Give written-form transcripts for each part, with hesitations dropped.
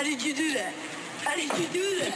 did you do that? How did you do that?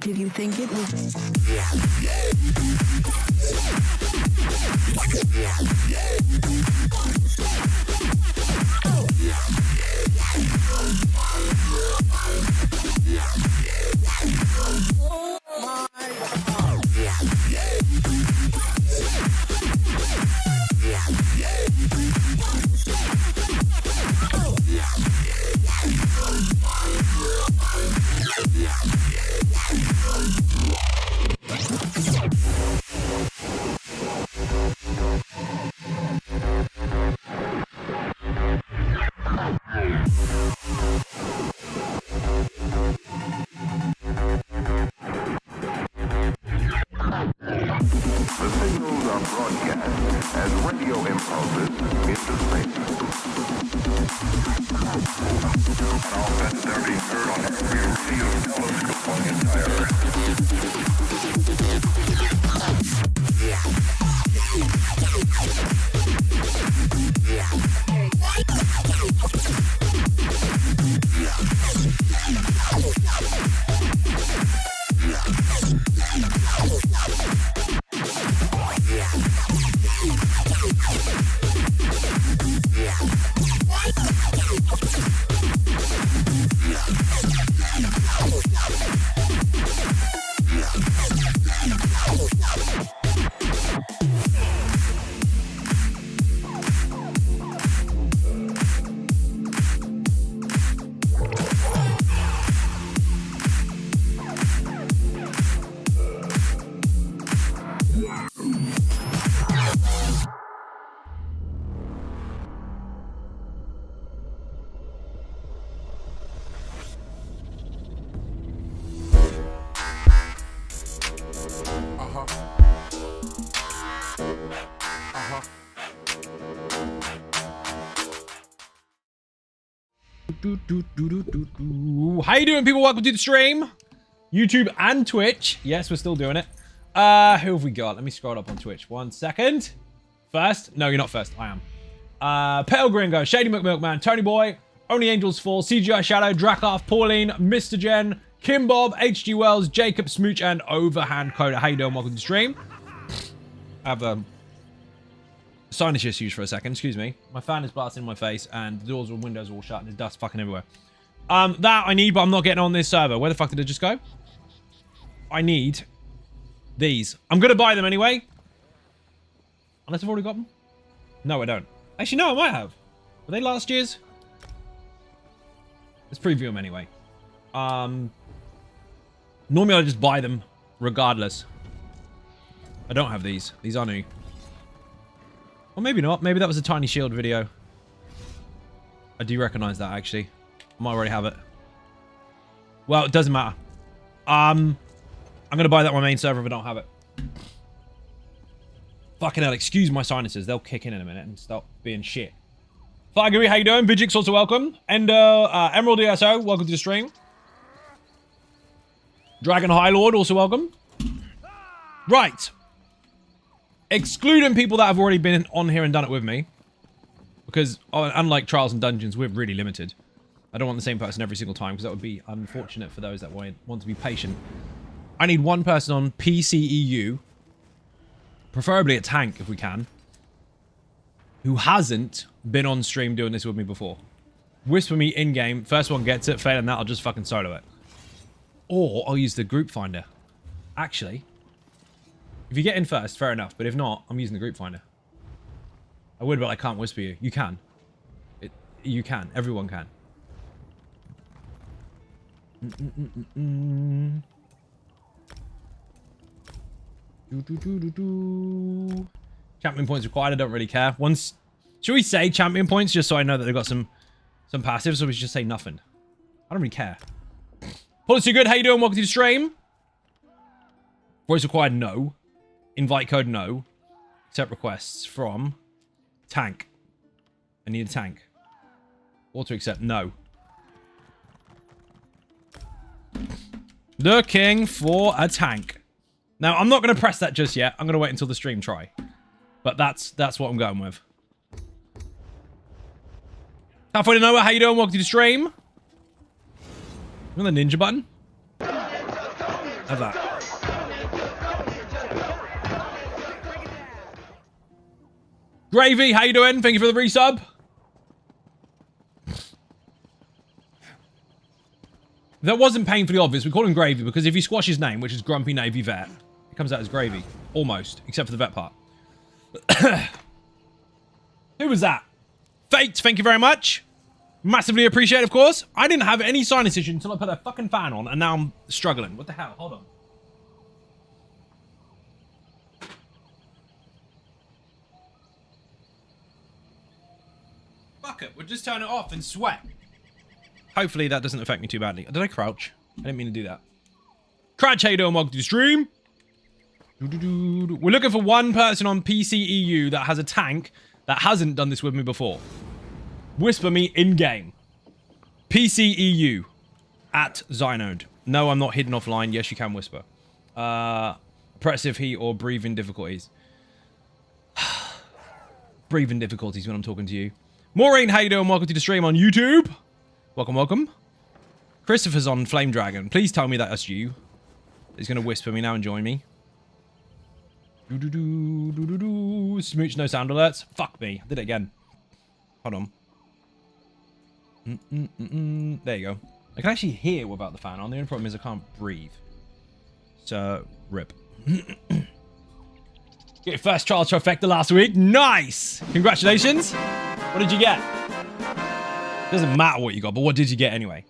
Did you think it was... How you doing, people? Welcome to the stream. YouTube and Twitch. Yes, we're still doing it. Who have we got? Let me scroll up on Twitch. 1 second. First? No, you're not first. I am. Pale Gringo, Shady McMilkman, Tony Boy, Only Angels Fall, CGI Shadow, Drakarth, Pauline, Mr. Jen, Kim Bob, HG Wells, Jacob Smooch, and Overhand Coda. How you doing? Welcome to the stream. I have sinus issues for a second. Excuse me. My fan is blasting in my face, and the doors and windows are all shut, and there's dust fucking everywhere. That I need, but I'm not getting on this server. Where the fuck did it just go? I need these. I'm gonna buy them anyway. Unless I've already got them. No, I don't. Actually, no, I might have. Were they last year's? Let's preview them anyway. Normally I just buy them regardless. I don't have these. These are new. Or maybe not. Maybe that was a Tiny Shield video. I do recognize that, actually. I might already have it. Well, it doesn't matter. I'm going to buy that on my main server if I don't have it. Fucking hell, excuse my sinuses. They'll kick in a minute and stop being shit. Fagary, how you doing? Vigix, also welcome. Endo, Emerald ESO, welcome to the stream. Dragon High Lord, also welcome. Right. Excluding people that have already been on here and done it with me. Because, unlike Trials and Dungeons, we're really limited. I don't want the same person every single time because that would be unfortunate for those that want to be patient. I need one person on PCEU, preferably a tank if we can, who hasn't been on stream doing this with me before. Whisper me in-game. First one gets it. Failing that, I'll just fucking solo it. Or I'll use the group finder. Actually, if you get in first, fair enough. But if not, I'm using the group finder. I would, but I can't whisper you. You can. You can. Everyone can. Champion points required. I don't really care. Should we say champion points just so I know that they've got some passives, or we should just say nothing? I don't really care. Policy good. How you doing? Welcome to the stream. Voice required. No. Invite code. No. Accept requests from tank. I need a tank. Auto accept. No. Looking for a tank. Now, I'm not going to press that just yet. I'm going to wait until the stream try. But that's what I'm going with. Halfway to nowhere. How you doing? Welcome to the stream. You want the ninja button? Have that. Gravy, how you doing? Thank you for the resub. That wasn't painfully obvious. We call him Gravy because if you squash his name, which is Grumpy Navy Vet, it comes out as Gravy. Almost. Except for the vet part. Who was that? Fate, thank you very much. Massively appreciate, of course. I didn't have any sinus issue until I put a fucking fan on, and now I'm struggling. What the hell? Hold on. Fuck it. We'll just turn it off and sweat. Hopefully that doesn't affect me too badly. Did I crouch? I didn't mean to do that. Crouch, how you doing? Welcome to the stream. We're looking for one person on PCEU that has a tank that hasn't done this with me before. Whisper me in-game. PCEU. At Zynode. No, I'm not hidden offline. Yes, you can whisper. Oppressive heat or breathing difficulties. Breathing difficulties when I'm talking to you. Maureen, how you doing? Welcome to the stream on YouTube. Welcome, welcome. Christopher's on Flame Dragon. Please tell me that that's you. He's going to whisper me now and join me. Smooch, no sound alerts. Fuck me. I did it again. Hold on. There you go. I can actually hear without the fan on. The only problem is I can't breathe. So, rip. Get your first trial trifecta last week. Nice! Congratulations. What did you get? Doesn't matter what you got, but what did you get anyway?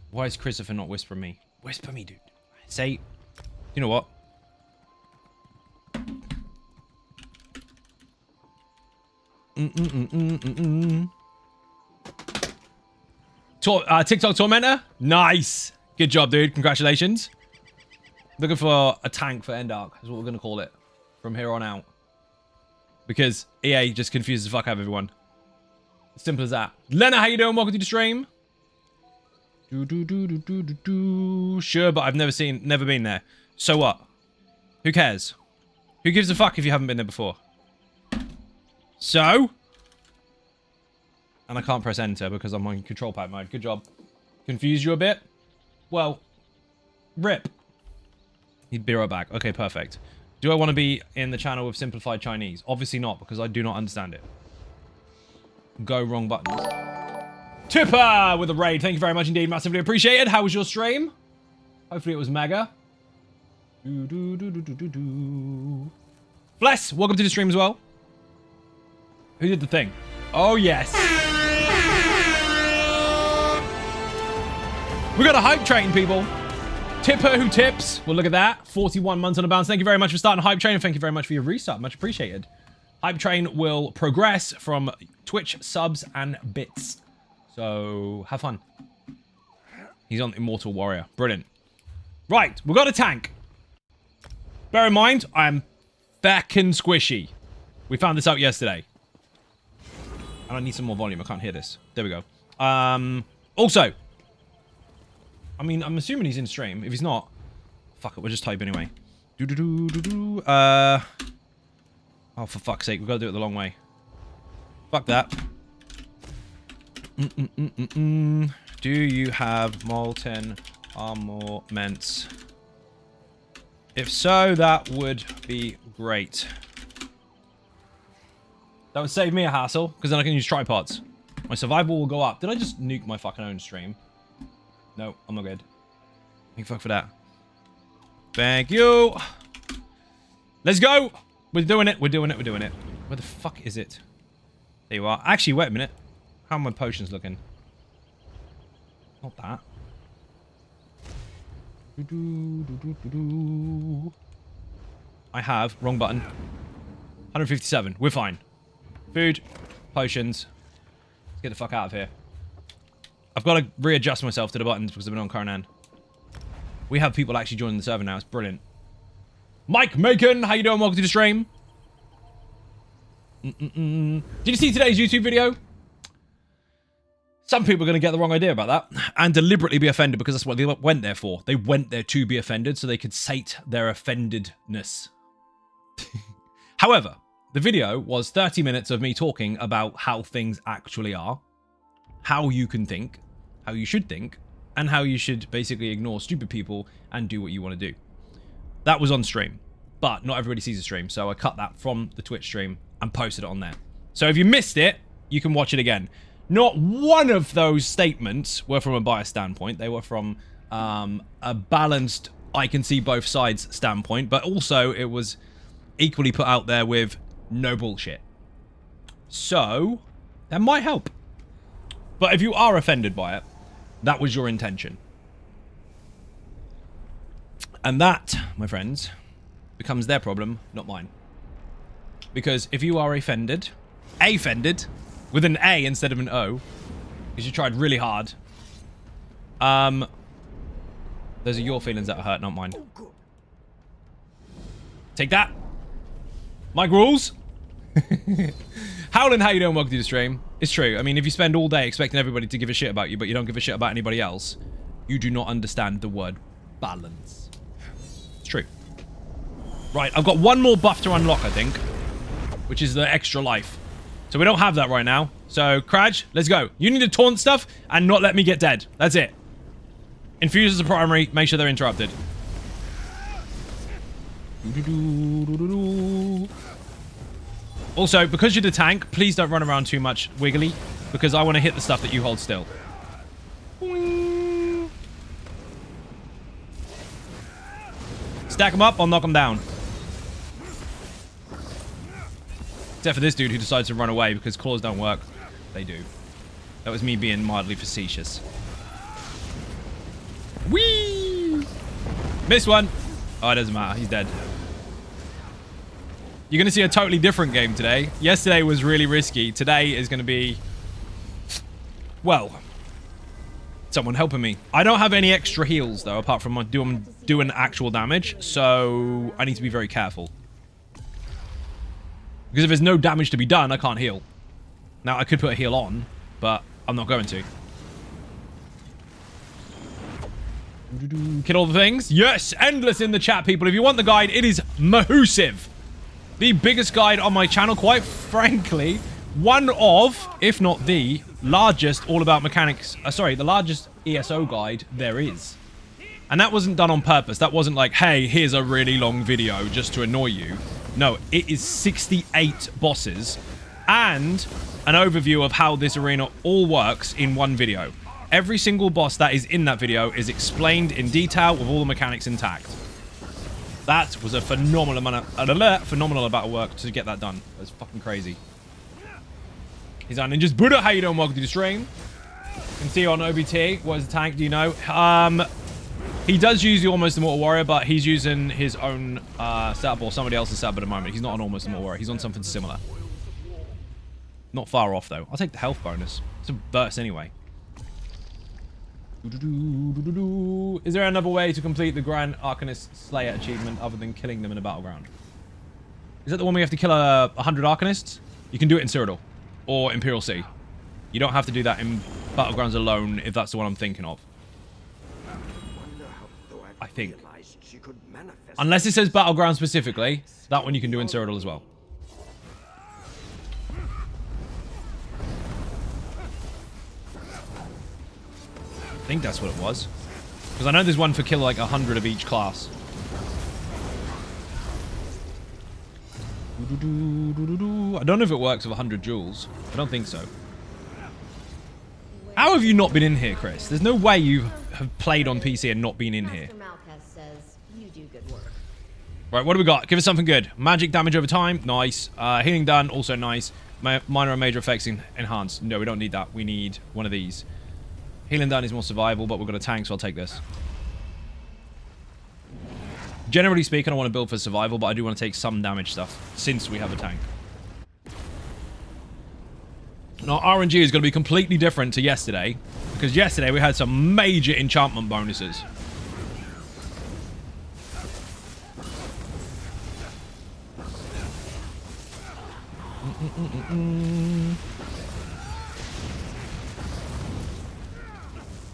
Why is Christopher not whispering me? Whisper me, dude. Say, you know what? TikTok Tormentor? Nice. Good job, dude. Congratulations. Looking for a tank for Endark is what we're going to call it from here on out. Because EA just confuses the fuck out of everyone. Simple as that. Lena, how you doing? Welcome to the stream. Sure, but I've never been there. So what? Who cares? Who gives a fuck if you haven't been there before? So? And I can't press enter because I'm on control pad mode. Good job. Confused you a bit? Well, rip. He'd be right back. Okay, perfect. Do I want to be in the channel with simplified Chinese? Obviously not, because I do not understand it. Go wrong buttons. Tipper with a raid. Thank you very much indeed. Massively appreciated. How was your stream? Hopefully it was mega. Bless, welcome to the stream as well. Who did the thing? Oh, yes. We got a hype train, people. Tipper who tips. Well, look at that. 41 months on a bounce. Thank you very much for starting Hype Train, and thank you very much for your resub. Much appreciated. Hype Train will progress from Twitch subs and bits. So, have fun. He's on Immortal Warrior. Brilliant. Right, we've got a tank. Bear in mind, I am feckin' squishy. We found this out yesterday. And I need some more volume. I can't hear this. There we go. Also, I mean, I'm assuming he's in stream. If he's not, fuck it, we'll just type anyway. Oh, for fuck's sake, we've got to do it the long way. Fuck that. Do you have molten armaments? If so, that would be great. That would save me a hassle, because then I can use tripods. My survival will go up. Did I just nuke my fucking own stream? No, I'm not good. Thank fuck for that. Thank you. Let's go. We're doing it. We're doing it. We're doing it. Where the fuck is it? There you are. Actually, wait a minute. How are my potions looking? Not that. I have. Wrong button. 157. We're fine. Food. Potions. Let's get the fuck out of here. I've got to readjust myself to the buttons because I've been on Conan. We have people actually joining the server now. It's brilliant. Mike Macon, how you doing? Welcome to the stream. Did you see today's YouTube video? Some people are going to get the wrong idea about that and deliberately be offended because that's what they went there for. They went there to be offended so they could sate their offendedness. However, the video was 30 minutes of me talking about how things actually are, how you can think, how you should think, and how you should basically ignore stupid people and do what you want to do. That was on stream, but not everybody sees the stream, so I cut that from the Twitch stream and posted it on there. So if you missed it, you can watch it again. Not one of those statements were from a biased standpoint. They were from a balanced, I can see both sides standpoint, but also it was equally put out there with no bullshit. So, that might help. But if you are offended by it, that was your intention. And that, my friends, becomes their problem, not mine. Because if you are offended, with an A instead of an O, because you tried really hard, those are your feelings that hurt, not mine. Take that. Mike rules. Howlin', how you doing? Welcome to the stream. It's true. I mean, if you spend all day expecting everybody to give a shit about you, but you don't give a shit about anybody else, you do not understand the word balance. It's true. Right, I've got one more buff to unlock, I think, which is the extra life. So we don't have that right now. So, Kraj, let's go. You need to taunt stuff and not let me get dead. That's it. Infuse as a primary. Make sure they're interrupted. Also, because you're the tank, please don't run around too much wiggly, because I want to hit the stuff that you hold still. Stack them up, I'll knock them down. Except for this dude who decides to run away because claws don't work. They do. That was me being mildly facetious. Whee! Missed one. Oh, it doesn't matter. He's dead. You're going to see a totally different game today. Yesterday was really risky. Today is going to be... well, someone helping me. I don't have any extra heals, though, apart from doing actual damage. So I need to be very careful. Because if there's no damage to be done, I can't heal. Now, I could put a heal on, but I'm not going to. Kill all the things. Yes, endless in the chat, people. If you want the guide, it is mahoosive. The biggest guide on my channel, quite frankly. One of, if not the, largest all about mechanics. The largest ESO guide there is. And that wasn't done on purpose. That wasn't like, hey, here's a really long video just to annoy you. No, it is 68 bosses and an overview of how this arena all works in one video. Every single boss that is in that video is explained in detail with all the mechanics intact. That was a phenomenal amount of work to get that done. That's fucking crazy. He's on Ninjas. Buddha, how you doing? Welcome to the stream. You can see on OBT. What is the tank? Do you know? He does use the Almost Immortal Warrior, but he's using his own setup or somebody else's setup at the moment. He's not on Almost Immortal Warrior. He's on something similar. Not far off, though. I'll take the health bonus. It's a burst anyway. Is there another way to complete the Grand Arcanist Slayer achievement other than killing them in a battleground? Is that the one where you have to kill 100 Arcanists? You can do it in Cyrodiil or Imperial Sea. You don't have to do that in Battlegrounds alone if that's the one I'm thinking of. I think. Unless it says Battleground specifically, that one you can do in Cyrodiil as well. think that's what it was. Because I know there's one for kill like 100 of each class. I don't know if it works with 100 jewels. I don't think so. How have you not been in here, Chris? There's no way you have played on PC and not been in here. Right, what do we got? Give us something good. Magic damage over time. Nice. Healing done. Also nice. Minor and major effects enhanced. No, we don't need that. We need one of these. Healing done is more survival, but we've got a tank, so I'll take this. Generally speaking, I want to build for survival, but I do want to take some damage stuff since we have a tank. Now, RNG is going to be completely different to yesterday, because yesterday we had some major enchantment bonuses.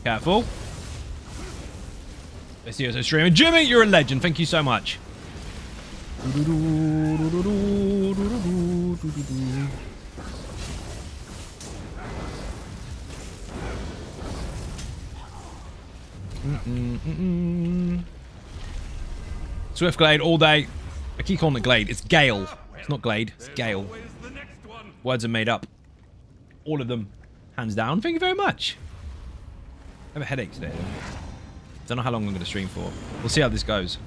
Careful. Let's see us streaming. Jimmy, you're a legend. Thank you so much. Swift Glade all day. I keep calling it Glade. It's Gale. It's not Glade. It's Gale. Words are made up. All of them. Hands down. Thank you very much. I have a headache today. Don't know how long I'm going to stream for. We'll see how this goes.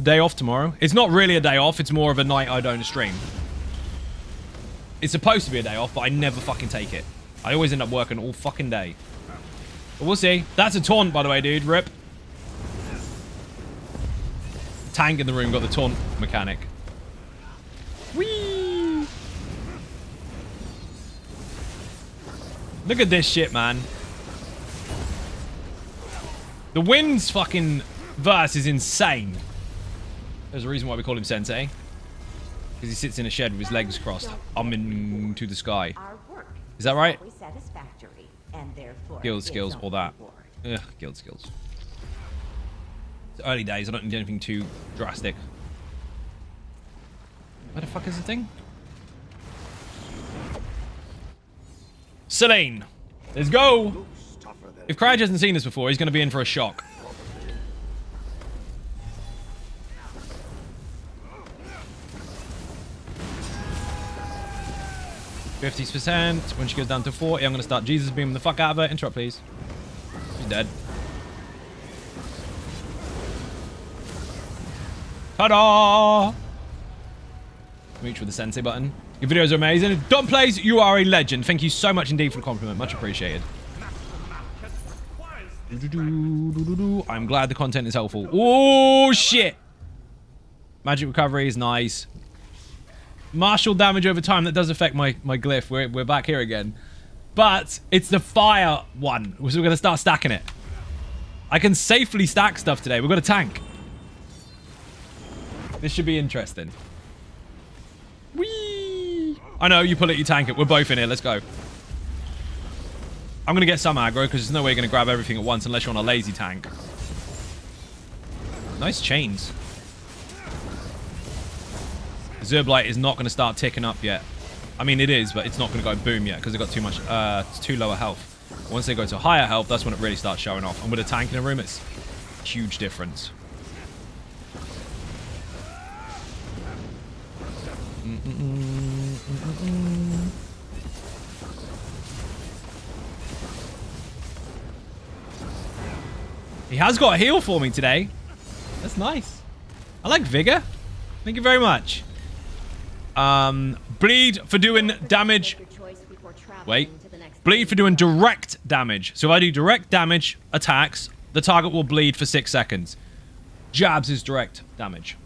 Day off tomorrow. It's not really a day off. It's more of a night I don't stream. It's supposed to be a day off, but I never fucking take it. I always end up working all fucking day. But we'll see. That's a taunt, by the way, dude. Rip. Tank in the room got the taunt mechanic. Whee! Look at this shit, man. The Wind's fucking verse is insane. There's a reason why we call him Sensei. Because he sits in a shed with his legs crossed, humming to the sky. Is that right? Guild skills, all that. Ugh, guild skills. It's early days, I don't need anything too drastic. Where the fuck is the thing? Selene! Let's go! If Craig hasn't seen this before, he's going to be in for a shock. %. When she goes down to 40, I'm going to start Jesus beaming the fuck out of her. Interrupt, please. She's dead. Ta-da! Reach with the Sensei button. Your videos are amazing. Don Plays, you are a legend. Thank you so much indeed for the compliment. Much appreciated. I'm glad the content is helpful. Oh, shit. Magic recovery is nice. Martial damage over time. That does affect my glyph. We're back here again. But it's the fire one. So we're going to start stacking it. I can safely stack stuff today. We've got a tank. This should be interesting. Whee! I know, you pull it, you tank it. We're both in here. Let's go. I'm going to get some aggro because there's no way you're going to grab everything at once unless you're on a lazy tank. Nice chains. Zerblight is not going to start ticking up yet. I mean, it is, but it's not going to go boom yet because they've got too much, it's too lower health. Once they go to higher health, that's when it really starts showing off. And with a tank in a room, it's a huge difference. He has got a heal for me today. That's nice. I like Vigor. Thank you very much. Bleed for doing damage. Wait. Bleed for doing direct damage. So if I do direct damage attacks, the target will bleed for 6 seconds. Jabs is direct damage.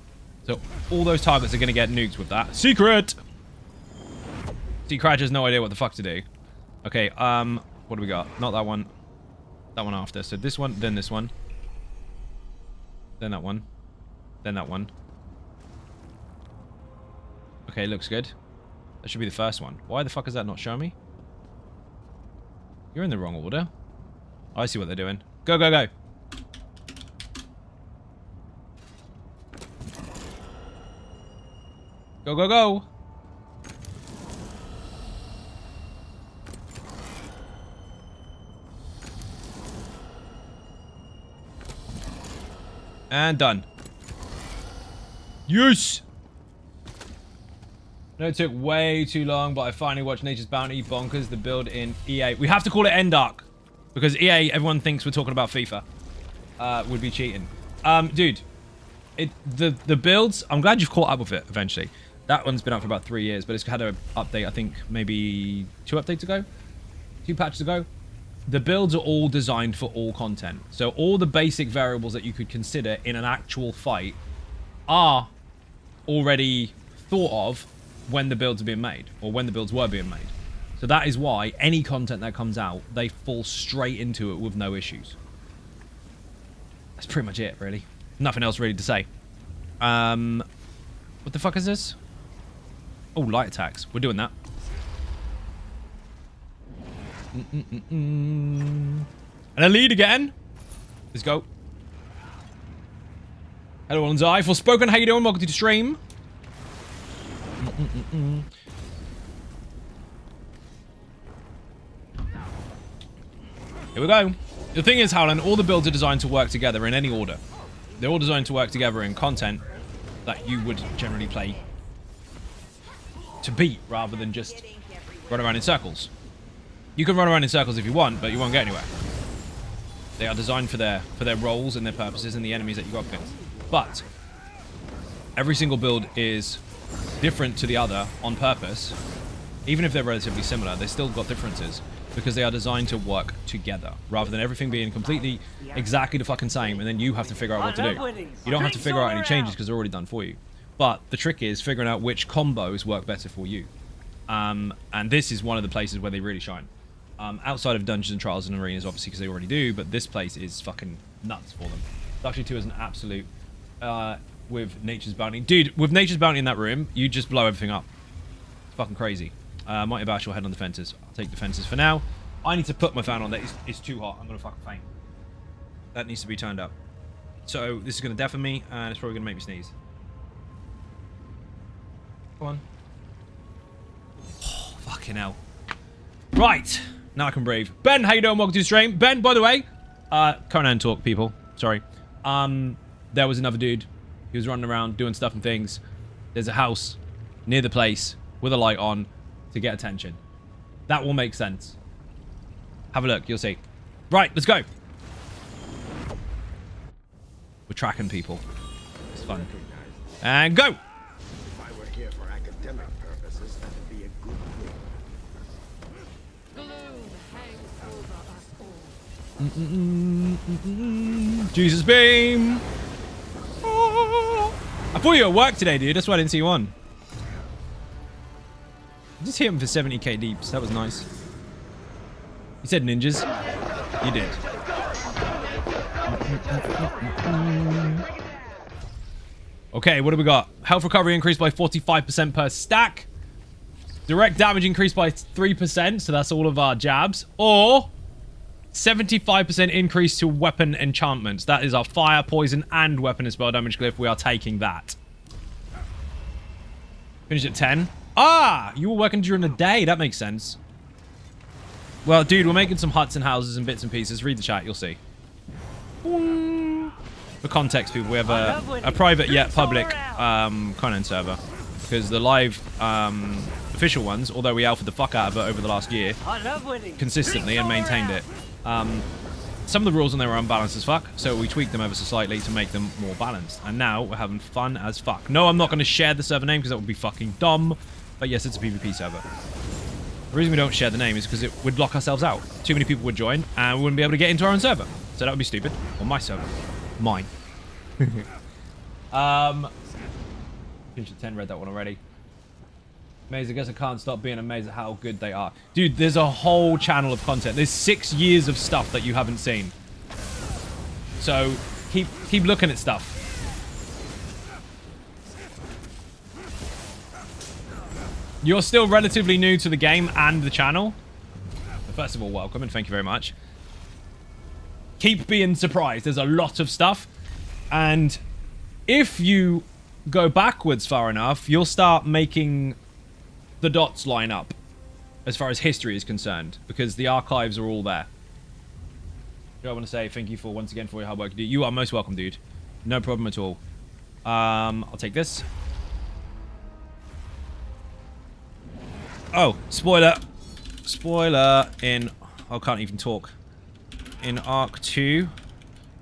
So all those targets are going to get nuked with that. Secret! See, Crash has no idea what the fuck to do. Okay, what do we got? Not that one. That one after. So this one, then this one. Then that one. Then that one. Okay, looks good. That should be the first one. Why the fuck is that not showing me? You're in the wrong order. Oh, I see what they're doing. Go, go, go. Go, go, go. And done. Yes! No, it took way too long, but I finally watched Nature's Bounty. Bonkers, the build in EA. We have to call it End Arc. Because EA, everyone thinks we're talking about FIFA. Would be cheating. Dude. The builds, I'm glad you've caught up with it eventually. That one's been up for about 3 years, but it's had an update, I think, maybe 2 updates ago? 2 patches ago? The builds are all designed for all content. So all the basic variables that you could consider in an actual fight are already thought of when the builds are being made, or when the builds were being made. So that is why any content that comes out, they fall straight into it with no issues. That's pretty much it, really. Nothing else really to say. What the fuck is this? Oh, light attacks. We're doing that. And a lead again. Let's go. Hello, Anzai. Forspoken, how you doing? Welcome to the stream. Here we go. The thing is, Howland, all the builds are designed to work together in any order. They're all designed to work together in content that you would generally play to beat, rather than just run around in circles. You can run around in circles if you want, but you won't get anywhere. They are designed for their roles and their purposes and the enemies that you go up against. But every single build is different to the other on purpose. Even if they're relatively similar, they still got differences because they are designed to work together, rather than everything being completely exactly the fucking same and then you have to figure out what to do. You don't have to figure out any changes because they're already done for you. But the trick is figuring out which combos work better for you. And this is one of the places where they really shine. Outside of Dungeons and Trials and Arenas, obviously, because they already do, but this place is fucking nuts for them. Dark 2 is an absolute with Nature's Bounty. Dude, with Nature's Bounty in that room, you just blow everything up. It's fucking crazy. Mighty Bash will head on defenses. I'll take defenses for now. I need to put my fan on. That it's too hot. I'm going to fucking faint. That needs to be turned up. So this is going to deafen me, and it's probably going to make me sneeze. Come on. Oh, fucking hell. Right. Now I can breathe. Ben, how you doing? Welcome to the stream. Ben, by the way, Conan talk, people. Sorry. There was another dude. He was running around doing stuff and things. There's a house near the place with a light on to get attention. That will make sense. Have a look. You'll see. Right. Let's go. We're tracking people. It's fun. And go. Jesus beam. Oh. I thought you were at work today, dude. That's why I didn't see you on. I just hit him for 70k deeps. That was nice. You said ninjas. You did. Okay, what do we got? Health recovery increased by 45% per stack. Direct damage increased by 3%, so that's all of our jabs. Or 75% increase to weapon enchantments. That is our fire, poison, and weapon and spell damage glyph. We are taking that. Finished at 10. Ah! You were working during the day. That makes sense. Well, dude, we're making some huts and houses and bits and pieces. Read the chat. You'll see. For context, people, we have a private yet public Conan server. Because the live official ones, although we alphaed the fuck out of it over the last year, consistently and maintained it. Some of the rules on there are unbalanced as fuck, so we tweaked them ever so slightly to make them more balanced. And now we're having fun as fuck. No, I'm not going to share the server name because that would be fucking dumb. But yes, it's a PvP server. The reason we don't share the name is because it would lock ourselves out. Too many people would join and we wouldn't be able to get into our own server. So that would be stupid. Or my server. Mine. Finish at 10, read that one already. Amazed, I guess I can't stop being amazed at how good they are. Dude, there's a whole channel of content. There's 6 years of stuff that you haven't seen. So keep looking at stuff. You're still relatively new to the game and the channel. First of all, welcome and thank you very much. Keep being surprised. There's a lot of stuff. And if you go backwards far enough, you'll start making the dots line up as far as history is concerned, because the archives are all there. I want to say thank you for once again for your hard work. You are most welcome, dude. No problem at all. I'll take this. Oh, spoiler. Spoiler in... I can't even talk. In Arc 2,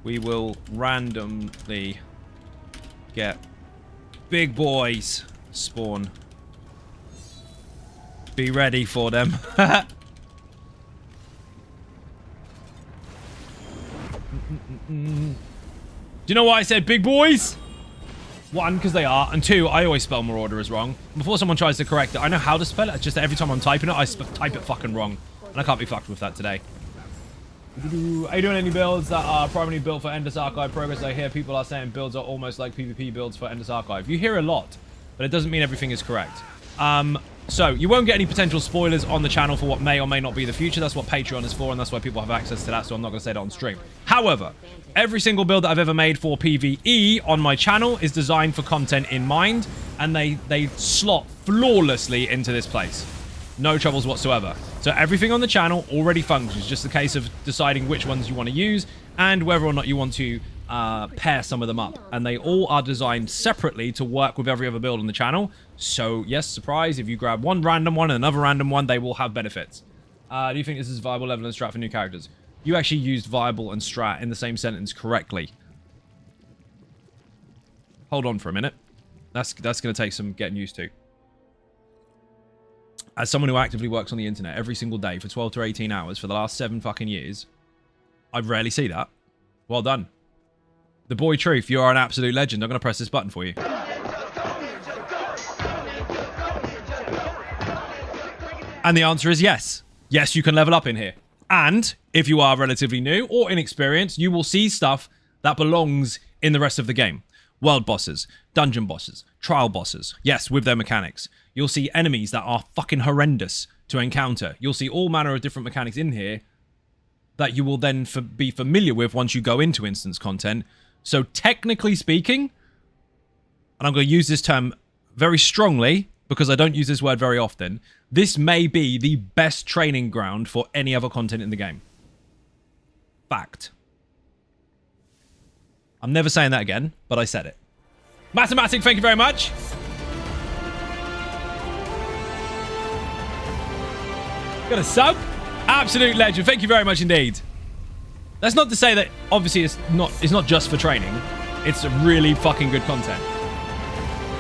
we will randomly get big boys spawn. Be ready for them. Do you know why I said big boys? One, because they are, and two, I always spell Marauder as wrong. Before someone tries to correct it, I know how to spell it, it's just that every time I'm typing it, I type it fucking wrong. And I can't be fucked with that today. Are you doing any builds that are primarily built for Endless Archive progress? I hear people are saying builds are almost like PvP builds for Endless Archive. You hear a lot, but it doesn't mean everything is correct. So, you won't get any potential spoilers on the channel for what may or may not be the future. That's what Patreon is for, and that's why people have access to that, so I'm not going to say that on stream. However, every single build that I've ever made for PvE on my channel is designed for content in mind, and they slot flawlessly into this place. No troubles whatsoever. So everything on the channel already functions. Just a case of deciding which ones you want to use and whether or not you want to pair some of them up. And they all are designed separately to work with every other build on the channel. So yes, surprise, if you grab one random one and another random one, they will have benefits. Do you think this is viable level and strat for new characters? You actually used viable and strat in the same sentence correctly. Hold on for a minute. That's going to take some getting used to. As someone who actively works on the internet every single day for 12 to 18 hours for the last 7 fucking years, I rarely see that. Well done. The boy Truth, you are an absolute legend. I'm going to press this button for you. And the answer is yes. Yes, you can level up in here. And if you are relatively new or inexperienced, you will see stuff that belongs in the rest of the game. World bosses, dungeon bosses, trial bosses. Yes, with their mechanics. You'll see enemies that are fucking horrendous to encounter. You'll see all manner of different mechanics in here that you will then be familiar with once you go into instance content. So technically speaking, and I'm going to use this term very strongly because I don't use this word very often, this may be the best training ground for any other content in the game. Fact. I'm never saying that again, but I said it. Mathematic, thank you very much. Got a sub? Absolute legend. Thank you very much indeed. That's not to say that obviously it's not just for training. It's really fucking good content.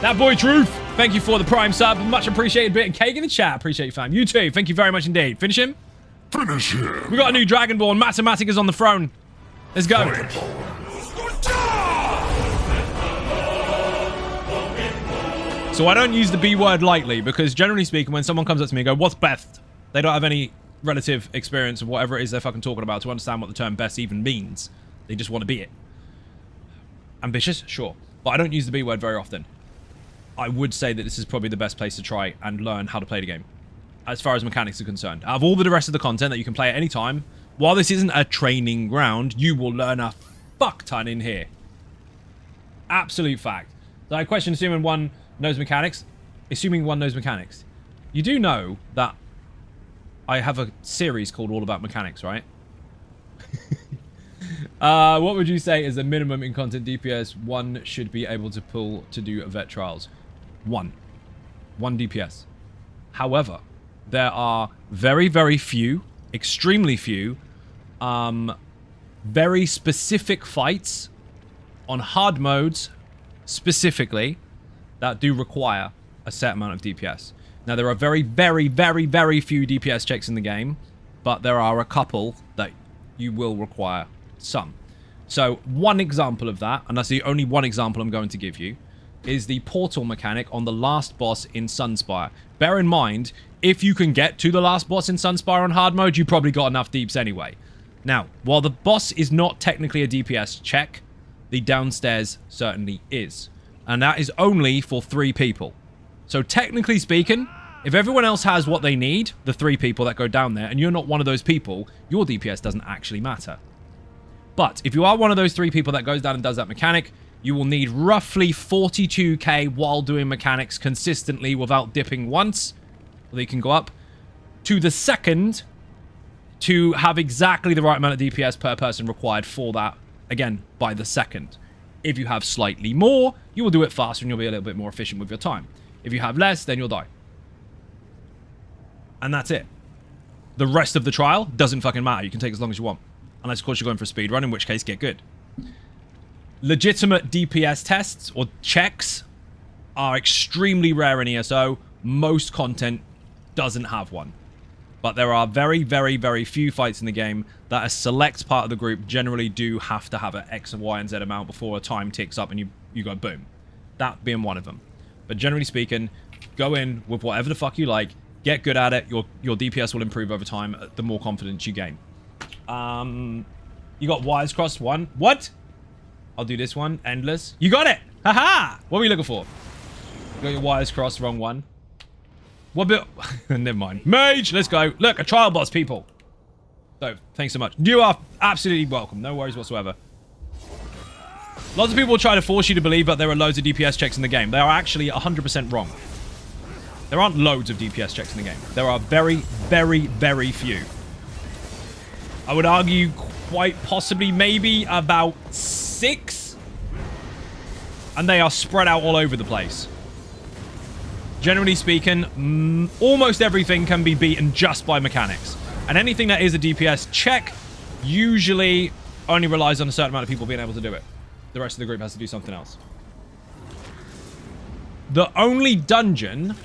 That boy Truth, thank you for the prime sub. Much appreciated. Bit of cake in the chat. Appreciate you, fam. You too. Thank you very much indeed. Finish him. Finish him. We got a new Dragonborn. Mathematic is on the throne. Let's go. So I don't use the B word lightly because generally speaking, when someone comes up to me and go, what's best? They don't have any relative experience of whatever it is they're fucking talking about to understand what the term best even means. They just want to be it. Ambitious? Sure. But I don't use the B word very often. I would say that this is probably the best place to try and learn how to play the game. As far as mechanics are concerned. Out of all the rest of the content that you can play at any time, while this isn't a training ground, you will learn a fuck ton in here. Absolute fact. So I question assuming one knows mechanics. Assuming one knows mechanics. You do know that I have a series called All About Mechanics, right? What would you say is the minimum in content DPS one should be able to pull to do vet trials? One DPS. However, there are very, very few, extremely few, very specific fights on hard modes specifically that do require a set amount of DPS. Now, there are very, very, very, very few DPS checks in the game, but there are a couple that you will require some. So, one example of that, and that's the only one example I'm going to give you, is the portal mechanic on the last boss in Sunspire. Bear in mind, if you can get to the last boss in Sunspire on hard mode, you probably got enough deeps anyway. Now, while the boss is not technically a DPS check, the downstairs certainly is. And that is only for 3 people. So technically speaking, if everyone else has what they need, the 3 people that go down there, and you're not one of those people, your DPS doesn't actually matter. But if you are one of those 3 people that goes down and does that mechanic, you will need roughly 42k while doing mechanics consistently without dipping once. They can go up to the second to have exactly the right amount of DPS per person required for that, again, by the second. If you have slightly more, you will do it faster and you'll be a little bit more efficient with your time. If you have less, then you'll die. And that's it. The rest of the trial doesn't fucking matter. You can take as long as you want. Unless, of course, you're going for a speed run, in which case, get good. Legitimate DPS tests or checks are extremely rare in ESO. Most content doesn't have one. But there are very, very, very few fights in the game that a select part of the group generally do have to have an X and Y and Z amount before a time ticks up and you go boom. That being one of them. But generally speaking, go in with whatever the fuck you like. Get good at it. Your DPS will improve over time the more confidence you gain. You got wires crossed 1. What? I'll do this one. Endless. You got it! Haha! What were you looking for? You got your wires crossed. Wrong one. What bit? Never mind. Mage! Let's go. Look, a trial boss, people. So, thanks so much. You are absolutely welcome. No worries whatsoever. Lots of people will try to force you to believe that there are loads of DPS checks in the game. They are actually 100% wrong. There aren't loads of DPS checks in the game. There are very, very, very few. I would argue quite possibly maybe about 6. And they are spread out all over the place. Generally speaking, almost everything can be beaten just by mechanics. And anything that is a DPS check usually only relies on a certain amount of people being able to do it. The rest of the group has to do something else. The only dungeon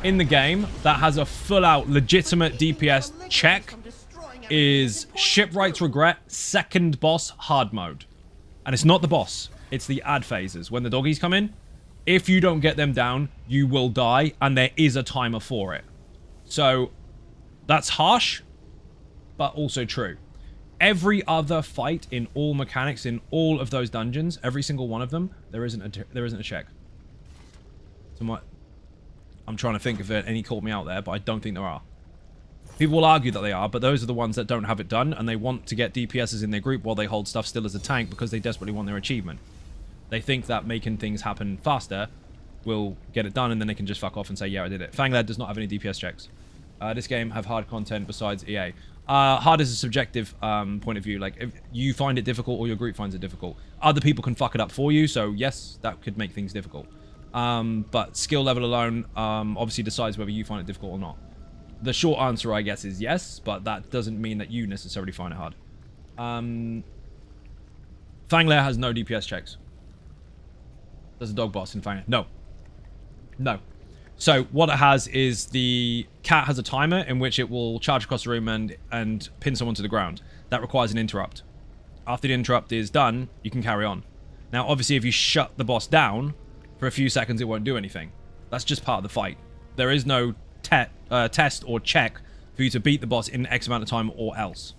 in the game that has a full-out legitimate DPS check is Shipwright's Regret, second boss, hard mode. And it's not the boss. It's the ad phases. When the doggies come in, if you don't get them down, you will die, and there is a timer for it. So, that's harsh, but also true. Every other fight in all mechanics, in all of those dungeons, every single one of them, there isn't a check. So I'm trying to think if any caught me out there, but I don't think there are. People will argue that they are, but those are the ones that don't have it done, and they want to get DPSs in their group while they hold stuff still as a tank because they desperately want their achievement. They think that making things happen faster will get it done, and then they can just fuck off and say, yeah, I did it. Fanglad does not have any DPS checks. This game have hard content besides EA. Hard is a subjective point of view. Like, if you find it difficult or your group finds it difficult, other people can fuck it up for you, so yes, that could make things difficult. But skill level alone obviously decides whether you find it difficult or not. The short answer, I guess, is yes, but that doesn't mean that you necessarily find it hard. Fanglair has no DPS checks. There's a dog boss in Fanglair. No. No. So what it has is the cat has a timer in which it will charge across the room and pin someone to the ground. That requires an interrupt. After the interrupt is done, you can carry on. Now, obviously, if you shut the boss down for a few seconds, it won't do anything. That's just part of the fight. There is no test or check for you to beat the boss in X amount of time or else.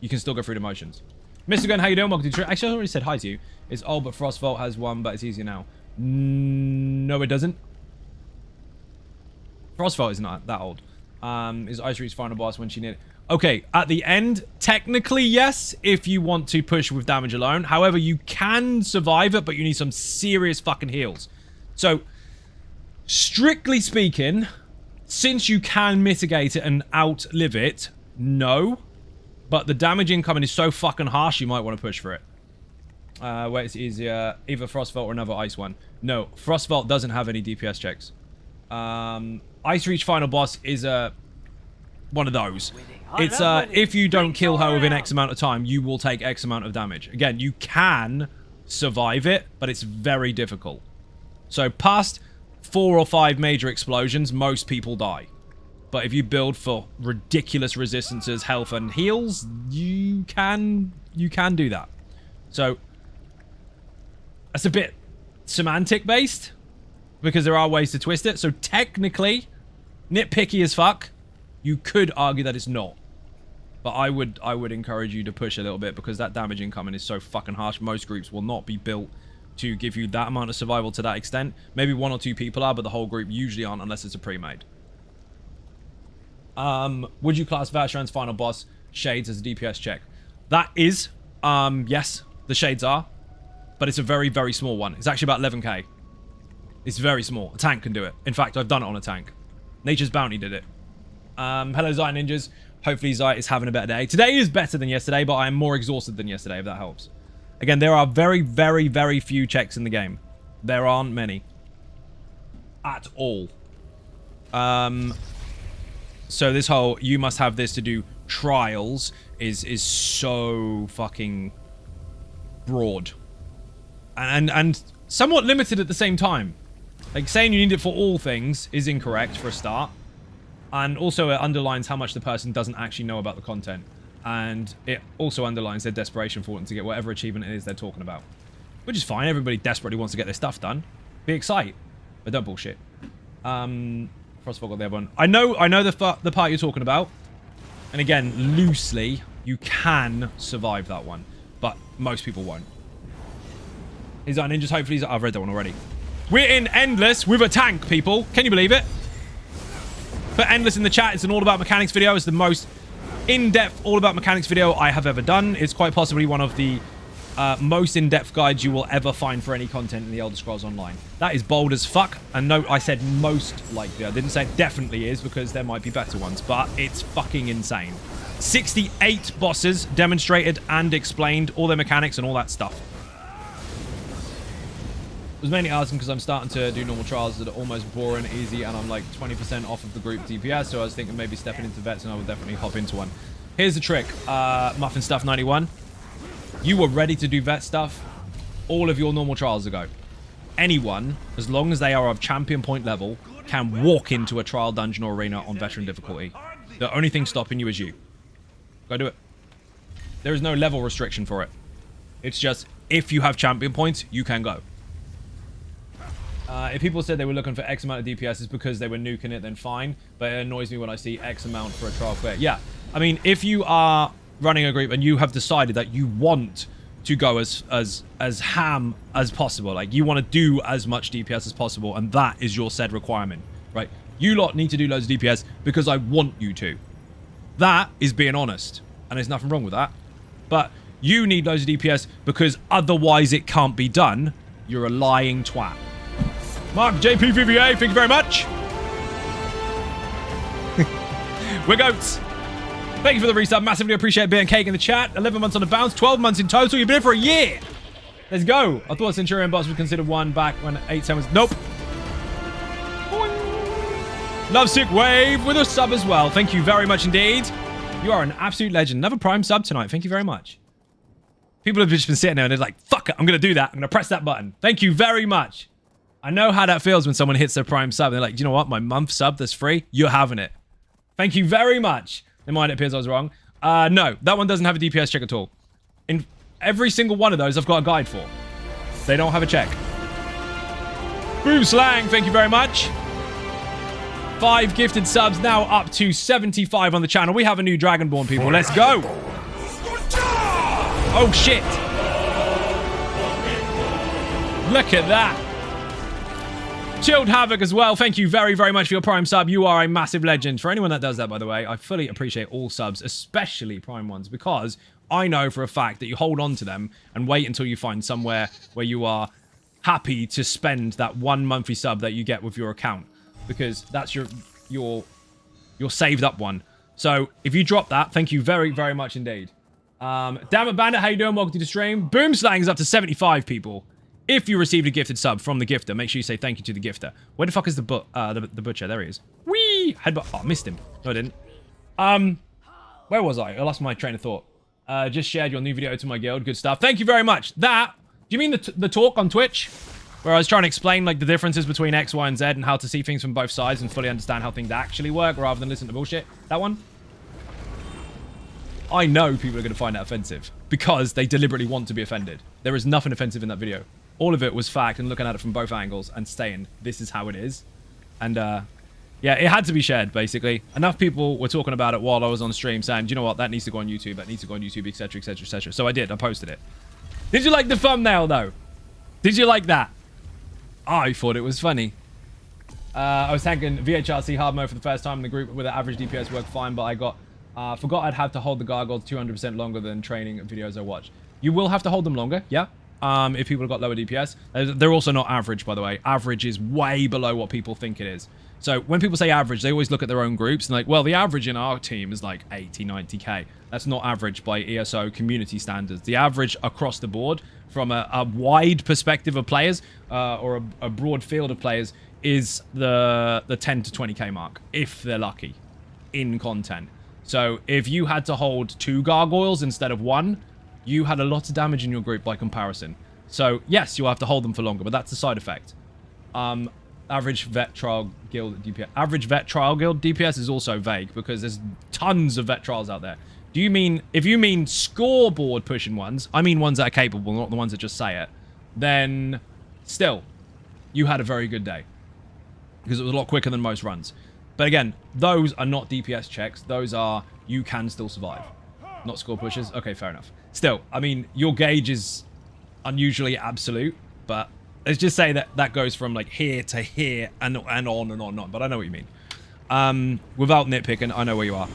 You can still go through the motions. Mr. Gunn, how you doing? Welcome to the Actually, I already said hi to you. It's old, but Frostvault has one, but it's easier now. No, it doesn't. Frostvault is not that old. Is Ice Reach final boss when she needed... Okay, at the end, technically, yes, if you want to push with damage alone. However, you can survive it, but you need some serious fucking heals. So, strictly speaking, since you can mitigate it and outlive it, no. But the damage incoming is so fucking harsh, you might want to push for it. Where it's easier, either Frostvault or another ice one. No, Frostvault doesn't have any DPS checks. Ice Reach final boss is one of those. It's if you don't kill her within X amount of time, you will take X amount of damage. Again, you can survive it, but it's very difficult. So past 4 or 5 major explosions, most people die. But if you build for ridiculous resistances, health, and heals, you can do that. So that's a bit semantic based because there are ways to twist it. So technically, nitpicky as fuck, you could argue that it's not. But I would encourage you to push a little bit because that damage incoming is so fucking harsh. Most groups will not be built to give you that amount of survival to that extent. Maybe 1 or 2 people are, but the whole group usually aren't unless it's a pre-made. Would you class Vacheron's final boss Shades as a DPS check? That is, yes, the Shades are. But it's a very, very small one. It's actually about 11k. It's very small. A tank can do it. In fact, I've done it on a tank. Nature's Bounty did it. Hello, Zai Ninjas. Hopefully Zai is having a better day. Today is better than yesterday, but I am more exhausted than yesterday, if that helps. Again, there are very, very, very few checks in the game. There aren't many. At all. So this whole, you must have this to do trials is so fucking broad. And somewhat limited at the same time. Like, saying you need it for all things is incorrect for a start. And also it underlines how much the person doesn't actually know about the content. And it also underlines their desperation for it to get whatever achievement it is they're talking about. Which is fine. Everybody desperately wants to get their stuff done. Be excited. But don't bullshit. Frostfog got the other one. I know the part you're talking about. And again, loosely, you can survive that one. But most people won't. Is that ninjas? Hopefully, I've read that one already. We're in Endless with a tank, people. Can you believe it? Put Endless in the chat. It's an all about mechanics video. It's the most in-depth all about mechanics video I have ever done. It's quite possibly one of the most in-depth guides you will ever find for any content in the Elder Scrolls Online. That is bold as fuck. And no, I said most likely. I didn't say it definitely is, because there might be better ones. But it's fucking insane. 68 bosses demonstrated and explained all their mechanics and all that stuff. I was mainly asking because I'm starting to do normal trials that are almost boring, easy, and I'm like 20% off of the group DPS, so I was thinking maybe stepping into vets, and I would definitely hop into one. Here's the trick, Muffin Stuff 91. You were ready to do vet stuff all of your normal trials ago. Anyone, as long as they are of champion point level, can walk into a trial dungeon or arena on veteran difficulty. The only thing stopping you is you. Go do it. There is no level restriction for it. It's just, if you have champion points, you can go. If people said they were looking for X amount of DPS, it's because they were nuking it, then fine. But it annoys me when I see X amount for a trial clear. Yeah, I mean, if you are running a group and you have decided that you want to go as ham as possible, like you want to do as much DPS as possible, and that is your said requirement, right? You lot need to do loads of DPS because I want you to. That is being honest, and there's nothing wrong with that. But you need loads of DPS because otherwise it can't be done. You're a lying twat. Mark JPVVA, thank you very much. We're goats. Thank you for the resub. Massively appreciate being cake in the chat. 11 months on the bounce, 12 months in total. You've been here for a year. Let's go. I thought Centurion boss was considered one back when 8-7 was... Nope. Lovesick Wave with a sub as well. Thank you very much indeed. You are an absolute legend. Another Prime sub tonight. Thank you very much. People have just been sitting there and they're like, fuck it, I'm going to do that. I'm going to press that button. Thank you very much. I know how that feels when someone hits their Prime sub. They're like, you know what? My month sub that's free, you're having it. Thank you very much. In mind, it appears I was wrong. No, that one doesn't have a DPS check at all. In every single one of those, I've got a guide for. They don't have a check. Boom Slang, thank you very much. 5 gifted subs, now up to 75 on the channel. We have a new Dragonborn, people. Let's go. Oh, shit. Look at that. Chilled Havoc as well. Thank you very, very much for your Prime sub. You are a massive legend. For anyone that does that, by the way, I fully appreciate all subs, especially Prime ones, because I know for a fact that you hold on to them and wait until you find somewhere where you are happy to spend that one monthly sub that you get with your account, because that's your saved up one. So if you drop that, thank you very, very much indeed. Damn it, Bandit, how you doing? Welcome to the stream. Boom Slang is up to 75 people. If you received a gifted sub from the gifter, make sure you say thank you to the gifter. Where the fuck is the butcher? There he is. Whee! Headbutt. Oh, I missed him. No, I didn't. Where was I? I lost my train of thought. Just shared your new video to my guild. Good stuff. Thank you very much. That, do you mean the talk on Twitch? Where I was trying to explain like the differences between X, Y, and Z and how to see things from both sides and fully understand how things actually work rather than listen to bullshit? That one? I know people are going to find that offensive because they deliberately want to be offended. There is nothing offensive in that video. All of it was fact and looking at it from both angles and saying, this is how it is. And, yeah, it had to be shared, basically. Enough people were talking about it while I was on stream saying, you know what, that needs to go on YouTube, that needs to go on YouTube, etc., etc., etc. So I did. I posted it. Did you like the thumbnail, though? Did you like that? I thought it was funny. I was tanking VHRC hard mode for the first time in the group with an average DPS worked fine, but I forgot I'd have to hold the gargoyles 200% longer than training videos I watch. You will have to hold them longer, yeah? If people have got lower DPS. They're also not average, by the way. Average is way below what people think it is. So when people say average, they always look at their own groups and like, well, the average in our team is like 80, 90k. That's not average by ESO community standards. The average across the board from a wide perspective of players or a broad field of players is the 10 to 20k mark, if they're lucky, in content. So if you had to hold 2 gargoyles instead of 1, you had a lot of damage in your group by comparison. So yes, you'll have to hold them for longer, but that's the side effect. Average vet trial guild DPS. Average vet trial guild DPS is also vague because there's tons of vet trials out there. Do you mean, if you mean scoreboard pushing ones, I mean ones that are capable, not the ones that just say it, then still, you had a very good day. Because it was a lot quicker than most runs. But again, those are not DPS checks. Those are, you can still survive. Not score pushers? Okay, fair enough. Still, I mean, your gauge is unusually absolute, but let's just say that that goes from like here to here and on and on and on. But I know what you mean. Without nitpicking, I know where you are.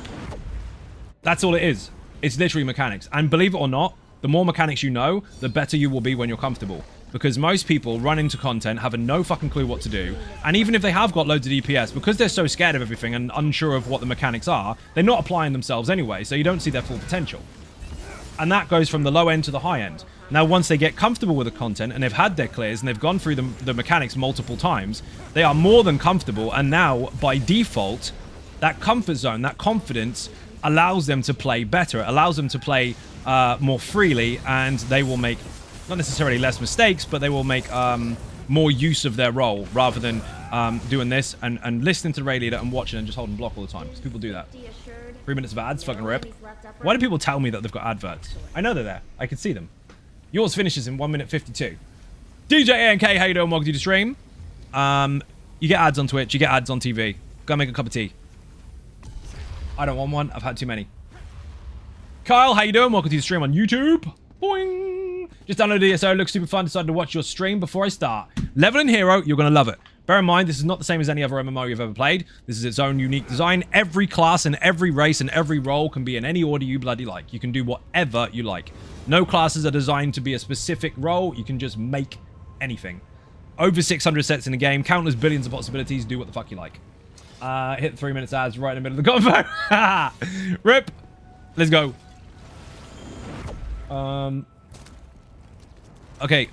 That's all it is. It's literally mechanics. And believe it or not, the more mechanics you know, the better you will be when you're comfortable. Because most people run into content having no fucking clue what to do. And even if they have got loads of DPS, because they're so scared of everything and unsure of what the mechanics are, they're not applying themselves anyway, so you don't see their full potential. And that goes from the low end to the high end. Now, once they get comfortable with the content and they've had their clears and they've gone through the mechanics multiple times, they are more than comfortable. And now, by default, that comfort zone, that confidence allows them to play better. It allows them to play more freely, and they will make, not necessarily less mistakes, but they will make more use of their role rather than doing this and listening to the raid leader and watching and just holding block all the time. Because people do that. 3 minutes of ads, fucking rip. Why do people tell me that they've got adverts? I know they're there. I can see them. Yours finishes in 1 minute 52. DJ ANK, how you doing? Welcome to the stream. You get ads on Twitch. You get ads on TV. Go make a cup of tea. I don't want one. I've had too many. Kyle, how you doing? Welcome to the stream on YouTube. Boing. Just downloaded the ESO. Looks super fun. Decided to watch your stream before I start. Leveling Hero, you're going to love it. Bear in mind, this is not the same as any other MMO you've ever played. This is its own unique design. Every class and every race and every role can be in any order you bloody like. You can do whatever you like. No classes are designed to be a specific role. You can just make anything. Over 600 sets in the game. Countless billions of possibilities. Do what the fuck you like. Hit the 3 minutes ads right in the middle of the convo. Rip. Let's go. Okay.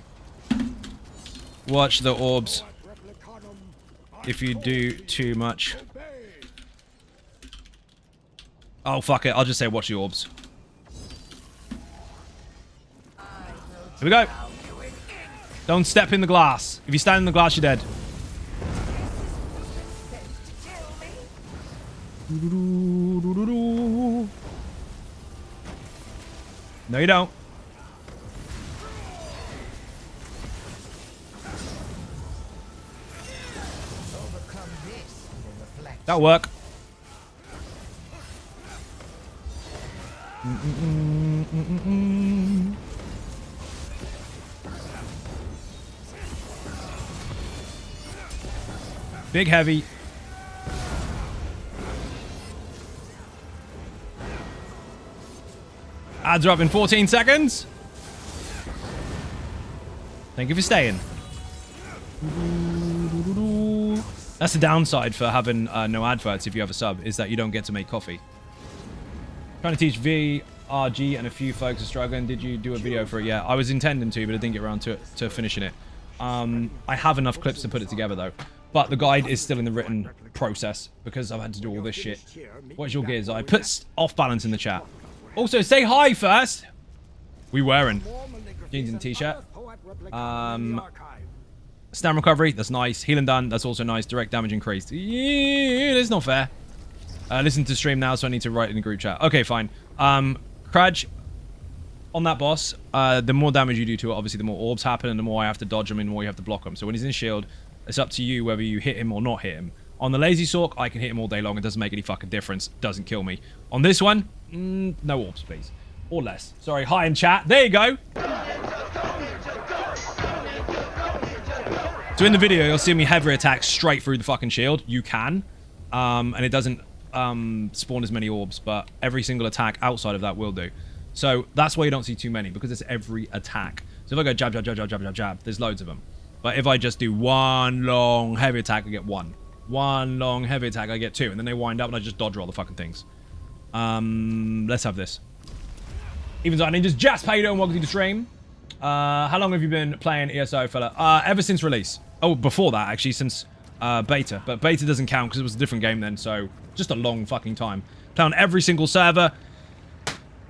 Watch the orbs. If you do too much. Oh, fuck it. I'll just say watch the orbs. Here we go. Don't step in the glass. If you stand in the glass, you're dead. No, you don't. That'll work. Big heavy. Ads are up in 14 seconds. Thank you for staying. That's the downside for having no adverts if you have a sub, is that you don't get to make coffee. Trying to teach VRG and a few folks are struggling. Did you do a video for it? Yeah, I was intending to, but I didn't get around to finishing it. I have enough clips to put it together, though. But the guide is still in the written process because I've had to do all this shit. What's your gears? I put off balance in the chat. Also, say hi first. We wearing jeans and t-shirt. Stam recovery, that's nice. Healing done, that's also nice. Direct damage increased. Yeah, that's not fair. Listen to stream now, so I need to write in the group chat. Okay, fine. Kraj, on that boss, the more damage you do to it, obviously the more orbs happen, and the more I have to dodge them, and the more you have to block them. So when he's in shield, it's up to you whether you hit him or not hit him. On the Lazy Sork, I can hit him all day long. It doesn't make any fucking difference. Doesn't kill me. On this one, no orbs, please. Or less. Sorry, hi in chat. There you go. So in the video, you'll see me heavy attack straight through the fucking shield. You can. And it doesn't spawn as many orbs, but every single attack outside of that will do. So that's why you don't see too many, because it's every attack. So if I go jab, jab, jab, jab, jab, jab, jab, there's loads of them. But if I just do one long heavy attack, I get one. one long heavy attack, I get 2. And then they wind up and I just dodge roll the fucking things. Let's have this. Even so, Ninjas, Jasp, how you doing? Welcome to the stream. How long have you been playing ESO, fella? Ever since release. Oh, before that, actually, since beta. But beta doesn't count because it was a different game then, so just a long fucking time. Play on every single server.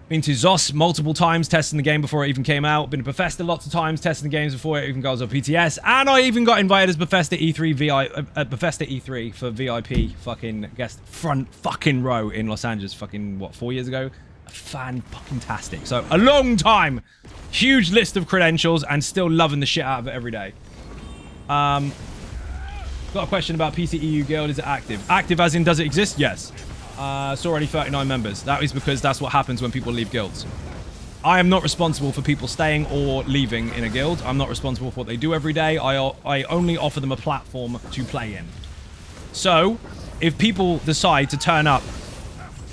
Been to ZOS multiple times testing the game before it even came out. Been to Bethesda lots of times testing the games before it even goes on PTS. And I even got invited as Bethesda E3 for VIP fucking guest front fucking row in Los Angeles fucking, what, 4 years ago? Fan-fucking-tastic. So, a long time. Huge list of credentials and still loving the shit out of it every day. Got a question about PC EU Guild. Is it active? Active as in, does it exist? Yes. It's already 39 members. That is because that's what happens when people leave guilds. I am not responsible for people staying or leaving in a guild. I'm not responsible for what they do every day. I only offer them a platform to play in. So, if people decide to turn up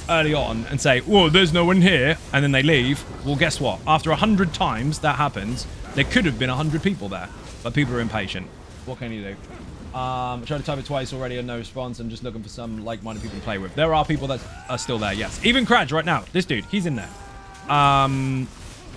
early on and say, whoa, there's no one here, and then they leave, well, guess what? After 100 times that happens, there could have been 100 people there. But people are impatient. What can you do? I tried to type it twice already and no response. I'm just looking for some like-minded people to play with. There are people that are still there, yes. Even Cratch right now. This dude, he's in there.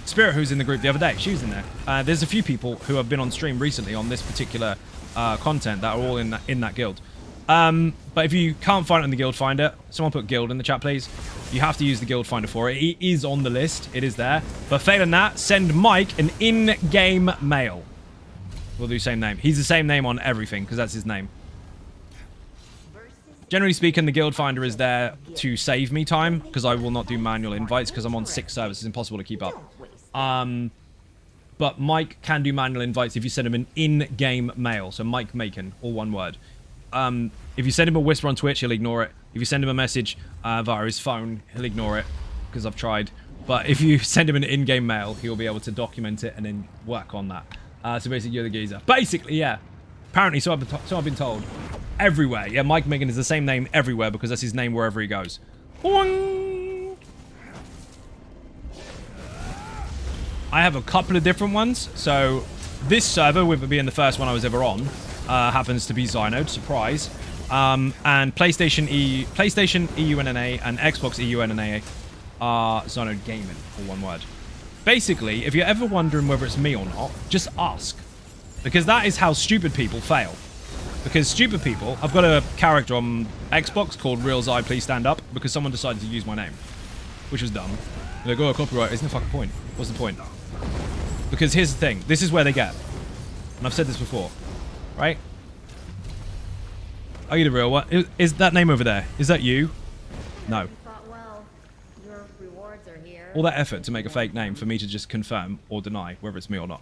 Spirit, who's in the group the other day, she was in there. There's a few people who have been on stream recently on this particular content that are all in that guild. But if you can't find it in the guild finder, someone put guild in the chat, please. You have to use the guild finder for it. It is on the list. It is there. But failing that, send Mike an in-game mail. We'll do same name. He's the same name on everything because that's his name. Generally speaking, the guild finder is there to save me time because I will not do manual invites because I'm on 6 servers. It's impossible to keep up. But Mike can do manual invites if you send him an in-game mail. So Mike Macon, all one word. If you send him a whisper on Twitch, he'll ignore it. If you send him a message via his phone, he'll ignore it because I've tried. But if you send him an in-game mail, he'll be able to document it and then work on that. So basically, you're the geezer. Basically, yeah. Apparently, so I've been told. Everywhere. Yeah, Mike Megan is the same name everywhere because that's his name wherever he goes. Boing! I have a couple of different ones. So this server, with it being the first one I was ever on, happens to be Zynode. Surprise. And PlayStation EUNNA and Xbox EUNNA are Zynode Gaming, all one word. Basically, if you're ever wondering whether it's me or not, just ask. Because that is how stupid people fail. Because stupid people... I've got a character on Xbox called Reals I Please Stand Up because someone decided to use my name. Which was dumb. They're like, oh, copyright. Isn't the fucking point? What's the point? Because here's the thing. This is where they get. And I've said this before. Right? Are you the real one? Is that name over there? Is that you? No. All that effort to make a fake name for me to just confirm or deny whether it's me or not.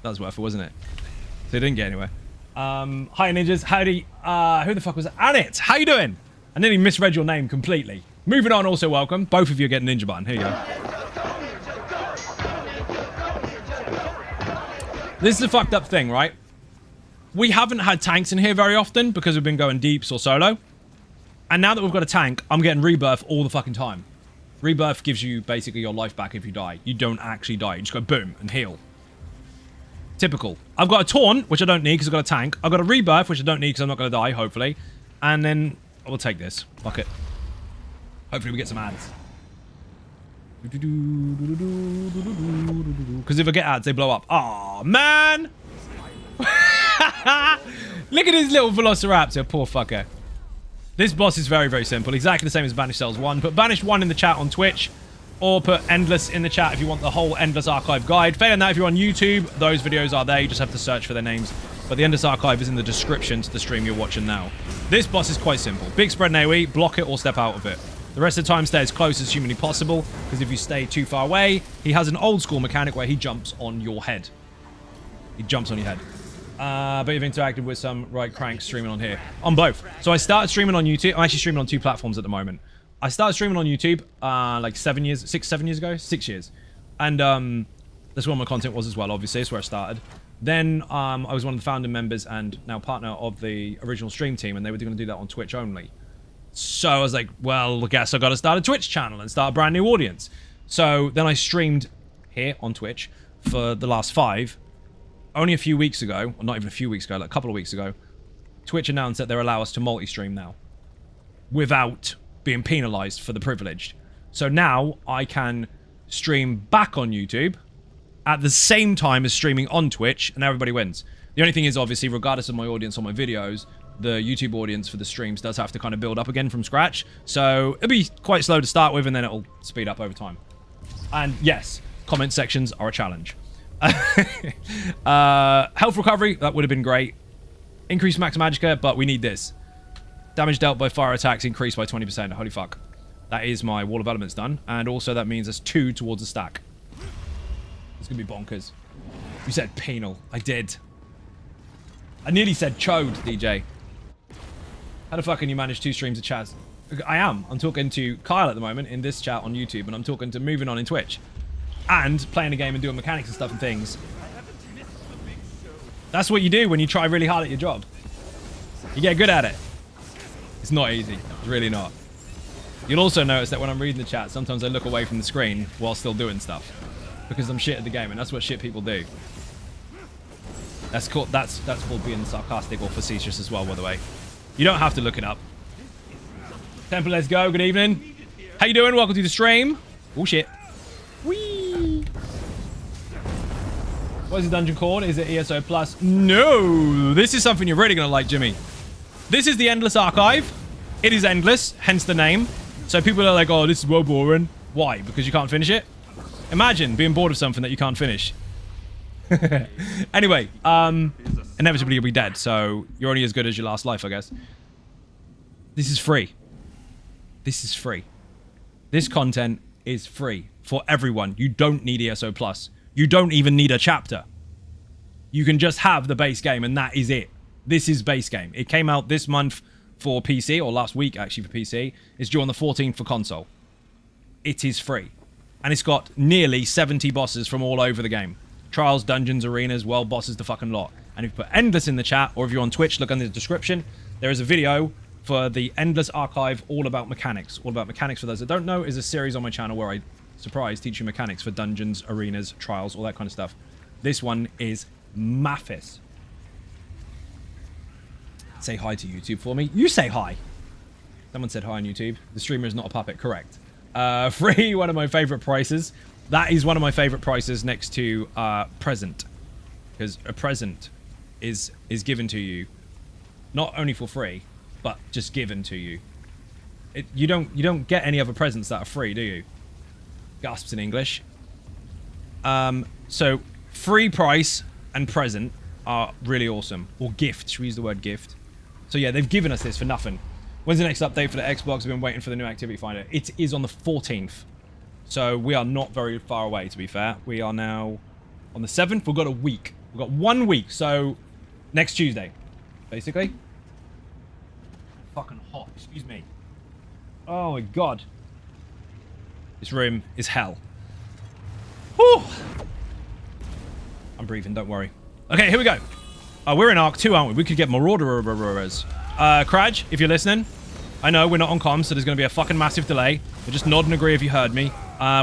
That was worth it, wasn't it? So it didn't get anywhere. Hi, Ninjas. Howdy. Who the fuck was that? Anit, how you doing? I nearly misread your name completely. Moving on, also welcome. Both of you are getting ninja button. Here you go. This is the fucked up thing, right? We haven't had tanks in here very often because we've been going deeps or solo. And now that we've got a tank, I'm getting rebirth all the fucking time. Rebirth gives you basically your life back if you die. You don't actually die. You just go boom and heal. Typical. I've got a taunt, which I don't need because I've got a tank. I've got a rebirth, which I don't need because I'm not going to die, hopefully. And then I will take this. Fuck it. Hopefully we get some ads. Because if I get ads, they blow up. Aw, man! Look at his little Velociraptor, poor fucker. This boss is very, very simple. Exactly the same as Banished Cells 1. Put Banished 1 in the chat on Twitch. Or put Endless in the chat if you want the whole Endless Archive guide. Failing that, if you're on YouTube, those videos are there. You just have to search for their names. But the Endless Archive is in the description to the stream you're watching now. This boss is quite simple. Big spread and AoE, block it or step out of it. The rest of the time, stay as close as humanly possible. Because if you stay too far away, he has an old school mechanic where he jumps on your head. He jumps on your head. But you've interacted with some right cranks streaming on here. On both. So I started streaming on YouTube. I'm actually streaming on 2 platforms at the moment. I started streaming on YouTube like 7 years ago. 6 years. And that's where my content was as well, obviously. That's where I started. Then I was one of the founding members and now partner of the original stream team, and they were going to do that on Twitch only. So I was like, well, I guess I've got to start a Twitch channel and start a brand new audience. So then I streamed here on Twitch for the last 5. Only a few weeks ago, or not even a few weeks ago, like a couple of weeks ago, Twitch announced that they allow us to multi-stream now without being penalized for the privileged. So now I can stream back on YouTube at the same time as streaming on Twitch, and everybody wins. The only thing is, obviously, regardless of my audience on my videos, the YouTube audience for the streams does have to kind of build up again from scratch. So it'll be quite slow to start with, and then it'll speed up over time. And yes, comment sections are a challenge. Health recovery, that would have been great. Increased max magicka, but we need this. Damage dealt by fire attacks increased by 20%. Holy fuck. That is my wall of elements done. And also that means there's 2 towards a stack. It's going to be bonkers. You said penal. I did. I nearly said chode, DJ. How the fuck can you manage 2 streams of Chaz? I am. I'm talking to Kyle at the moment in this chat on YouTube, and I'm talking to Moving On in Twitch. And playing a game and doing mechanics and stuff and things. That's what you do when you try really hard at your job. You get good at it. It's not easy. It's really not. You'll also notice that when I'm reading the chat, sometimes I look away from the screen while still doing stuff. Because I'm shit at the game, and that's what shit people do. That's called being sarcastic or facetious as well, by the way. You don't have to look it up. Temple, let's go. Good evening. How you doing? Welcome to the stream. Oh, shit. Whee! What is the dungeon called? Is it ESO Plus? No! This is something you're really going to like, Jimmy. This is the Endless Archive. It is endless, hence the name. So people are like, oh, this is well boring. Why? Because you can't finish it? Imagine being bored of something that you can't finish. Anyway, inevitably you'll be dead, so you're only as good as your last life, I guess. This is free. This is free. This content is free for everyone. You don't need ESO Plus. You don't even need a chapter. You can just have the base game, and that is it. This is base game. It came out this month for PC, or last week actually for PC. It's due on the 14th for console. It is free. And it's got nearly 70 bosses from all over the game. Trials, dungeons, arenas, world bosses, the fucking lot. And if you put Endless in the chat, or if you're on Twitch, look under the description. There is a video for the Endless Archive all about mechanics. All about mechanics, for those that don't know, is a series on my channel where I, surprise, teach you mechanics for dungeons, arenas, trials, all that kind of stuff. This one is mathis. Say hi to YouTube for me. You say hi. Someone said hi on YouTube. The streamer is not a puppet. Correct. Free, one of my favorite prices. That is one of my favorite prices next to present. Because a present is given to you not only for free, but just given to you. You don't get any other presents that are free, do you? Gasps in English. So free price and present are really awesome. Or gift. Should we use the word gift? So yeah, they've given us this for nothing. When's the next update for the Xbox? I've been waiting for the new activity finder. It is on the 14th. So we are not very far away, to be fair. We are now on the 7th. We've got a week. We've got 1 week. So next Tuesday, basically. Fucking hot. Excuse me. Oh my god. This room is hell. Whew. I'm breathing, don't worry. Okay, here we go. We're in Arc 2, aren't we? We could get Marauders. Kraj, if you're listening, I know we're not on comms, so there's going to be a fucking massive delay. But just nod and agree if you heard me.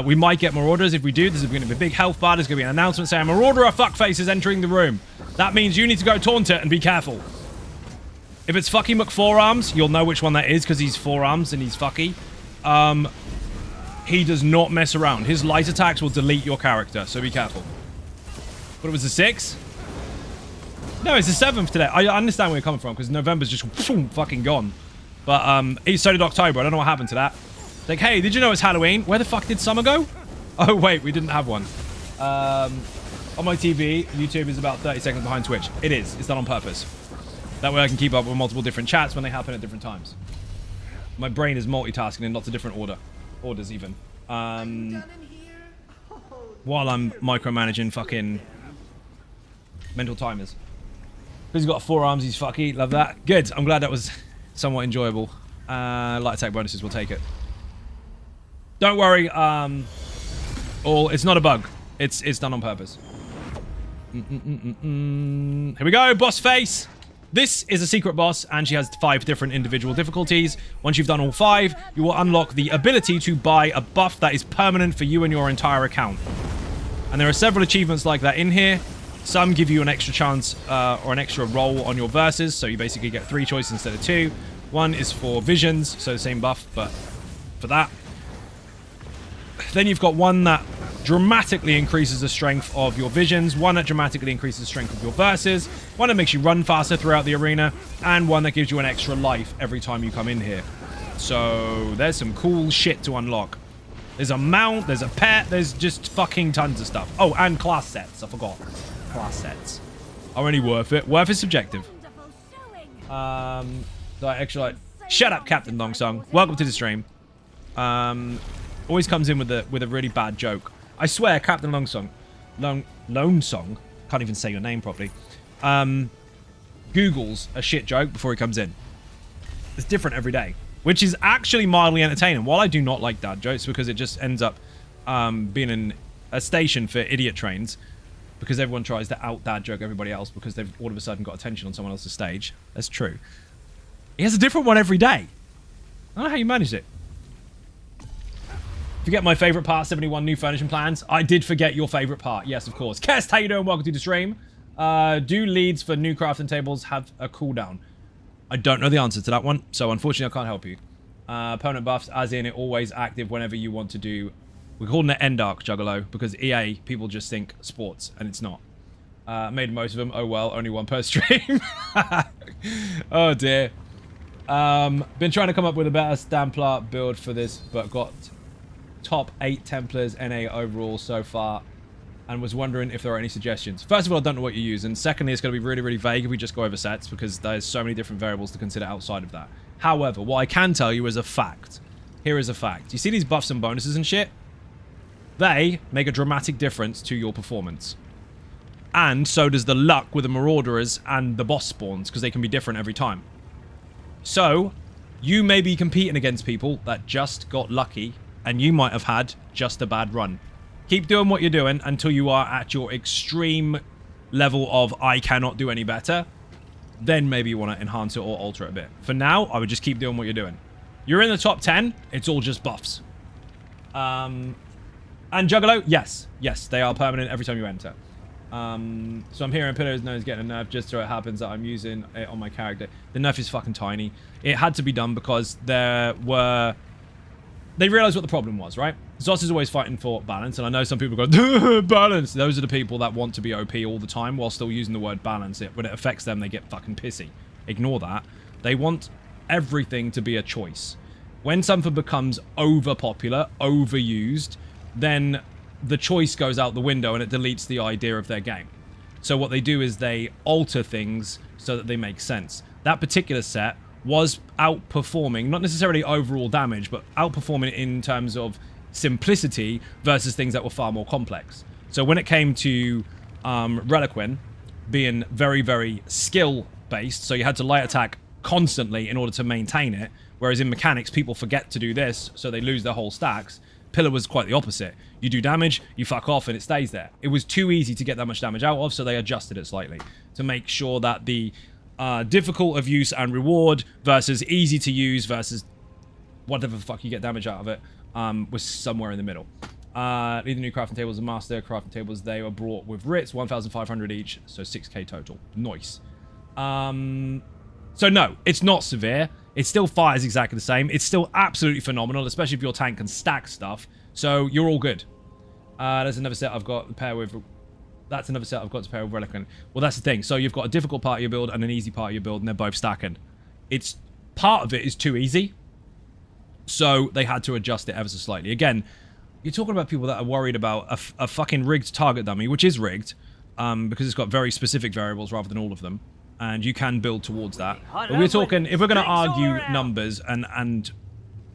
We might get Marauders. If we do, there's going to be a big health bar. There's going to be an announcement saying, Marauder, a fuckface is entering the room. That means you need to go taunt it and be careful. If it's Fucky McForearms, you'll know which one that is because he's forearms and he's fucky. He does not mess around. His light attacks will delete your character, so be careful. But it was the 6th? No, it's the 7th today. I understand where you're coming from because November's just fucking gone. But it started October. I don't know what happened to that. Like, hey, did you know it's Halloween? Where the fuck did summer go? Oh, wait, we didn't have one. On my TV, YouTube is about 30 seconds behind Twitch. It is. It's done on purpose. That way I can keep up with multiple different chats when they happen at different times. My brain is multitasking in lots of different orders even. While I'm micromanaging fucking mental timers. Because he's got 4 arms, he's fucky. Love that. Good. I'm glad that was somewhat enjoyable. Light attack bonuses, we'll take it. Don't worry. It's not a bug. It's done on purpose. Here we go. Boss face. This is a secret boss, and she has 5 different individual difficulties. Once you've done all 5, you will unlock the ability to buy a buff that is permanent for you and your entire account. And there are several achievements like that in here. Some give you an extra chance or an extra roll on your verses, so you basically get 3 choices instead of 2. One is for visions, so the same buff, but for that. Then you've got one that dramatically increases the strength of your visions, one that dramatically increases the strength of your verses, one that makes you run faster throughout the arena, and one that gives you an extra life every time you come in here. So there's some cool shit to unlock. There's a mount, there's a pet, there's just fucking tons of stuff. Oh, and class sets, I forgot. Class sets are only worth it. Worth is subjective. So I actually like, shut up, Captain Longsong. Welcome to the stream. Always comes in with a really bad joke. I swear, Captain Longsong, Longsong, can't even say your name properly. Googles a shit joke before he comes in. It's different every day, which is actually mildly entertaining. While I do not like dad jokes because it just ends up being a station for idiot trains, because everyone tries to out dad joke everybody else because they've all of a sudden got attention on someone else's stage. That's true. He has a different one every day. I don't know how you manage it. Forget my favorite part, 71 new furnishing plans. I did forget your favorite part. Yes, of course. Kest, how you doing? Welcome to the stream. Do leads for new crafting tables have a cooldown? I don't know the answer to that one, so unfortunately I can't help you. Permanent buffs, as in it always active whenever you want to do... We're calling it end arc, Juggalo, because EA, people just think sports, and it's not. Made most of them. Oh well, only one per stream. Oh dear. Been trying to come up with a better Stamplar build for this, but got top 8 Templars NA overall so far, and was wondering if there are any suggestions. First of all, I don't know what you use, and secondly, it's going to be really, really vague if we just go over sets, because there's so many different variables to consider outside of that. However, what I can tell you is a fact. Here is a fact. You see these buffs and bonuses and shit? They make a dramatic difference to your performance. And so does the luck with the Marauders and the boss spawns, because they can be different every time. So, you may be competing against people that just got lucky, and you might have had just a bad run. Keep doing what you're doing until you are at your extreme level of I cannot do any better. Then maybe you want to enhance it or alter it a bit. For now, I would just keep doing what you're doing. You're in the top 10, it's all just buffs. And Juggalo, yes, they are permanent every time you enter. So I'm hearing Pillars knows getting a nerf just so it happens that I'm using it on my character. The nerf is fucking tiny. It had to be done because they realized what the problem was, right? Zos is always fighting for balance, and I know some people go, balance. Those are the people that want to be OP all the time while still using the word balance. When it affects them, they get fucking pissy. Ignore that. They want everything to be a choice. When something becomes over-popular, overused, then the choice goes out the window and it deletes the idea of their game. So what they do is they alter things so that they make sense. That particular set was outperforming, not necessarily overall damage, but outperforming in terms of simplicity versus things that were far more complex. So when it came to Reliquin being very, very skill-based, so you had to light attack constantly in order to maintain it, whereas in mechanics, people forget to do this, so they lose their whole stacks. Pillar was quite the opposite. You do damage, you fuck off, and it stays there. It was too easy to get that much damage out of, so they adjusted it slightly to make sure that the difficult of use and reward versus easy to use versus whatever the fuck you get damage out of it was somewhere in the middle. Lead the new crafting tables and master crafting tables. They were brought with writs, 1,500 each, so 6k total. Nice. So no, it's not severe. It still fires exactly the same. It's still absolutely phenomenal, especially if your tank can stack stuff. So you're all good. There's another set I've got to pair with. That's another set I've got to pair with Reliquin. Well, that's the thing. So you've got a difficult part of your build and an easy part of your build, and they're both stacking. It's part of it is too easy, so they had to adjust it ever so slightly. Again, you're talking about people that are worried about a fucking rigged target dummy, which is rigged, because it's got very specific variables rather than all of them. And you can build towards that. But we're talking, if we're going to argue numbers and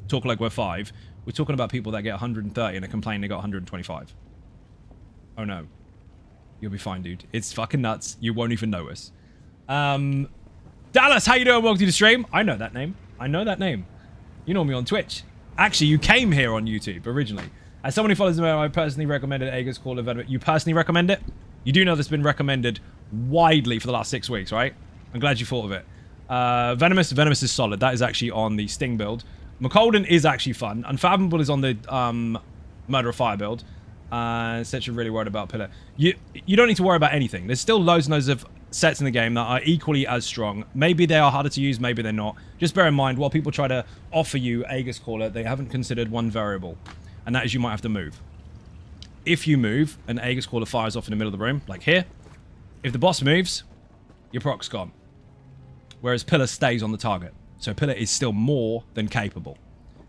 talk like we're 5, we're talking about people that get 130 and are complaining they got 125. Oh no. You'll be fine, dude. It's fucking nuts. You won't even know us. Dallas, how you doing? Welcome to the stream. I know that name. I know that name. You know me on Twitch. Actually, you came here on YouTube originally. As someone who follows me, I personally recommended Aegis Call of Venom. You personally recommend it? You do know that's been recommended widely for the last 6 weeks, right? I'm glad you thought of it. Venomous is solid. That is actually on the Sting build. McColden is actually fun. Unfathomable is on the Murder of Fire build. Sets you're really worried about pillar. You don't need to worry about anything. There's still loads and loads of sets in the game that are equally as strong. Maybe they are harder to use, maybe they're not. Just bear in mind, while people try to offer you Aegis Caller, they haven't considered one variable, and that is you might have to move. If you move, an Aegis Caller fires off in the middle of the room, like here. If the boss moves, your proc's gone. Whereas pillar stays on the target. So pillar is still more than capable.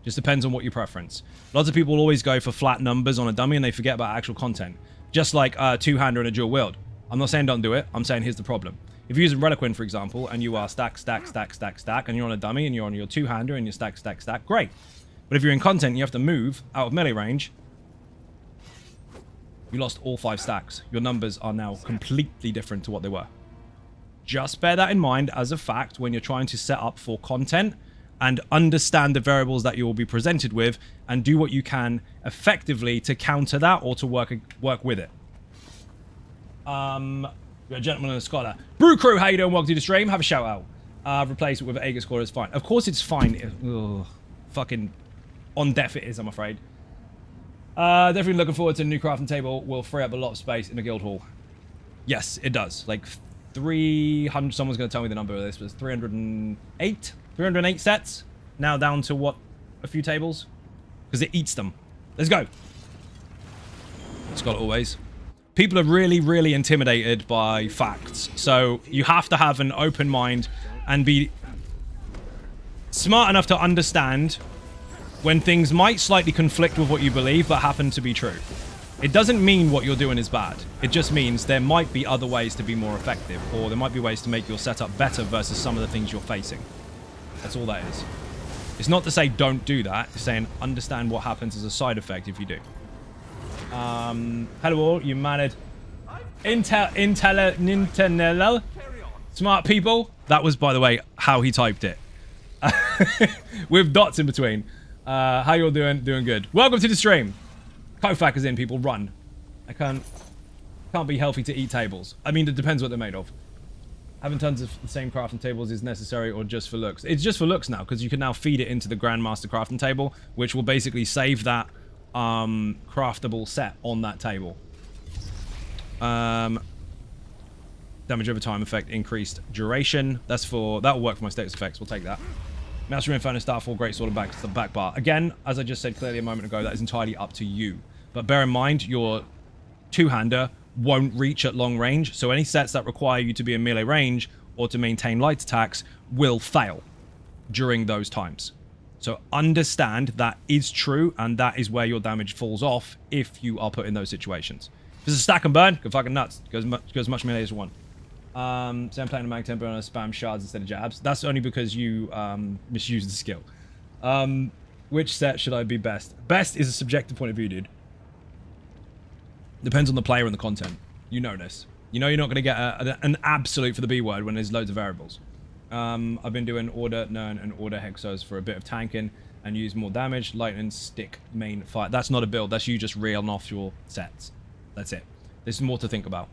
Just depends on what your preference. Lots of people always go for flat numbers on a dummy and they forget about actual content. Just like a two-hander and a dual wield. I'm not saying don't do it. I'm saying here's the problem. If you're using Reliquin, for example, and you are stack, stack, stack, stack, stack, and you're on a dummy and you're on your two-hander and you're stack, stack, stack, great. But if you're in content and you have to move out of melee range, you lost all 5 stacks. Your numbers are now completely different to what they were. Just bear that in mind as a fact when you're trying to set up for content and understand the variables that you will be presented with and do what you can effectively to counter that or to work with it. You're a gentleman and a scholar. Brew Crew, how you doing? Welcome to the stream. Have a shout out. Replace it with Aegis Caller is fine. Of course it's fine. Ugh, fucking on death it is, I'm afraid. Definitely looking forward to the new crafting table. Will free up a lot of space in the guild hall. Yes, it does. Like 300, someone's going to tell me the number of this, but it's 308 sets. Now down to what? A few tables? Because it eats them. Let's go. Scott always. People are really, really intimidated by facts. So you have to have an open mind and be smart enough to understand when things might slightly conflict with what you believe but happen to be true. It doesn't mean what you're doing is bad. It just means there might be other ways to be more effective, or there might be ways to make your setup better versus some of the things you're facing. That's all that is. It's not to say don't do that. It's saying understand what happens as a side effect if you do. Hello all, you mannered Nintendo smart people. That was, by the way, how he typed it. With dots in between. How you all doing? Doing good. Welcome to the stream. Kofak is in, people. Run. I can't be healthy to eat tables. I mean, it depends what they're made of. Having tons of the same crafting tables is necessary or just for looks? It's just for looks now, because you can now feed it into the Grandmaster crafting table, which will basically save that craftable set on that table. Damage over time effect, increased duration. That'll work for my status effects. We'll take that. Master Inferno, Starfall, Great Sword, and back bar. Again, as I just said clearly a moment ago, that is entirely up to you. But bear in mind, your two-hander won't reach at long range, so any sets that require you to be in melee range or to maintain light attacks will fail during those times. So understand that is true, and that is where your damage falls off if you are put in those situations. If it's a stack and burn, go fucking nuts. Goes much melee as one. So I'm playing a mag tempo and I spam shards instead of jabs. That's only because you misused the skill. Which set should I be best? Best is a subjective point of view, dude. Depends on the player and the content. You know this. You know you're not going to get an absolute for the B word when there's loads of variables. I've been doing order, Nern, and order hexos for a bit of tanking and use more damage. Lightning, stick, main, fire. That's not a build. That's you just reeling off your sets. That's it. There's more to think about.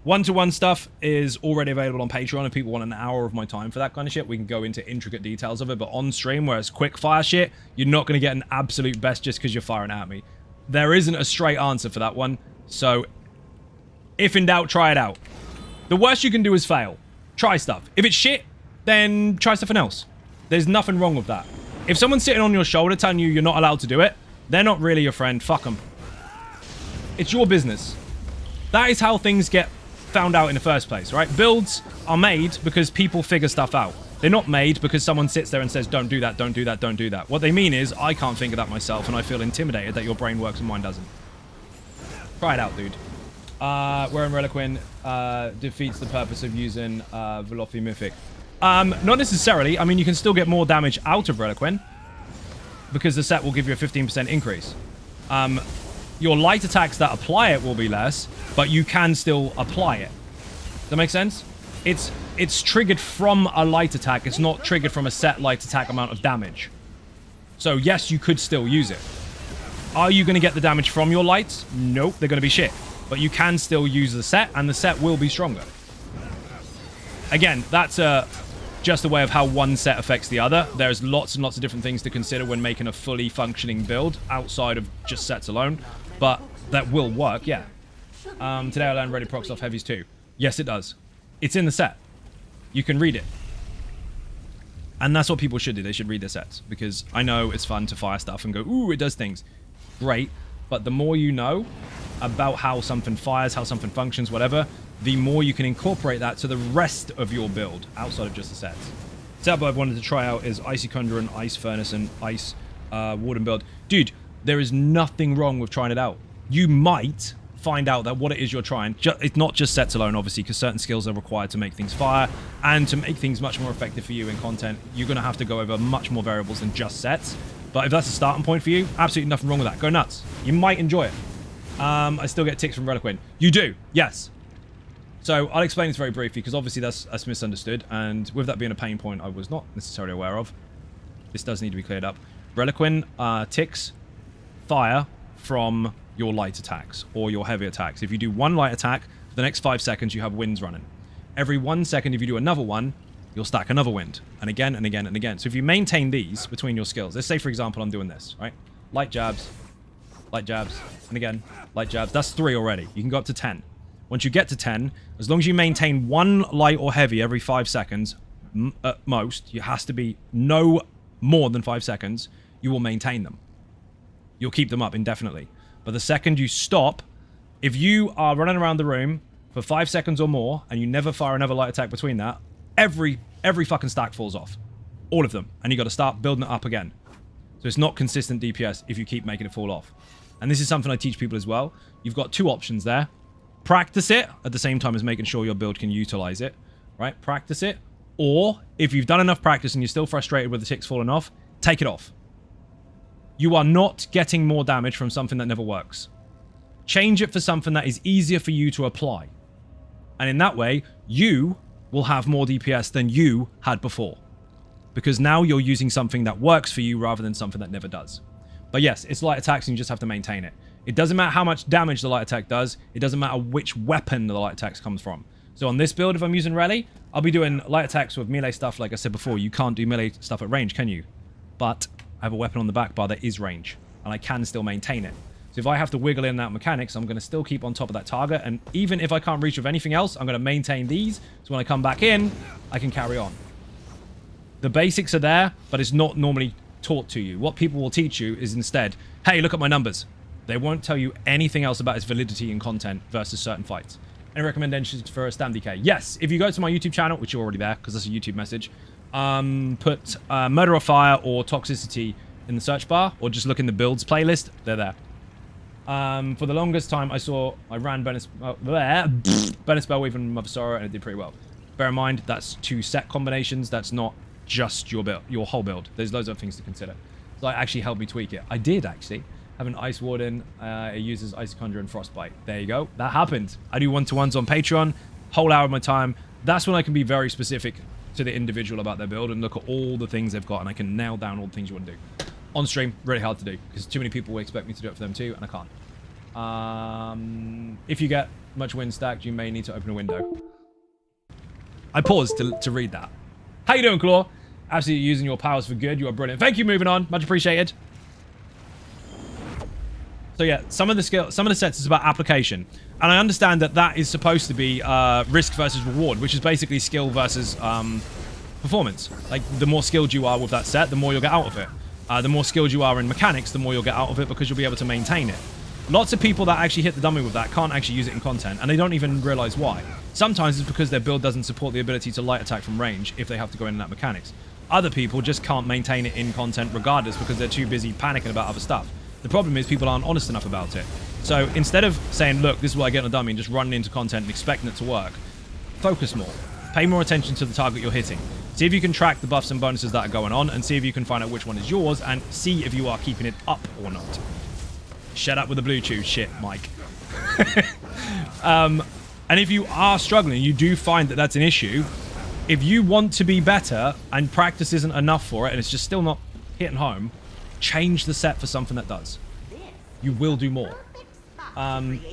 One-to-one stuff is already available on Patreon. If people want an hour of my time for that kind of shit, we can go into intricate details of it. But on stream, where it's quick fire shit, you're not going to get an absolute best just because you're firing at me. There isn't a straight answer for that one. So, if in doubt, try it out. The worst you can do is fail. Try stuff. If it's shit, then try something else. There's nothing wrong with that. If someone's sitting on your shoulder telling you you're not allowed to do it, they're not really your friend. Fuck them. It's your business. That is how things get found out in the first place, right? Builds are made because people figure stuff out. They're not made because someone sits there and says, don't do that, don't do that, don't do that. What they mean is, I can't think of that myself, and I feel intimidated that your brain works and mine doesn't. Try it out, dude. Wearing Reliquin defeats the purpose of using Velofi Mythic. Not necessarily. I mean, you can still get more damage out of Reliquin because the set will give you a 15% increase. Your light attacks that apply it will be less, but you can still apply it. Does that make sense? It's triggered from a light attack. It's not triggered from a set light attack amount of damage. So yes, you could still use it. Are you going to get the damage from your lights? Nope, they're going to be shit. But you can still use the set, and the set will be stronger. Again, that's just a way of how one set affects the other. There's lots and lots of different things to consider when making a fully functioning build outside of just sets alone. But that will work, yeah. Today I learned ready procs off heavies too. Yes, it does. It's in the set. You can read it. And that's what people should do. They should read their sets. Because I know it's fun to fire stuff and go, ooh, it does things. Great. But the more you know about how something fires, how something functions, whatever, the more you can incorporate that to the rest of your build outside of just the sets. Setup I've wanted to try out is Icy Conjurer, Ice Furnace, and Ice Warden build. Dude, there is nothing wrong with trying it out. You might find out that what it is you're trying, it's not just sets alone, obviously, because certain skills are required to make things fire, and to make things much more effective for you in content, you're going to have to go over much more variables than just sets. But if that's a starting point for you, absolutely nothing wrong with that. Go nuts. You might enjoy it. I still get ticks from Reliquin. You do, yes. So I'll explain this very briefly, because obviously that's misunderstood, and with that being a pain point I was not necessarily aware of, this does need to be cleared up. Reliquin ticks fire from your light attacks or your heavy attacks. If you do one light attack, for the next 5 seconds you have winds running. Every 1 second, if you do another one, you'll stack another wind. And again, and again, and again. So if you maintain these between your skills, let's say, for example, I'm doing this, right? Light jabs, and again, light jabs. That's 3 already. You can go up to 10. Once you get to 10, as long as you maintain one light or heavy every 5 seconds, at most, it has to be no more than 5 seconds, you will maintain them. You'll keep them up indefinitely. But the second you stop, if you are running around the room for 5 seconds or more, and you never fire another light attack between that, every fucking stack falls off. All of them. And you got to start building it up again. So it's not consistent DPS if you keep making it fall off. And this is something I teach people as well. You've got 2 options there. Practice it at the same time as making sure your build can utilize it. Right? Practice it. Or, if you've done enough practice and you're still frustrated with the ticks falling off, take it off. You are not getting more damage from something that never works. Change it for something that is easier for you to apply. And in that way, you will have more DPS than you had before. Because now you're using something that works for you rather than something that never does. But yes, it's light attacks and you just have to maintain it. It doesn't matter how much damage the light attack does. It doesn't matter which weapon the light attacks comes from. So on this build, if I'm using Rally, I'll be doing light attacks with melee stuff. Like I said before, you can't do melee stuff at range, can you? But I have a weapon on the back bar that is range, and I can still maintain it. So if I have to wiggle in and out mechanics, I'm going to still keep on top of that target, and even if I can't reach with anything else, I'm going to maintain these, so when I come back in, I can carry on. The basics are there, but it's not normally taught to you. What people will teach you is instead, hey, look at my numbers. They won't tell you anything else about its validity and content versus certain fights. Any recommendations for a Stam DK? Yes, if you go to my YouTube channel, which you're already there, because that's a YouTube message, put Murder or Fire or Toxicity in the search bar, or just look in the builds playlist. They're there. For the longest time, I ran Bennett Spellweave and Mother Sorrow, and it did pretty well. Bear in mind, that's 2 set combinations. That's not just your build, your whole build. There's loads of things to consider. So that actually helped me tweak it. I did, actually. Have an Ice Warden. It uses Ice Conjurer and Frostbite. There you go. That happened. I do one-to-ones on Patreon. Whole hour of my time. That's when I can be very specific to the individual about their build and look at all the things they've got, and I can nail down all the things you want to do. On stream, really hard to do, because too many people will expect me to do it for them too, and I can't. If you get much wind stacked, you may need to open a window. I paused to read that. How you doing, Claw? Absolutely using your powers for good. You are brilliant. Thank you, moving on. Much appreciated. So yeah, some of the sets is about application. And I understand that that is supposed to be risk versus reward, which is basically skill versus performance. Like, the more skilled you are with that set, the more you'll get out of it. The more skilled you are in mechanics, the more you'll get out of it, because you'll be able to maintain it. Lots of people that actually hit the dummy with that can't actually use it in content, and they don't even realize why. Sometimes it's because their build doesn't support the ability to light attack from range if they have to go in and out mechanics. Other people just can't maintain it in content regardless because they're too busy panicking about other stuff. The problem is people aren't honest enough about it. So instead of saying, look, this is what I get on a dummy, and just running into content and expecting it to work, focus more. Pay more attention to the target you're hitting. See if you can track the buffs and bonuses that are going on, and see if you can find out which one is yours, and see if you are keeping it up or not. Shut up with the Bluetooth shit, Mike. And if you are struggling, you do find that that's an issue. If you want to be better and practice isn't enough for it, and it's just still not hitting home, change the set for something that does. You will do more.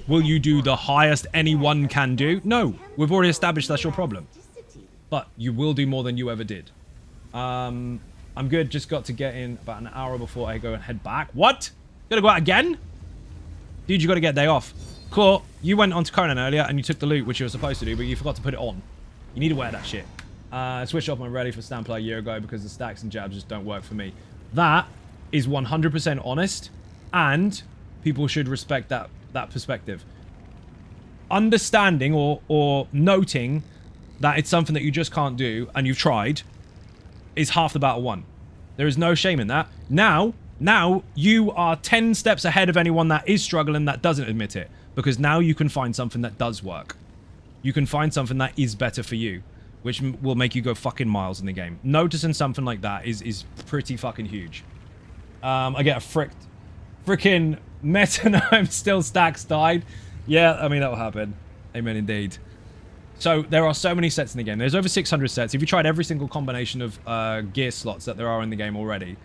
Will you do the highest anyone can do? No. We've already established that's your problem. But you will do more than you ever did. I'm good. Just got to get in about an hour before I go and head back. What? Gotta go out again? Dude, you got to get a day off. Cool. You went onto Conan earlier and you took the loot, which you were supposed to do, but you forgot to put it on. You need to wear that shit. Switched off my ready for Stamper a year ago because the stacks and jabs just don't work for me. That is 100% honest, and people should respect that perspective. Understanding or noting that it's something that you just can't do and you've tried is half the battle won. There is no shame in that. Now you are 10 steps ahead of anyone that is struggling that doesn't admit it, because now you can find something that does work. You can find something that is better for you, which will make you go fucking miles in the game. Noticing something like that is pretty fucking huge. I get a freaking metronome still stacks died. Yeah, I mean, that will happen. Amen indeed. So there are so many sets in the game. There's over 600 sets. If you tried every single combination of gear slots that there are in the game already,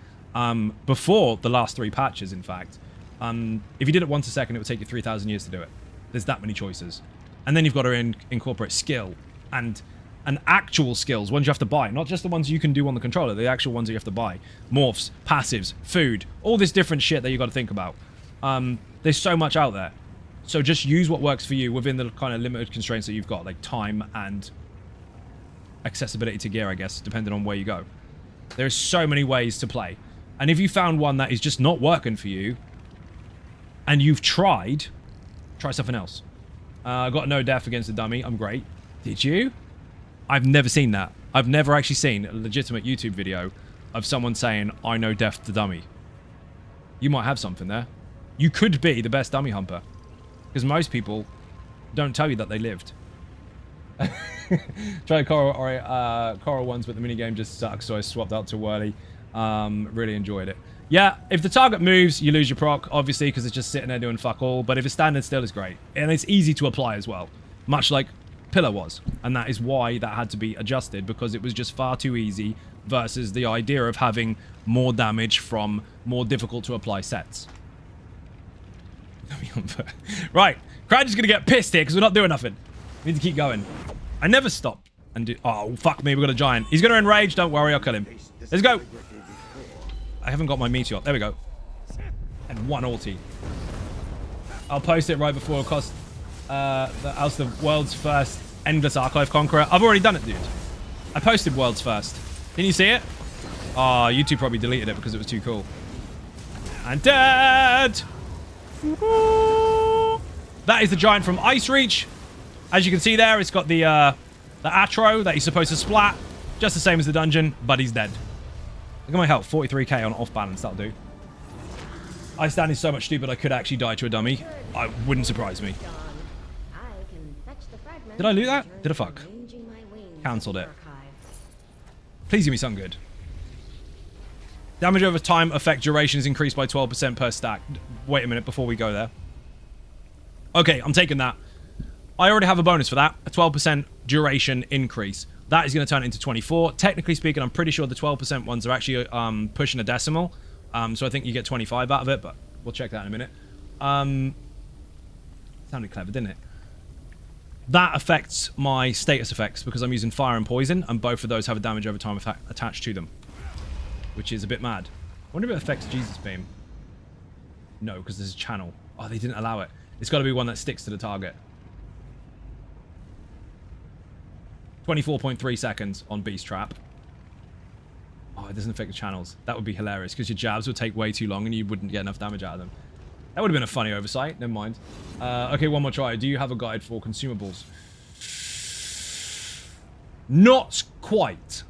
before the last 3 patches, in fact, if you did it once a second, it would take you 3,000 years to do it. There's that many choices. And then you've got to incorporate skill and actual skills, ones you have to buy, not just the ones you can do on the controller, the actual ones that you have to buy. Morphs, passives, food, all this different shit that you got to think about. There's so much out there. So just use what works for you within the kind of limited constraints that you've got, like time and accessibility to gear, I guess, depending on where you go. There's so many ways to play. And if you found one that is just not working for you, and you've tried, try something else. I got no death against the dummy. I'm great. Did you? I've never seen that. I've never actually seen a legitimate YouTube video of someone saying, I know death to dummy. You might have something there. You could be the best dummy humper. Because most people don't tell you that they lived. Tried Coral ones, but the minigame just sucks, so I swapped out to Whirly. Really enjoyed it. Yeah, if the target moves, you lose your proc, obviously, because it's just sitting there doing fuck all. But if it's standing still, it's great. And it's easy to apply as well. Much like Pillar was. And that is why that had to be adjusted, because it was just far too easy versus the idea of having more damage from more difficult to apply sets. Right, Crouch is going to get pissed here because we're not doing nothing. We need to keep going. I never stop and do... Oh, fuck me, we've got a giant. He's going to enrage. Don't worry, I'll kill him. Let's go. I haven't got my meteor. There we go. And 1 ulti. I'll post it right before it costs the world's first endless archive conqueror. I've already done it, dude. I posted world's first. Didn't you see it? Oh, YouTube probably deleted it because it was too cool. And dead! That is the giant from Ice Reach. As you can see there, it's got the Atro that he's supposed to splat. Just the same as the dungeon, but he's dead. Look at my health, 43k on off balance, that'll do. Ice Stand is so much stupid I could actually die to a dummy. I wouldn't surprise me. Did I loot that? Did I fuck? Cancelled it. Please give me something good. Damage over time effect duration is increased by 12% per stack. Wait a minute before we go there. Okay, I'm taking that. I already have a bonus for that. A 12% duration increase. That is going to turn it into 24. Technically speaking, I'm pretty sure the 12% ones are actually pushing a decimal. So I think you get 25 out of it, but we'll check that in a minute. Sounded clever, didn't it? That affects my status effects because I'm using fire and poison, and both of those have a damage over time effect attached to them. Which is a bit mad. I wonder if it affects Jesus Beam. No, because there's a channel. Oh, they didn't allow it. It's got to be one that sticks to the target. 24.3 seconds on Beast Trap. Oh, it doesn't affect the channels. That would be hilarious because your jabs would take way too long and you wouldn't get enough damage out of them. That would have been a funny oversight. Never mind. Okay, one more try. Do you have a guide for consumables? Not quite.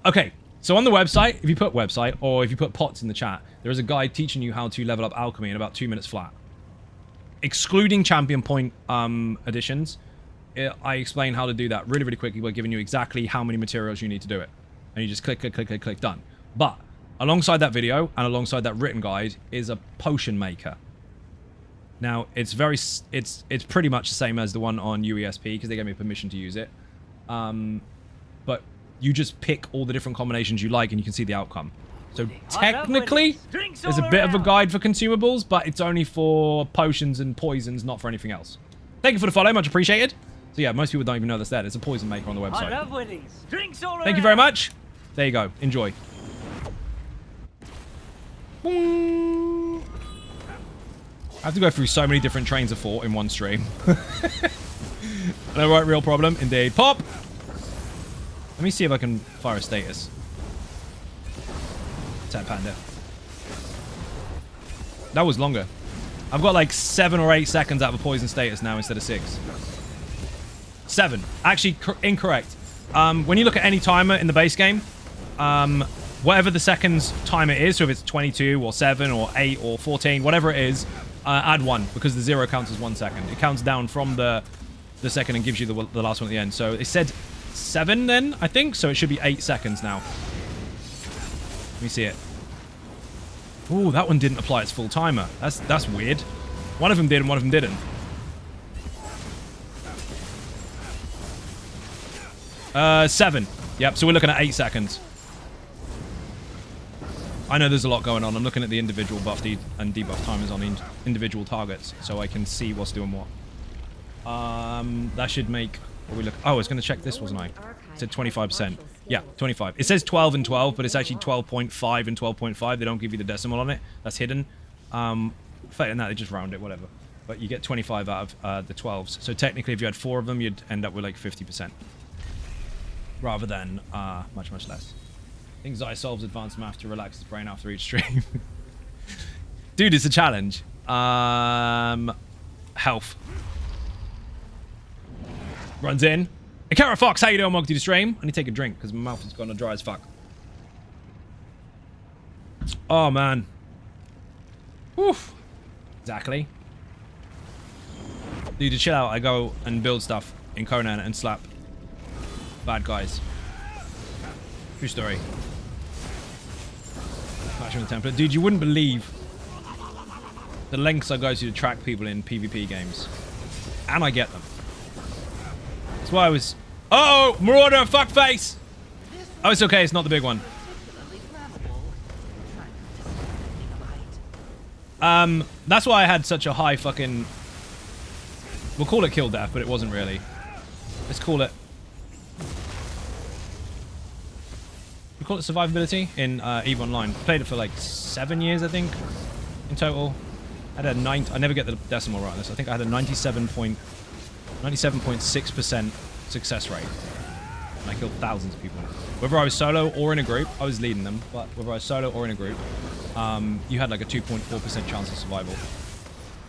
Okay, so on the website, if you put website or if you put pots in the chat, there is a guide teaching you how to level up alchemy in about 2 minutes flat. Excluding champion point additions, I explain how to do that really, really quickly by giving you exactly how many materials you need to do it. And you just click, click, click, click, click, done. But alongside that video and alongside that written guide is a potion maker. Now, it's pretty much the same as the one on UESP because they gave me permission to use it. But you just pick all the different combinations you like and you can see the outcome. So technically, there's a bit of a guide for consumables, but it's only for potions and poisons, not for anything else. Thank you for the follow, much appreciated. So yeah, most people don't even know that's there. There's a poison maker on the website. I love Winnies. Drinks all around. Thank you very much. There you go. Enjoy. I have to go through so many different trains of thought in one stream. No, right, real problem. Indeed. Pop! Let me see if I can fire a status. Tap Panda. That was longer. I've got like 7 or 8 seconds out of a poison status now instead of 6. 7. Actually, incorrect. When you look at any timer in the base game, whatever the seconds timer is, so if it's 22 or 7 or 8 or 14, whatever it is, add 1 because the 0 counts as 1 second. It counts down from the second and gives you the last one at the end. So it said 7 then, I think, so it should be 8 seconds now. Let me see it. Ooh, that one didn't apply its full timer. That's weird. One of them did and one of them didn't. 7. Yep, so we're looking at 8 seconds. I know there's a lot going on. I'm looking at the individual buff and debuff timers on the individual targets, so I can see what's doing what. That should make... What we look... Oh, I was going to check this, wasn't I? It said 25%. Yeah, 25. It says 12 and 12, but it's actually 12.5 and 12.5. They don't give you the decimal on it. That's hidden. Failing that, they just round it, whatever. But you get 25 out of the 12s. So technically, if you had 4 of them, you'd end up with like 50%. Rather than much, much less. I think Zai solves advanced math to relax his brain after each stream. Dude, it's a challenge. Health. Runs in. Akara Fox, how you doing? Welcome to the stream. I need to take a drink because my mouth is gonna dry as fuck. Oh, man. Woof. Exactly. Dude, to chill out, I go and build stuff in Conan and slap bad guys. True story. Match in the template. Dude, you wouldn't believe the lengths I go to track people in PvP games. And I get them. That's why I was... Uh-oh! Marauder, fuckface! Oh, it's okay. It's not the big one. That's why I had such a high fucking... We'll call it kill death, but it wasn't really. Let's call it... We call it survivability in EVE Online. Played it for like 7 years, I think, in total. I had a I never get the decimal right on this. I think I had a 97.6% success rate. And I killed thousands of people. Whether I was solo or in a group, I was leading them, but whether I was solo or in a group, you had like a 2.4% chance of survival.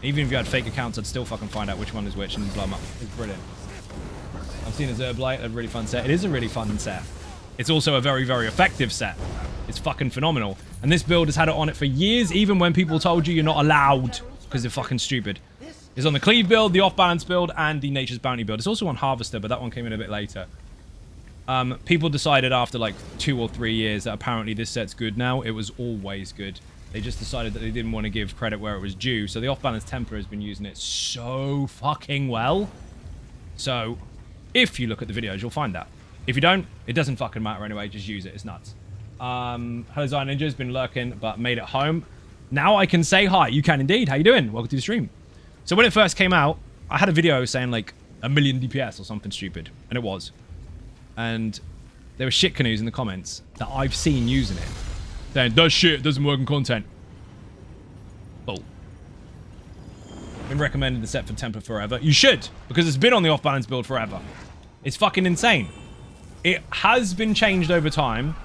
Even if you had fake accounts, I'd still fucking find out which one is which and blow them up. It's brilliant. I've seen a Zerblight, a really fun set. It is a really fun set. It's also a very, very effective set. It's fucking phenomenal. And this build has had it on it for years, even when people told you you're not allowed, because they're fucking stupid. It's on the Cleave build, the Off-Balance build, and the Nature's Bounty build. It's also on Harvester, but that one came in a bit later. People decided after like 2 or 3 years that apparently this set's good now. It was always good. They just decided that they didn't want to give credit where it was due. So the Off-Balance Templar has been using it so fucking well. So if you look at the videos, you'll find that. If you don't, it doesn't fucking matter anyway. Just use it. It's nuts. Hello, Zion Ninja has been lurking, but made it home. Now I can say hi. You can indeed. How you doing? Welcome to the stream. So when it first came out, I had a video saying like 1,000,000 DPS or something stupid. And it was. And there were shit canoes in the comments that I've seen using it. Saying, does shit, doesn't work in content. Bull. Been recommending the set for Templar forever. You should, because it's been on the Off-Balance build forever. It's fucking insane. It has been changed over time.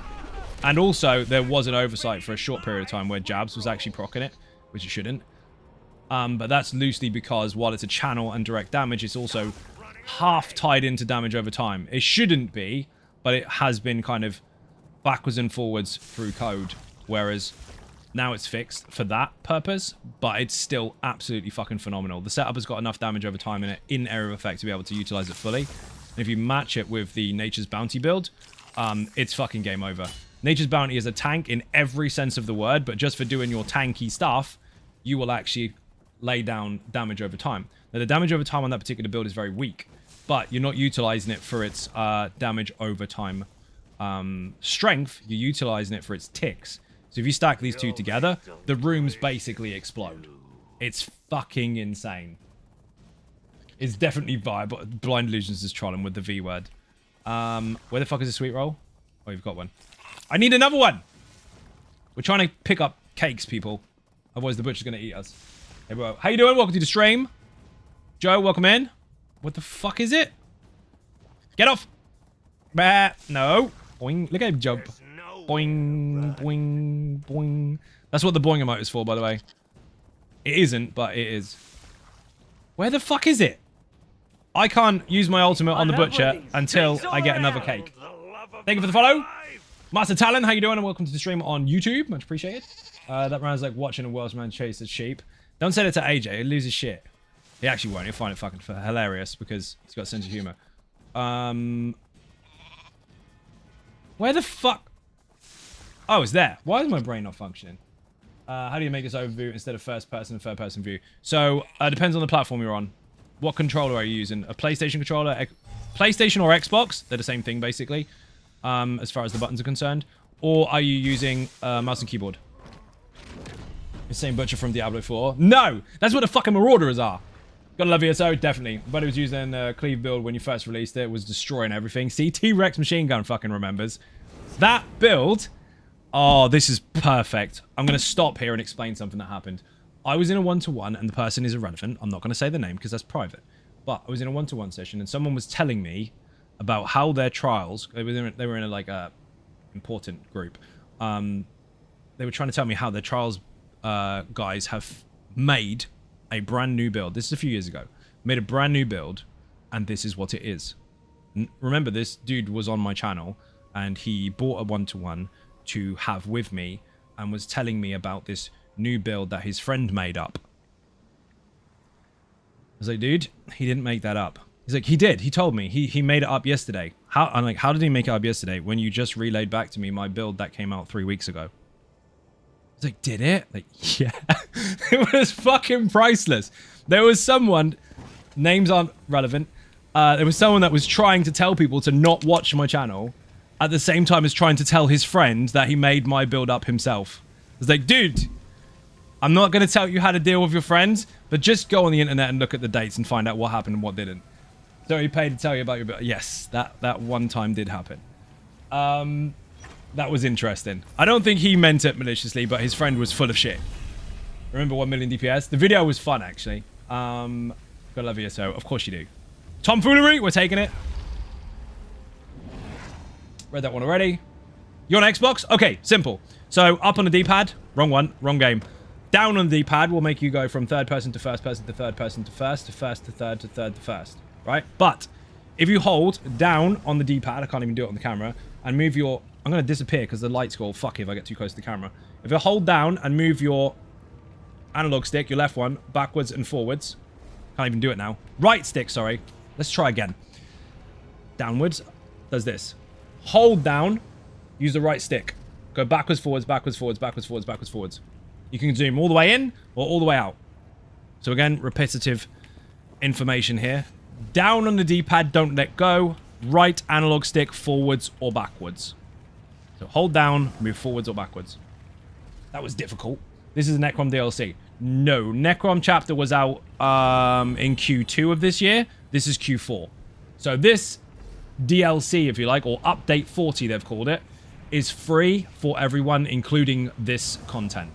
And also, there was an oversight for a short period of time where Jabs was actually proccing it, which it shouldn't. But that's loosely because while it's a channel and direct damage, it's also half tied into damage over time. It shouldn't be, but it has been kind of backwards and forwards through code. Whereas now it's fixed for that purpose, but it's still absolutely fucking phenomenal. The setup has got enough damage over time in it, in area of effect, to be able to utilize it fully. And if you match it with the Nature's Bounty build, it's fucking game over. Nature's Bounty is a tank in every sense of the word, but just for doing your tanky stuff, you will actually lay down damage over time. Now, the damage over time on that particular build is very weak, but you're not utilizing it for its damage over time strength. You're utilizing it for its ticks. So if you stack these two together, the rooms basically explode. It's fucking insane. It's definitely viable. Blind Illusions is trolling with the V word. Where the fuck is the sweet roll? Oh, you've got one. I need another one! We're trying to pick up cakes, people. Otherwise the butcher's going to eat us. Hey, bro. How you doing? Welcome to the stream. Joe, welcome in. What the fuck is it? Get off. Bah. No. Boing. Look at him jump. Boing, boing, boing. That's what the boing emote is for, by the way. It isn't, but it is. Where the fuck is it? I can't use my ultimate on the butcher until I get another cake. Thank you for the follow. Master Talon, how you doing? And welcome to the stream on YouTube. Much appreciated. That round's like watching a Welshman chase a sheep. Don't say that to AJ. He'll lose his shit. He actually won't. He'll find it fucking hilarious because he's got a sense of humor. Where the fuck? Oh, it's there. Why is my brain not functioning? How do you make this overview instead of first person and third person view? So, depends on the platform you're on. What controller are you using? A PlayStation controller? PlayStation or Xbox? They're the same thing, basically, as far as the buttons are concerned. Or are you using mouse and keyboard? The same butcher from Diablo 4. No! That's what the fucking Marauders are. Gotta love ESO, definitely. But it was using Cleve build when you first released it. It was destroying everything. See, T-Rex machine gun fucking remembers. That build... Oh, this is perfect. I'm going to stop here and explain something that happened. I was in a one-to-one, and the person is irrelevant. I'm not going to say the name because that's private. But I was in a one-to-one session, and someone was telling me about how their trials... They were in a, like, a important group. They were trying to tell me how their trials guys have made a brand new build. This is a few years ago. Made a brand new build, and this is what it is. Remember, this dude was on my channel, and he bought a one-to-one to have with me and was telling me about this new build that his friend made up. I was like, dude, he didn't make that up. He's like, he did. He told me. He made it up yesterday. I'm like, how did he make it up yesterday when you just relayed back to me my build that came out 3 weeks ago? He's like, did it? Like, yeah. It was fucking priceless. There was someone, names aren't relevant, there was someone that was trying to tell people to not watch my channel at the same time as trying to tell his friend that he made my build up himself. It's like, dude, I'm not going to tell you how to deal with your friends, but just go on the internet and look at the dates and find out what happened and what didn't. So he paid to tell you about your build. Yes, that one time did happen. That was interesting. I don't think he meant it maliciously, but his friend was full of shit. Remember 1 million DPS? The video was fun, actually. Gotta love you, so of course you do. Tomfoolery, we're taking it. Read that one already. You on Xbox? Okay, simple. So up on the D-pad, wrong one, wrong game. Down on the D-pad will make you go from third person to first person to third person to first to first to third to third to first, right? But if you hold down on the D-pad, I can't even do it on the camera, and move your... I'm going to disappear because the light's go fuck if I get too close to the camera. If you hold down and move your analog stick, your left one, backwards and forwards. Can't even do it now. Right stick, sorry. Let's try again. Downwards does this. Hold down, use the right stick. Go backwards, forwards, backwards, forwards, backwards, forwards, backwards, forwards. You can zoom all the way in or all the way out. So again, repetitive information here. Down on the D-pad, don't let go. Right analog stick, forwards or backwards. So hold down, move forwards or backwards. That was difficult. This is a Necrom DLC. No, Necrom chapter was out in Q2 of this year. This is Q4. So this DLC, if you like, or update 40 they've called it, is free for everyone, including this content.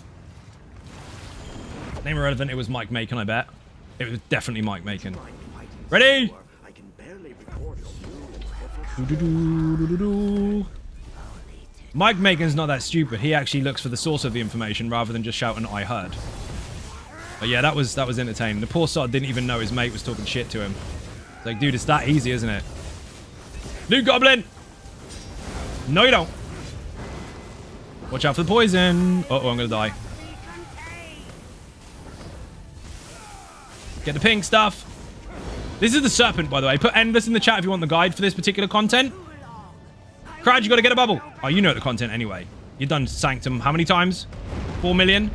Name irrelevant, it was Mike Macon, I bet. It was definitely Mike Macon. Ready? Mike Macon's not that stupid. He actually looks for the source of the information rather than just shouting, I heard. But yeah, that was entertaining. The poor sod didn't even know his mate was talking shit to him. It's like, dude, it's that easy, isn't it? Dude, Goblin! No, you don't. Watch out for the poison. Uh-oh, I'm gonna die. Get the pink stuff. This is the serpent, by the way. Put endless in the chat if you want the guide for this particular content. Crowd, you gotta get a bubble. Oh, you know the content anyway. You've done Sanctum how many times? 4 million?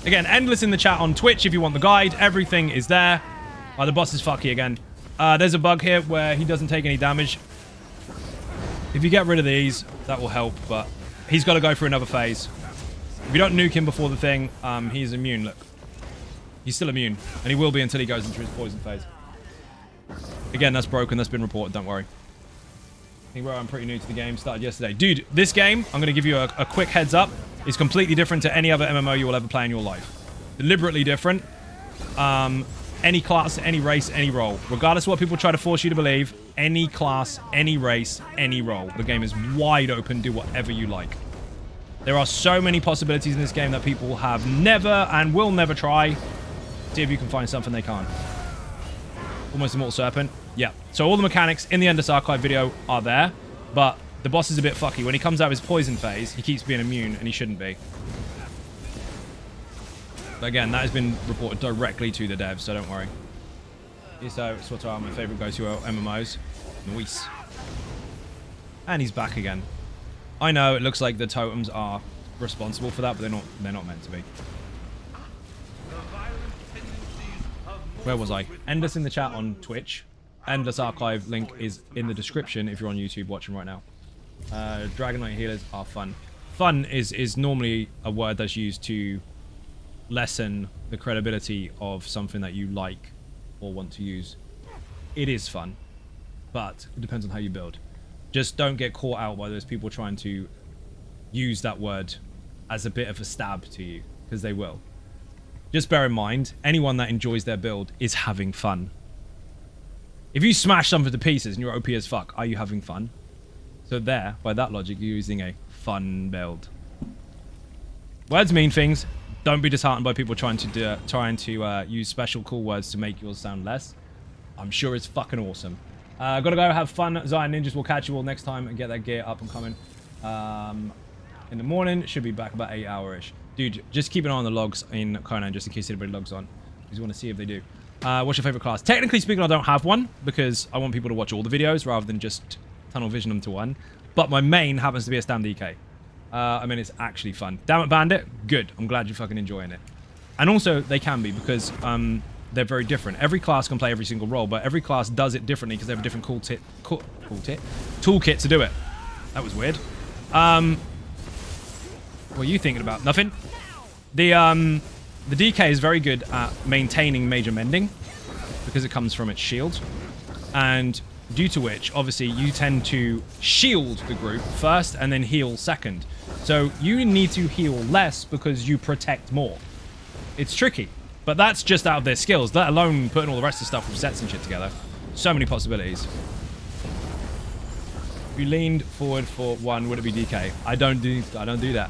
Again, endless in the chat on Twitch if you want the guide. Everything is there. Oh, the boss is fucky again. There's a bug here where he doesn't take any damage. If you get rid of these, that will help, but he's got to go through another phase. If you don't nuke him before the thing, he's immune, look. He's still immune, and he will be until he goes into his poison phase. Again, that's broken, that's been reported, don't worry. Bro, I'm pretty new to the game. Started yesterday. Dude, this game, I'm going to give you a quick heads up, is completely different to any other MMO you will ever play in your life. Deliberately different. Any class, any race, any role. Regardless of what people try to force you to believe, any class, any race, any role. The game is wide open. Do whatever you like. There are so many possibilities in this game that people have never and will never try. See if you can find something they can't. Almost Immortal Serpent. Yeah. So all the mechanics in the Endless Archive video are there, but the boss is a bit fucky. When he comes out of his poison phase, he keeps being immune, and he shouldn't be. But again, that has been reported directly to the devs, so don't worry. So, it's what are my favorite go-to MMOs. Nice. And he's back again. I know it looks like the totems are responsible for that, but they're not meant to be. Where was I? End us in the chat on Twitch. Endless Archive link is in the description if you're on YouTube watching right now. Dragon Knight healers are fun. Fun is normally a word that's used to lessen the credibility of something that you like or want to use. It is fun, but it depends on how you build. Just don't get caught out by those people trying to use that word as a bit of a stab to you, because they will. Just bear in mind, anyone that enjoys their build is having fun. If you smash something to pieces and you're OP as fuck, are you having fun? So there, by that logic, you're using a fun build. Words mean things. Don't be disheartened by people trying to use special cool words to make yours sound less. I'm sure it's fucking awesome. Gotta go have fun. Zion Ninjas will catch you all next time and get that gear up and coming. In the morning, should be back about 8 hour-ish. Dude, just keep an eye on the logs in Conan just in case anybody logs on. Because you want to see if they do. What's your favorite class? Technically speaking, I don't have one because I want people to watch all the videos rather than just tunnel vision them to one. But my main happens to be a Stam DK. I mean, it's actually fun. Damn it, Bandit. Good. I'm glad you're fucking enjoying it. And also, they can be because they're very different. Every class can play every single role, but every class does it differently because they have a different toolkit to do it. That was weird. What are you thinking about? Nothing? The DK is very good at maintaining major mending because it comes from its shield. And due to which, obviously, you tend to shield the group first and then heal second. So you need to heal less because you protect more. It's tricky, but that's just out of their skills, let alone putting all the rest of the stuff with sets and shit together. So many possibilities. If you leaned forward for one, would it be DK? I don't do that.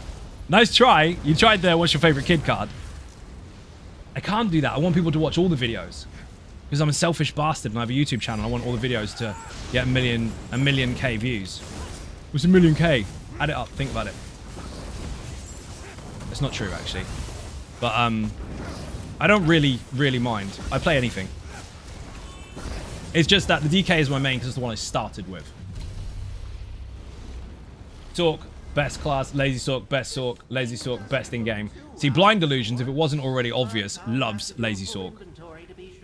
Nice try. You tried the what's your favorite kid card. I can't do that. I want people to watch all the videos. Because I'm a selfish bastard and I have a YouTube channel. I want all the videos to get a million K views. What's a million K? Add it up. Think about it. It's not true, actually. But, I don't really mind. I play anything. It's just that the DK is my main because it's the one I started with. Sork, best class. Lazy Sork, best Sork. Lazy Sork, best in-game. See, Blind Illusions, if it wasn't already obvious, loves Lazy Sork.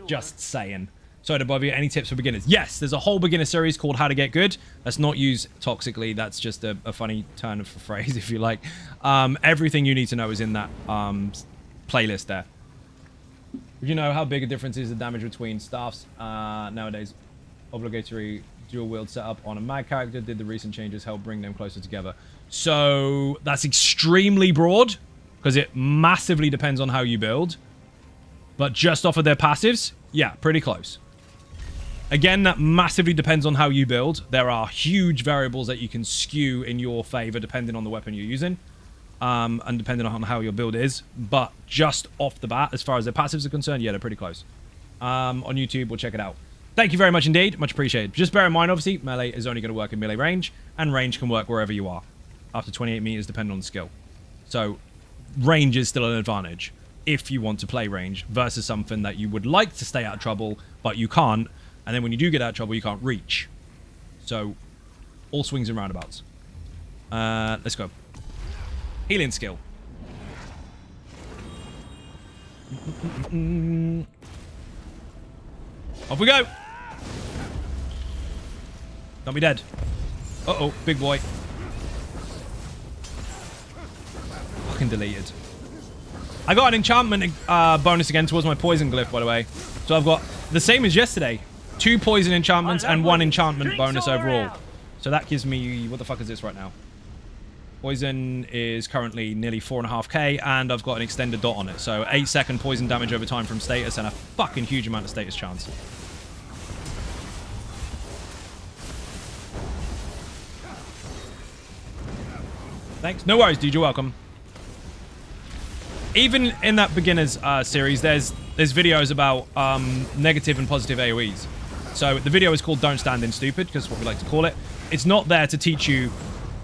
Just saying. Sorry to bother you. Any tips for beginners? Yes, there's a whole beginner series called How to Get Good. Let's not use toxically. That's just a funny turn of a phrase, if you like. Everything you need to know is in that playlist there. Would you know how big a difference is the damage between staffs nowadays? Obligatory dual wield setup on a mag character. Did the recent changes help bring them closer together? So that's extremely broad because it massively depends on how you build. But just off of their passives, yeah, pretty close. Again, that massively depends on how you build. There are huge variables that you can skew in your favor depending on the weapon you're using. And depending on how your build is. But just off the bat, as far as their passives are concerned, yeah, they're pretty close. On YouTube, we'll check it out. Thank you very much indeed. Much appreciated. Just bear in mind, obviously, melee is only going to work in melee range. And range can work wherever you are. Up to 28 meters, depending on the skill. So, range is still an advantage. If you want to play range versus something that you would like to stay out of trouble, but you can't. And then when you do get out of trouble, you can't reach. So, all swings and roundabouts. Let's go. Healing skill. Off we go. Don't be dead. Uh-oh, big boy. Fucking deleted. I got an enchantment bonus again towards my poison glyph, by the way. So I've got the same as yesterday. 2 poison enchantments and 1 enchantment bonus overall. So that gives me... What the fuck is this right now? Poison is currently nearly 4.5k, and I've got an extended dot on it. So 8-second poison damage over time from status, and a fucking huge amount of status chance. Thanks. No worries, dude. You're welcome. Even in that beginners series, there's videos about negative and positive AoEs. So the video is called Don't Stand in Stupid, because it's what we like to call it. It's not there to teach you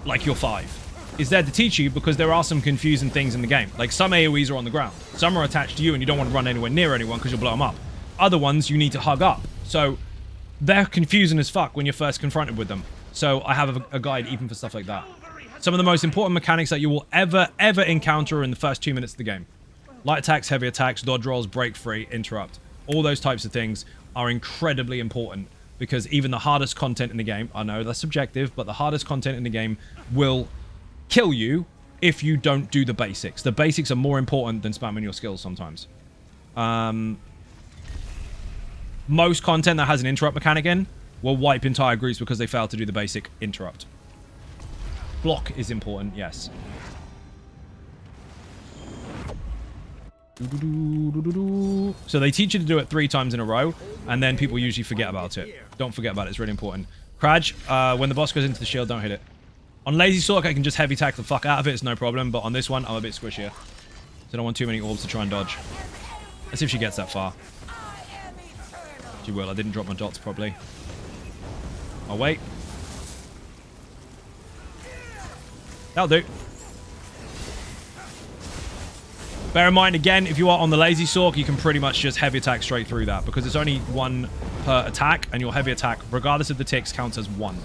like you're 5. It's there to teach you because there are some confusing things in the game. Like some AoEs are on the ground. Some are attached to you and you don't want to run anywhere near anyone because you'll blow them up. Other ones you need to hug up. So they're confusing as fuck when you're first confronted with them. So I have a guide even for stuff like that. Some of the most important mechanics that you will ever encounter are in the first 2 minutes of the game. Light attacks, heavy attacks, dodge rolls, break free, interrupt. All those types of things are incredibly important because even the hardest content in the game, I know that's subjective, but the hardest content in the game will kill you if you don't do the basics. The basics are more important than spamming your skills sometimes. Most content that has an interrupt mechanic in will wipe entire groups because they fail to do the basic interrupt. Block is important, yes. So they teach you to do it 3 times in a row, and then people usually forget about it. Don't forget about it, it's really important. Kraj, when the boss goes into the shield, don't hit it. On Lazy Sork, I can just heavy attack the fuck out of it, it's no problem, but on this one, I'm a bit squishier. So I don't want too many orbs to try and dodge. Let's see if she gets that far. She will, I didn't drop my dots properly. I'll wait. That'll do. Bear in mind, again, if you are on the Lazy Sork, you can pretty much just heavy attack straight through that because it's only 1 per attack, and your heavy attack, regardless of the ticks, counts as 1.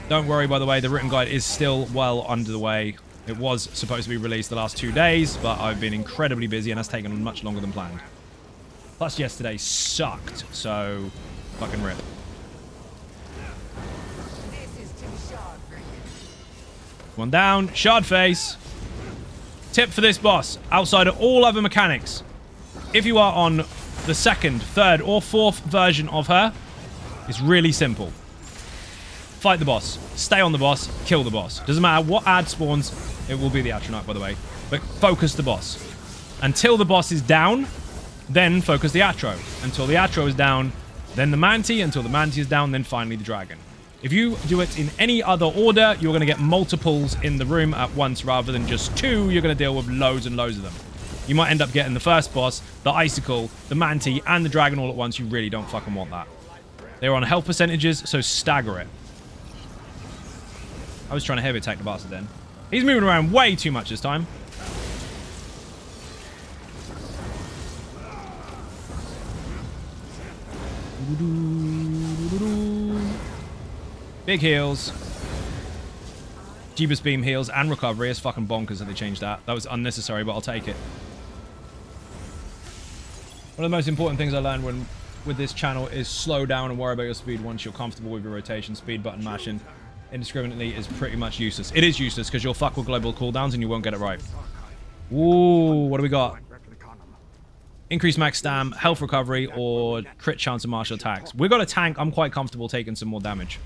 Don't worry, by the way, the written guide is still well under the way. It was supposed to be released the last 2 days, but I've been incredibly busy, and that's taken much longer than planned. Plus, yesterday sucked, so fucking rip. One down. Shard face. Tip for this boss. Outside of all other mechanics. If you are on the 2nd, 3rd, or 4th version of her, it's really simple. Fight the boss. Stay on the boss. Kill the boss. Doesn't matter what ad spawns. It will be the Atronach, by the way. But focus the boss. Until the boss is down, then focus the Atro. Until the Atro is down, then the Manti. Until the Manti is down, then finally the Dragon. If you do it in any other order, you're going to get multiples in the room at once rather than just 2. You're going to deal with loads and loads of them. You might end up getting the first boss, the Icicle, the Manti, and the Dragon all at once. You really don't fucking want that. They're on health percentages, so stagger it. I was trying to heavy attack the bastard then. He's moving around way too much this time. Big heals. Jeebus Beam heals and recovery. It's fucking bonkers that they changed that. That was unnecessary, but I'll take it. One of the most important things I learned with this channel is slow down and worry about your speed once you're comfortable with your rotation. Speed button mashing indiscriminately is pretty much useless. It is useless because you'll fuck with global cooldowns and you won't get it right. Ooh, what do we got? Increased max stam, health recovery, or crit chance of martial attacks. We got a tank. I'm quite comfortable taking some more damage.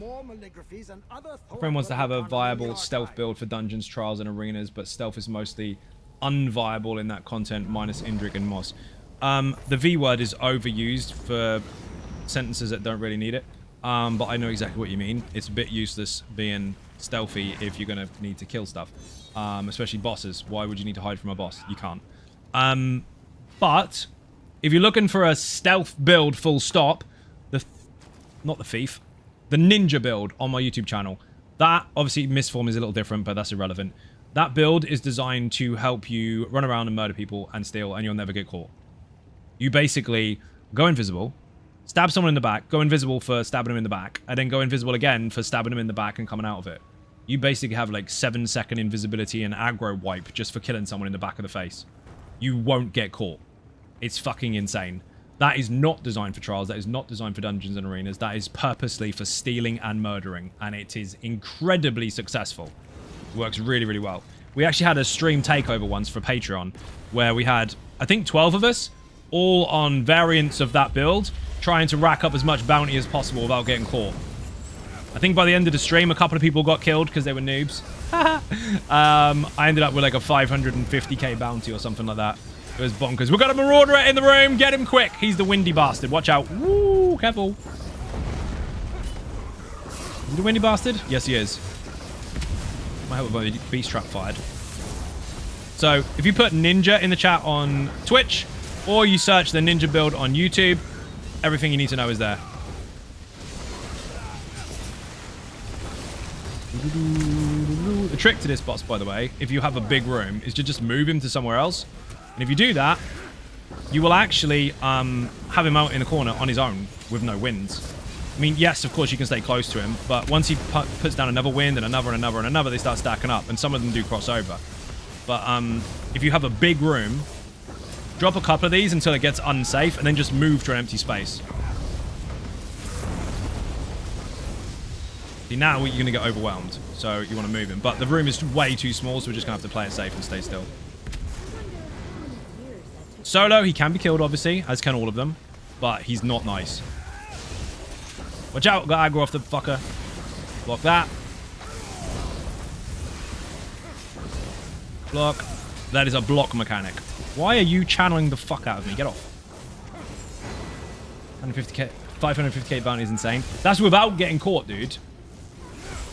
My friend wants to have a viable stealth build for dungeons, trials, and arenas, but stealth is mostly unviable in that content, minus Indrik and Moss. The V word is overused for sentences that don't really need it, but I know exactly what you mean. It's a bit useless being stealthy if you're going to need to kill stuff, especially bosses. Why would you need to hide from a boss? You can't. But if you're looking for a stealth build full stop, not the thief, the ninja build on my YouTube channel, that obviously misform is a little different, but that's irrelevant. That build is designed to help you run around and murder people and steal, and you'll never get caught. You basically go invisible, stab someone in the back, go invisible for stabbing them in the back, and then go invisible again for stabbing them in the back and coming out of it. You basically have like 7-second invisibility and aggro wipe just for killing someone in the back of the face. You won't get caught. It's fucking insane. That is not designed for trials. That is not designed for dungeons and arenas. That is purposely for stealing and murdering, and it is incredibly successful. It works really, really well. We actually had a stream takeover once for Patreon where we had, I think, 12 of us, all on variants of that build, trying to rack up as much bounty as possible without getting caught. I think by the end of the stream, a couple of people got killed because they were noobs. I ended up with like a 550k bounty or something like that. It was bonkers. We've got a Marauder in the room. Get him quick. He's the windy bastard. Watch out. Woo, careful. Is he the windy bastard? Yes, he is. Might have a beast trap fired. So, if you put ninja in the chat on Twitch, or you search the ninja build on YouTube, everything you need to know is there. The trick to this boss, by the way, if you have a big room, is to just move him to somewhere else. And if you do that, you will actually have him out in the corner on his own with no winds. I mean, yes, of course, you can stay close to him, but once he puts down another wind and another and another and another, they start stacking up, and some of them do cross over. But if you have a big room, drop a couple of these until it gets unsafe, and then just move to an empty space. See, now you're going to get overwhelmed, so you want to move him. But the room is way too small, so we're just going to have to play it safe and stay still. Solo, he can be killed, obviously, as can all of them, but he's not nice. Watch out, got aggro off the fucker. Block that. Block. That is a block mechanic. Why are you channeling the fuck out of me? Get off. 150k, 550k bounty is insane. That's without getting caught, dude.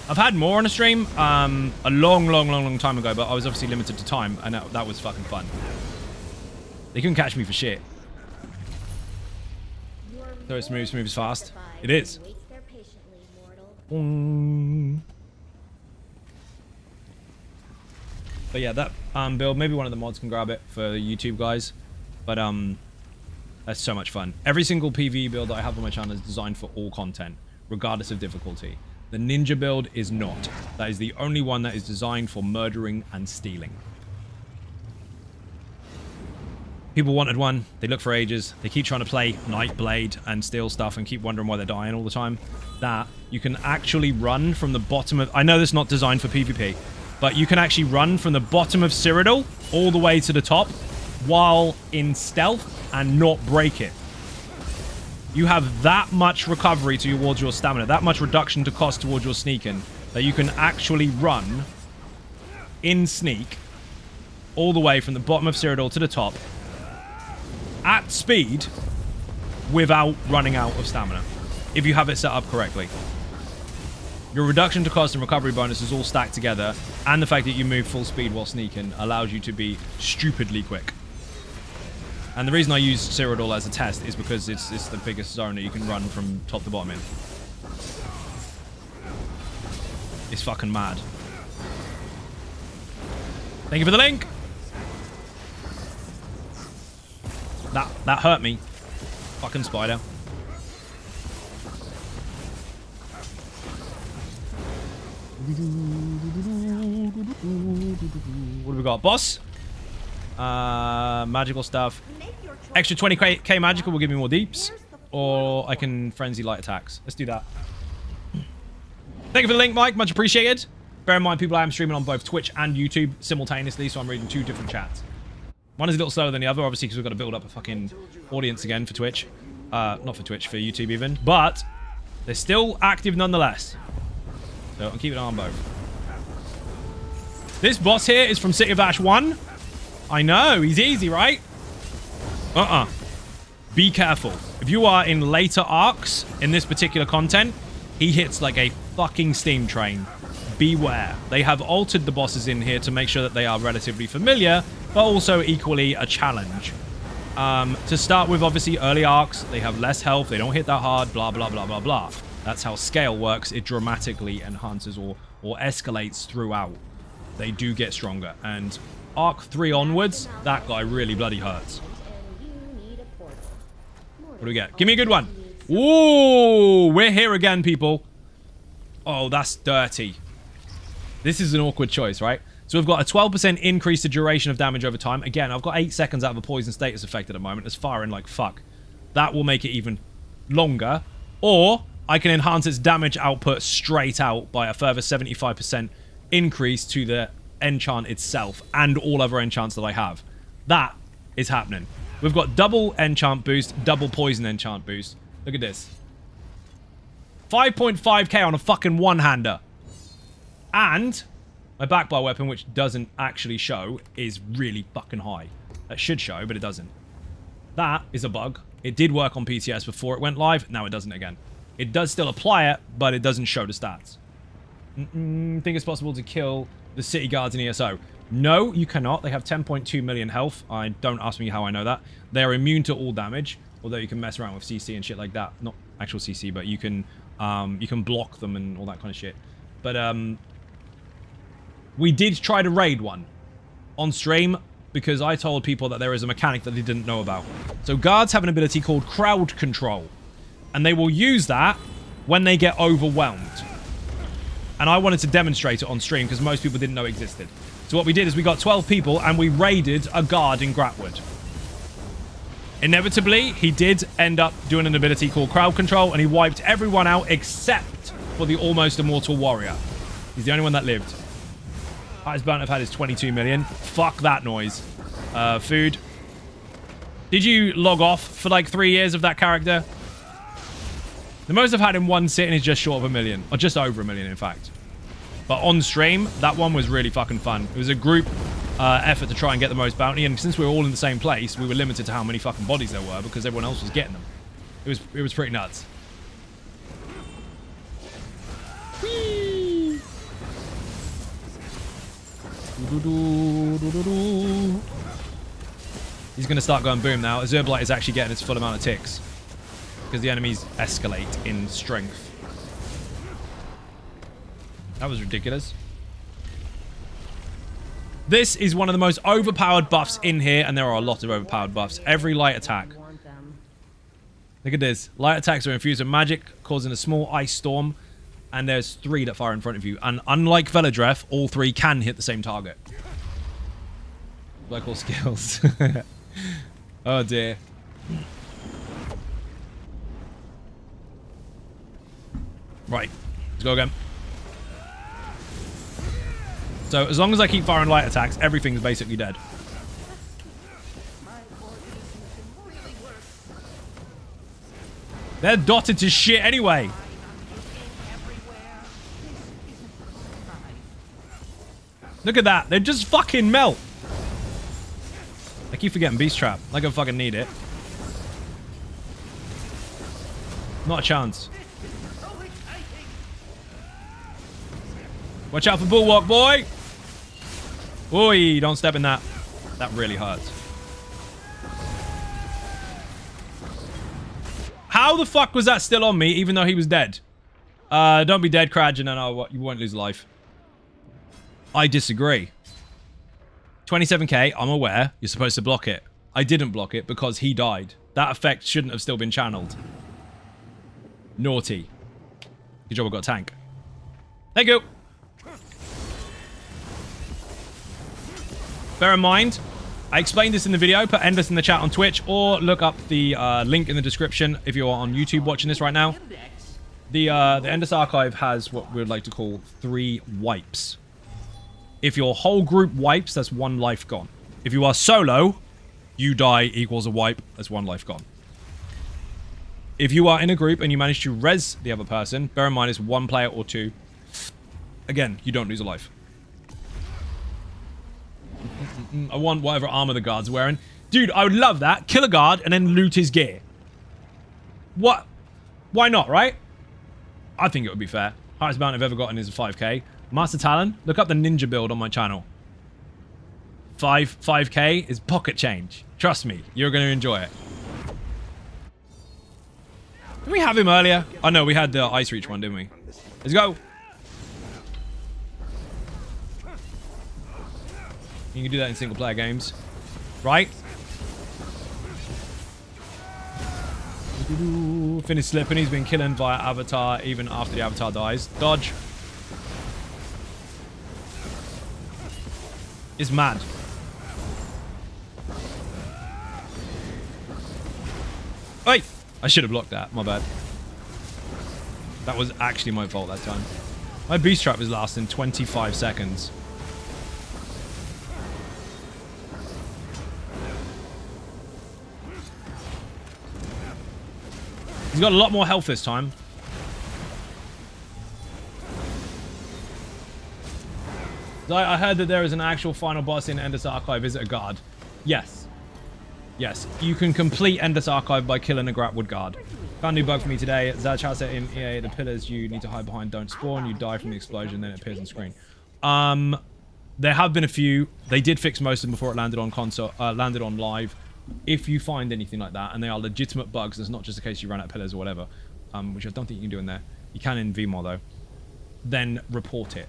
I've had more on a stream a long time ago, but I was obviously limited to time, and that was fucking fun. They couldn't catch me for shit. So it's smooth is fast. It is. But yeah, that build, maybe one of the mods can grab it for the YouTube guys. But that's so much fun. Every single PvE build that I have on my channel is designed for all content, regardless of difficulty. The ninja build is not. That is the only one that is designed for murdering and stealing. People wanted one. They look for ages. They keep trying to play Nightblade and steal stuff and keep wondering why they're dying all the time. That you can actually run from the bottom of... I know this is not designed for PvP, but you can actually run from the bottom of Cyrodiil all the way to the top while in stealth and not break it. You have that much recovery towards your stamina, that much reduction to cost towards your sneaking, that you can actually run in sneak all the way from the bottom of Cyrodiil to the top at speed without running out of stamina, if you have it set up correctly. Your reduction to cost and recovery bonus is all stacked together, and the fact that you move full speed while sneaking allows you to be stupidly quick. And the reason I use Cyrodiil as a test is because it's the biggest zone that you can run from top to bottom in. It's fucking mad. Thank you for the link! That hurt me. Fucking spider. What do we got? Boss? Magical stuff. Extra 20k magical will give me more deeps. Or I can frenzy light attacks. Let's do that. Thank you for the link, Mike. Much appreciated. Bear in mind, people, I am streaming on both Twitch and YouTube simultaneously, so I'm reading two different chats. One is a little slower than the other, obviously, because we've got to build up a fucking audience again for Twitch. Not for Twitch, for YouTube even. But they're still active nonetheless. So I'm keeping an eye on both. This boss here is from City of Ash 1. I know, he's easy, right? Be careful. If you are in later arcs in this particular content, he hits like a fucking steam train. Beware. They have altered the bosses in here to make sure that they are relatively familiar, but also equally a challenge. To start with, obviously, early arcs, they have less health, they don't hit that hard, blah, blah, blah, blah, blah. That's how scale works. It dramatically enhances or escalates throughout. They do get stronger. And arc 3 onwards, that guy really bloody hurts. What do we get? Give me a good one. Ooh, we're here again, people. Oh, that's dirty. This is an awkward choice, right? So we've got a 12% increase to duration of damage over time. Again, I've got 8 seconds out of a poison status effect at the moment. It's firing like fuck. That will make it even longer. Or I can enhance its damage output straight out by a further 75% increase to the enchant itself and all other enchants that I have. That is happening. We've got double enchant boost, double poison enchant boost. Look at this. 5.5k on a fucking one-hander. And my backbar weapon, which doesn't actually show, is really fucking high. That should show, but it doesn't. That is a bug. It did work on PTS before it went live. Now it doesn't again. It does still apply it, but it doesn't show the stats. Think it's possible to kill the city guards in ESO? No, you cannot. They have 10.2 million health. Don't ask me how I know that. They're immune to all damage, although you can mess around with CC and shit like that. Not actual CC, but you can block them and all that kind of shit. But we did try to raid one on stream because I told people that there is a mechanic that they didn't know about. So guards have an ability called crowd control, and they will use that when they get overwhelmed. And I wanted to demonstrate it on stream because most people didn't know it existed. So what we did is we got 12 people and we raided a guard in Gratwood. Inevitably, he did end up doing an ability called crowd control, and he wiped everyone out except for the almost immortal warrior. He's the only one that lived. Highest bounty I've had is 22 million. Fuck that noise. Food. Did you log off for like 3 years of that character? The most I've had in one sitting is just short of 1 million. Or just over 1 million, in fact. But on stream, that one was really fucking fun. It was a group effort to try and get the most bounty. And since we were all in the same place, we were limited to how many fucking bodies there were because everyone else was getting them. It was pretty nuts. Whee! He's going to start going boom now. Azure Blight is actually getting its full amount of ticks because the enemies escalate in strength. That was ridiculous. This is one of the most overpowered buffs in here, and there are a lot of overpowered buffs. Every light attack. Look at this. Light attacks are infused with magic, causing a small ice storm, and there's 3 that fire in front of you. And unlike Veladreth, all 3 can hit the same target. Like all skills. Oh dear. Right. Let's go again. So, as long as I keep firing light attacks, everything's basically dead. They're dotted to shit anyway. Look at that. They just fucking melt. I keep forgetting Beast Trap. Like I fucking need it. Not a chance. Watch out for Bulwark, boy. Oi, don't step in that. That really hurts. How the fuck was that still on me, even though he was dead? Don't be dead, Kraj, and no, you won't lose life. I disagree. 27k, I'm aware. You're supposed to block it. I didn't block it because he died. That effect shouldn't have still been channeled. Naughty. Good job I got a tank. Thank you. Bear in mind, I explained this in the video. Put endless in the chat on Twitch, or look up the link in the description if you're on YouTube watching this right now. The Endless Archive has what we would like to call 3 wipes. If your whole group wipes, that's 1 life gone. If you are solo, you die equals a wipe, that's 1 life gone. If you are in a group and you manage to res the other person, bear in mind it's 1 player or 2. Again, you don't lose a life. I want whatever armor the guard's wearing. Dude, I would love that. Kill a guard and then loot his gear. What? Why not, right? I think it would be fair. Highest bounty I've ever gotten is a 5k. Master Talon, look up the ninja build on my channel. 5k is pocket change. Trust me, you're going to enjoy it. Did we have him earlier? Oh no, we had the Ice Reach one, didn't we? Let's go. You can do that in single player games. Right? Finish slipping. He's been killing via avatar even after the avatar dies. Dodge. It's mad. Hey! I should have blocked that. My bad. That was actually my fault that time. My beast trap was lasting 25 seconds. He's got a lot more health this time. I heard that there is an actual final boss in Endless Archive. Is it a guard? Yes. Yes. You can complete Endless Archive by killing a Grapwood guard. Found a new bug for me today. Zachasa in EA, the pillars you need to hide behind don't spawn. You die from the explosion, then it appears on screen. There have been a few. They did fix most of them before it landed on console, landed on live. If you find anything like that, and they are legitimate bugs, it's not just a case you run out of pillars or whatever, which I don't think you can do in there. You can in VMOD though. Then report it.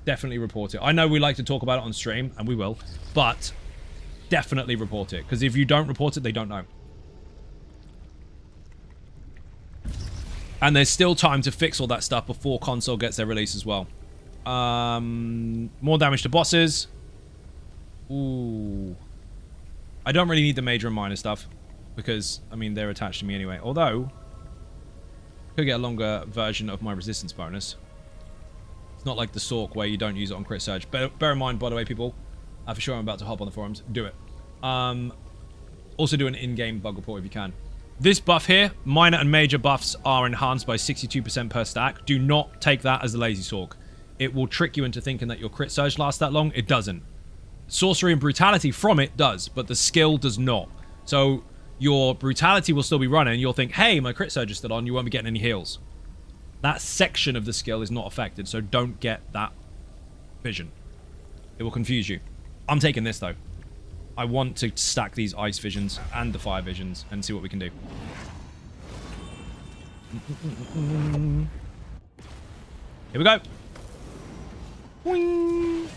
Definitely report it. I know we like to talk about it on stream, and we will, but definitely report it, because if you don't report it, they don't know. And there's still time to fix all that stuff before console gets their release as well. More damage to bosses. Ooh. I don't really need the major and minor stuff, because, I mean, they're attached to me anyway. Although, I could get a longer version of my resistance bonus. It's not like the Sork where you don't use it on crit surge. Bear in mind, by the way, people, for sure I'm about to hop on the forums. Do it. Also do an in-game bug report if you can. This buff here, minor and major buffs are enhanced by 62% per stack. Do not take that as the lazy Sork. It will trick you into thinking that your crit surge lasts that long. It doesn't. Sorcery and brutality from it does, but the skill does not. So your brutality will still be running. You'll think, hey, my crit surge is still on. You won't be getting any heals. That section of the skill is not affected, so don't get that vision. It will confuse you. I'm taking this, though. I want to stack these ice visions and the fire visions and see what we can do. Here we go. Boing.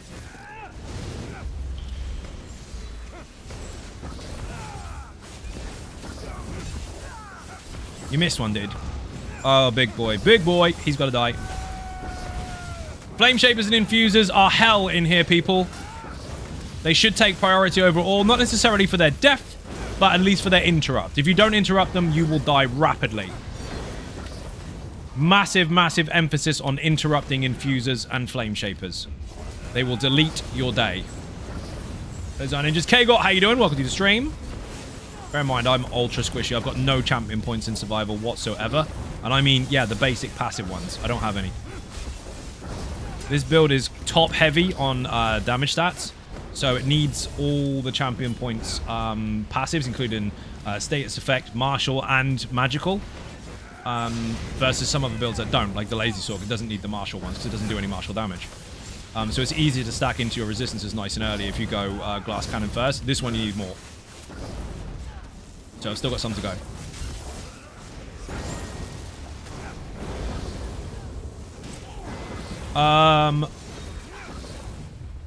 You missed one, dude. Oh, big boy. Big boy. He's got to die. Flame Shapers and Infusers are hell in here, people. They should take priority over all. Not necessarily for their death, but at least for their interrupt. If you don't interrupt them, you will die rapidly. Massive, massive emphasis on interrupting Infusers and Flame Shapers. They will delete your day. There's our ninjas. K-Got, how you doing? Welcome to the stream. Bear in mind, I'm ultra squishy. I've got no champion points in survival whatsoever. And I mean, yeah, the basic passive ones. I don't have any. This build is top heavy on damage stats. So it needs all the champion points passives, including status effect, martial, and magical. Versus some other builds that don't, like the Lazy Sork. It doesn't need the martial ones because it doesn't do any martial damage. So it's easier to stack into your resistances nice and early if you go glass cannon first. This one you need more. So I've still got some to go. I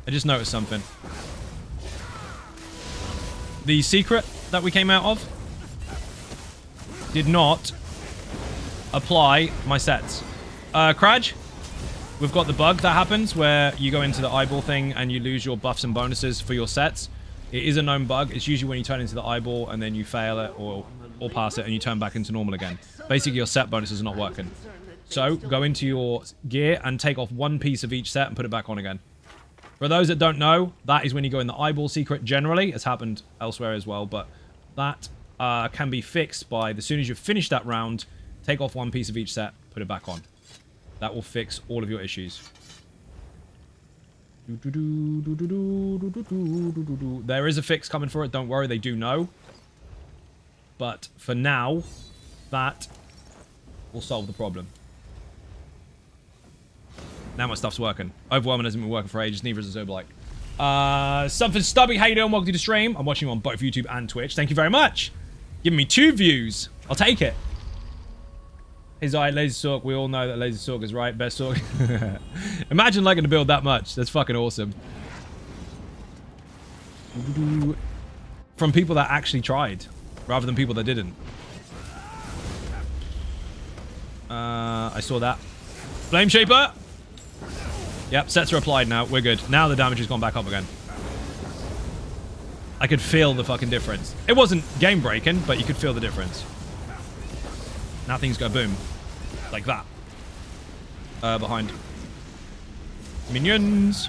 just noticed something. The secret that we came out of did not apply my sets. Kraj, we've got the bug that happens where you go into the eyeball thing and you lose your buffs and bonuses for your sets. It is a known bug. It's usually when you turn into the eyeball and then you fail it or pass it and you turn back into normal again. Basically, your set bonuses are not working. So, go into your gear and take off one piece of each set and put it back on again. For those that don't know, that is when you go in the eyeball secret generally. It's happened elsewhere as well, but that can be fixed by, as soon as you've finished that round, take off one piece of each set, put it back on. That will fix all of your issues. There is a fix coming for it, don't worry, they do know. But for now, that will solve the problem. Now my stuff's working. Overwhelming hasn't been working for ages, neither is Zoblike. Something Stubby, how you doing? Welcome to the stream. I'm watching you on both YouTube and Twitch. Thank you very much. Giving me 2 views. I'll take it. He's right, Lazy Sork. We all know that Lazy Sork is right. Best Sork. Imagine liking to build that much. That's fucking awesome. From people that actually tried, rather than people that didn't. I saw that. Flame Shaper. Yep, sets are applied now. We're good. Now the damage has gone back up again. I could feel the fucking difference. It wasn't game breaking, but you could feel the difference. Now things go boom. Like that. Behind. Minions.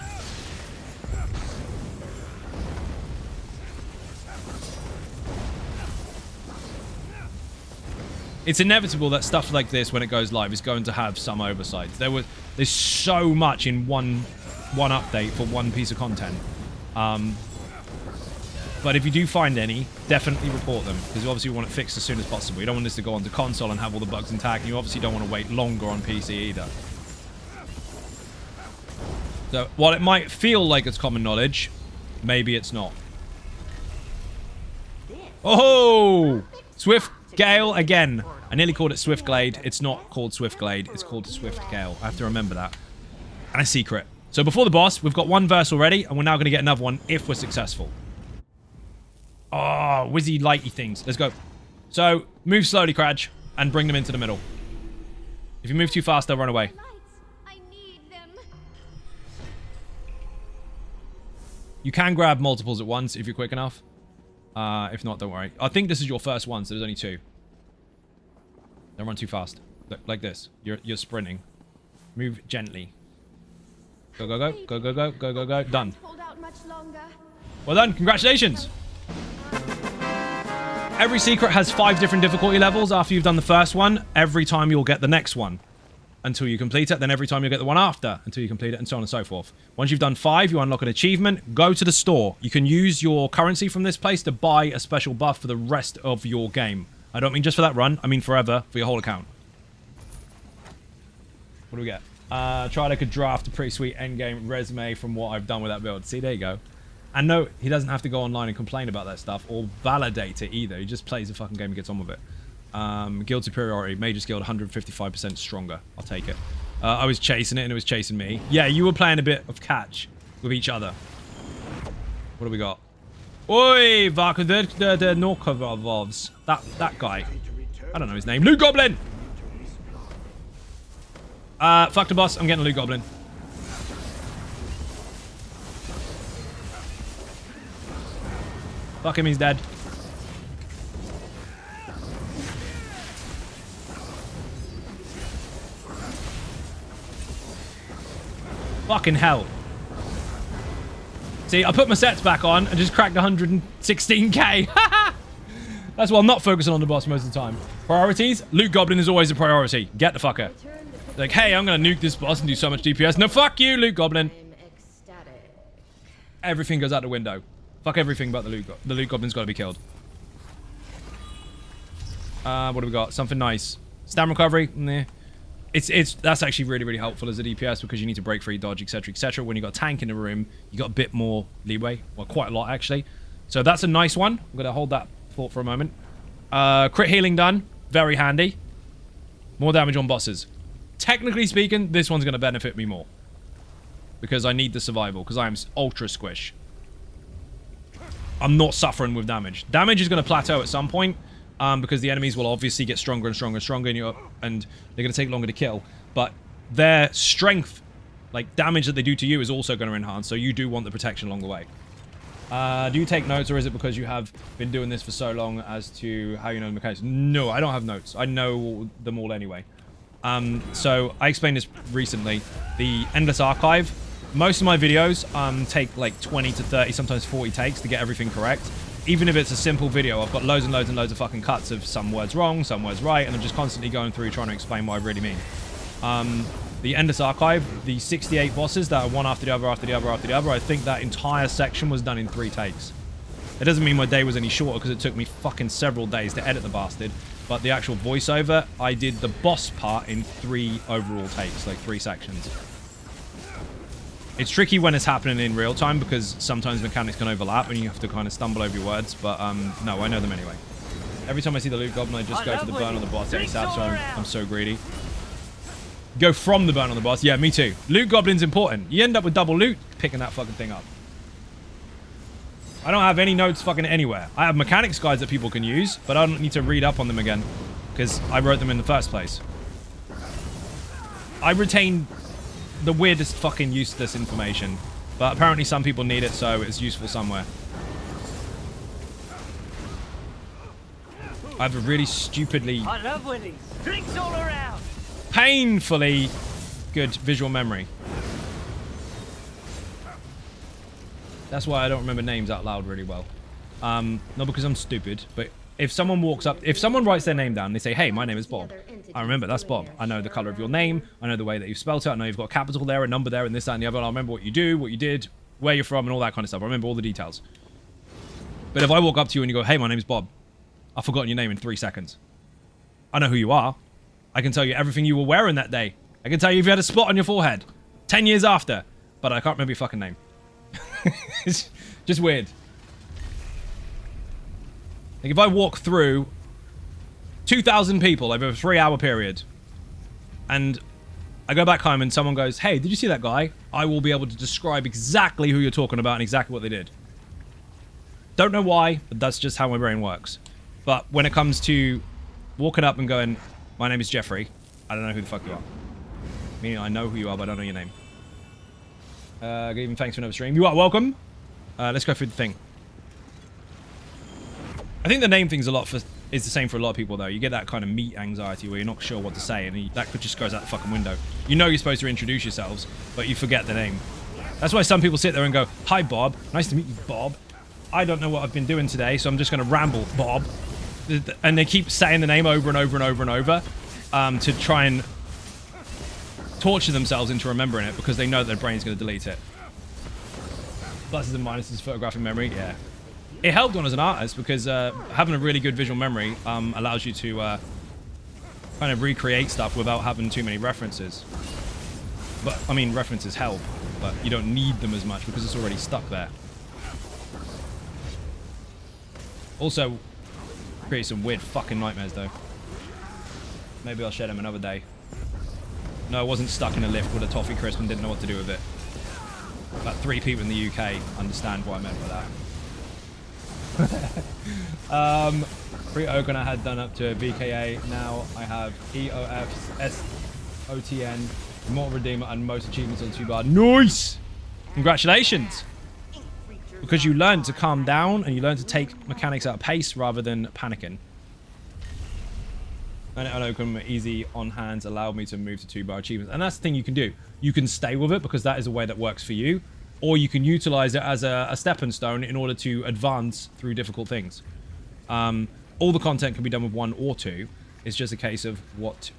it's inevitable that stuff like this, when it goes live, is going to have some oversights. There's so much in one update for one piece of content. But if you do find any, definitely report them, because you obviously want it fixed as soon as possible. You don't want this to go onto console and have all the bugs intact, and you obviously don't want to wait longer on PC either. So, while it might feel like it's common knowledge, maybe it's not. Oh! Swift Gale again. I nearly called it Swift Glade. It's not called Swift Glade. It's called Swift Gale. I have to remember that. And a secret. So before the boss, we've got one verse already, and we're now going to get another one if we're successful. Oh, whizzy lighty things. Let's go. So, move slowly, Cradge, and bring them into the middle. If you move too fast, they'll run away. I need them. You can grab multiples at once if you're quick enough. If not, don't worry. I think this is your first one, so there's only 2. Don't run too fast. Look, like this. You're sprinting. Move gently. Go, go, go. Go, go, go. Go, go, go. Done. Hold out much longer. Well done. Congratulations. Every secret has 5 different difficulty levels. After you've done the first one, every time you'll get the next one until you complete it. Then every time you'll get the one after until you complete it, and so on and so forth. Once you've done 5, you unlock an achievement. Go to the store. You can use your currency from this place to buy a special buff for the rest of your game. I don't mean just for that run. I mean forever, for your whole account. What do we get? Tried I could draft a pretty sweet endgame resume from what I've done with that build. See, there you go. And no, he doesn't have to go online and complain about that stuff or validate it either. He just plays the fucking game and gets on with it. Guild superiority. Mage's Guild 155% stronger. I'll take it. I was chasing it and it was chasing me. Yeah, you were playing a bit of catch with each other. What do we got? Oi, Varka the Norkovovs. That guy. I don't know his name. Loot Goblin! Fuck the boss. I'm getting a Loot Goblin. Fuck him, he's dead. Fucking hell. See, I put my sets back on and just cracked 116k. That's why I'm not focusing on the boss most of the time. Priorities? Loot Goblin is always a priority. Get the fucker. Like, hey, I'm gonna nuke this boss and do so much DPS. No, fuck you, Loot Goblin. Everything goes out the window. Fuck everything but the Loot Goblin. The Loot Goblin's gotta be killed. What do we got? Something nice. Stam recovery? Nah. That's actually really, really helpful as a DPS because you need to break free, dodge, etc., etc. When you got a tank in the room, you got a bit more leeway. Well, quite a lot, actually. So that's a nice one. I'm gonna hold that thought for a moment. Crit healing done. Very handy. More damage on bosses. Technically speaking, this one's gonna benefit me more. Because I need the survival, because I am ultra squish. I'm not suffering with damage. Damage is going to plateau at some point, because the enemies will obviously get stronger and stronger and stronger, and they're going to take longer to kill. But their strength, like damage that they do to you, is also going to enhance, so you do want the protection along the way. Do you take notes, or is it because you have been doing this for so long as to how you know the mechanics? No, I don't have notes. I know them all anyway. So I explained this recently. The Endless Archive. Most of my videos take like 20 to 30, sometimes 40 takes to get everything correct. Even if it's a simple video, I've got loads and loads and loads of fucking cuts of some words wrong, some words right, and I'm just constantly going through trying to explain what I really mean. The Endless Archive, the 68 bosses that are one after the other, after the other, after the other, I think that entire section was done in 3 takes. It doesn't mean my day was any shorter because it took me fucking several days to edit the bastard, but the actual voiceover, I did the boss part in 3 overall takes, like 3 sections. It's tricky when it's happening in real time because sometimes mechanics can overlap and you have to kind of stumble over your words, but no, I know them anyway. Every time I see the Loot Goblin, I just go for the burn on the boss ASAP, so I'm so greedy. Go from the burn on the boss. Yeah, me too. Loot Goblin's important. You end up with double loot picking that fucking thing up. I don't have any notes fucking anywhere. I have mechanics guides that people can use, but I don't need to read up on them again because I wrote them in the first place. I retain the weirdest fucking useless information, but apparently some people need it, so it's useful somewhere. I have a really stupidly, I love Willies. Drinks all around. painfully good visual memory. That's why I don't remember names out loud really well. Not because I'm stupid, but if someone walks up, if someone writes their name down and they say, hey, my name is Bob. I remember, that's Bob. I know the color of your name. I know the way that you've spelt it. I know you've got a capital there, a number there, and this, that, and the other. And I remember what you do, what you did, where you're from, and all that kind of stuff. I remember all the details. But if I walk up to you and you go, hey, my name's Bob, I've forgotten your name in 3 seconds. I know who you are. I can tell you everything you were wearing that day. I can tell you if you had a spot on your forehead 10 years after, but I can't remember your fucking name. It's just weird. Like if I walk through 2,000 people over a 3-hour period and I go back home and someone goes, hey, did you see that guy? I will be able to describe exactly who you're talking about and exactly what they did. Don't know why, but that's just how my brain works. But when it comes to walking up and going, my name is Jeffrey, I don't know who the fuck you are. Meaning I know who you are, but I don't know your name. Even thanks for another stream. You are welcome. Let's go through the thing. I think the name thing's is the same for a lot of people though. You get that kind of meat anxiety where you're not sure what to say, and that just goes out the fucking window. You know you're supposed to introduce yourselves, but you forget the name. That's why some people sit there and go, hi Bob, nice to meet you Bob. I don't know what I've been doing today, so I'm just going to ramble Bob. And they keep saying the name over and over and over and over to try and torture themselves into remembering it because they know their brain's going to delete it. Pluses and minuses, photographic memory, yeah. It helped on as an artist because having a really good visual memory allows you to kind of recreate stuff without having too many references. But, I mean, references help, but you don't need them as much because it's already stuck there. Also, create some weird fucking nightmares, though. Maybe I'll share them another day. No, I wasn't stuck in a lift with a toffee crisp and didn't know what to do with it. About 3 people in the UK understand what I meant by that. Pre-Oakland I had done up to VKA. Now I have EOF, SOTN, Immortal Redeemer, and most achievements on 2-bar. Nice! Congratulations! Because you learn to calm down and you learn to take mechanics at a pace rather than panicking. And Oakland easy on hands allowed me to move to 2-bar achievements. And that's the thing you can do. You can stay with it because that is a way that works for you. Or you can utilize it as a stepping stone in order to advance through difficult things. All the content can be done with 1 or 2. It's just a case of what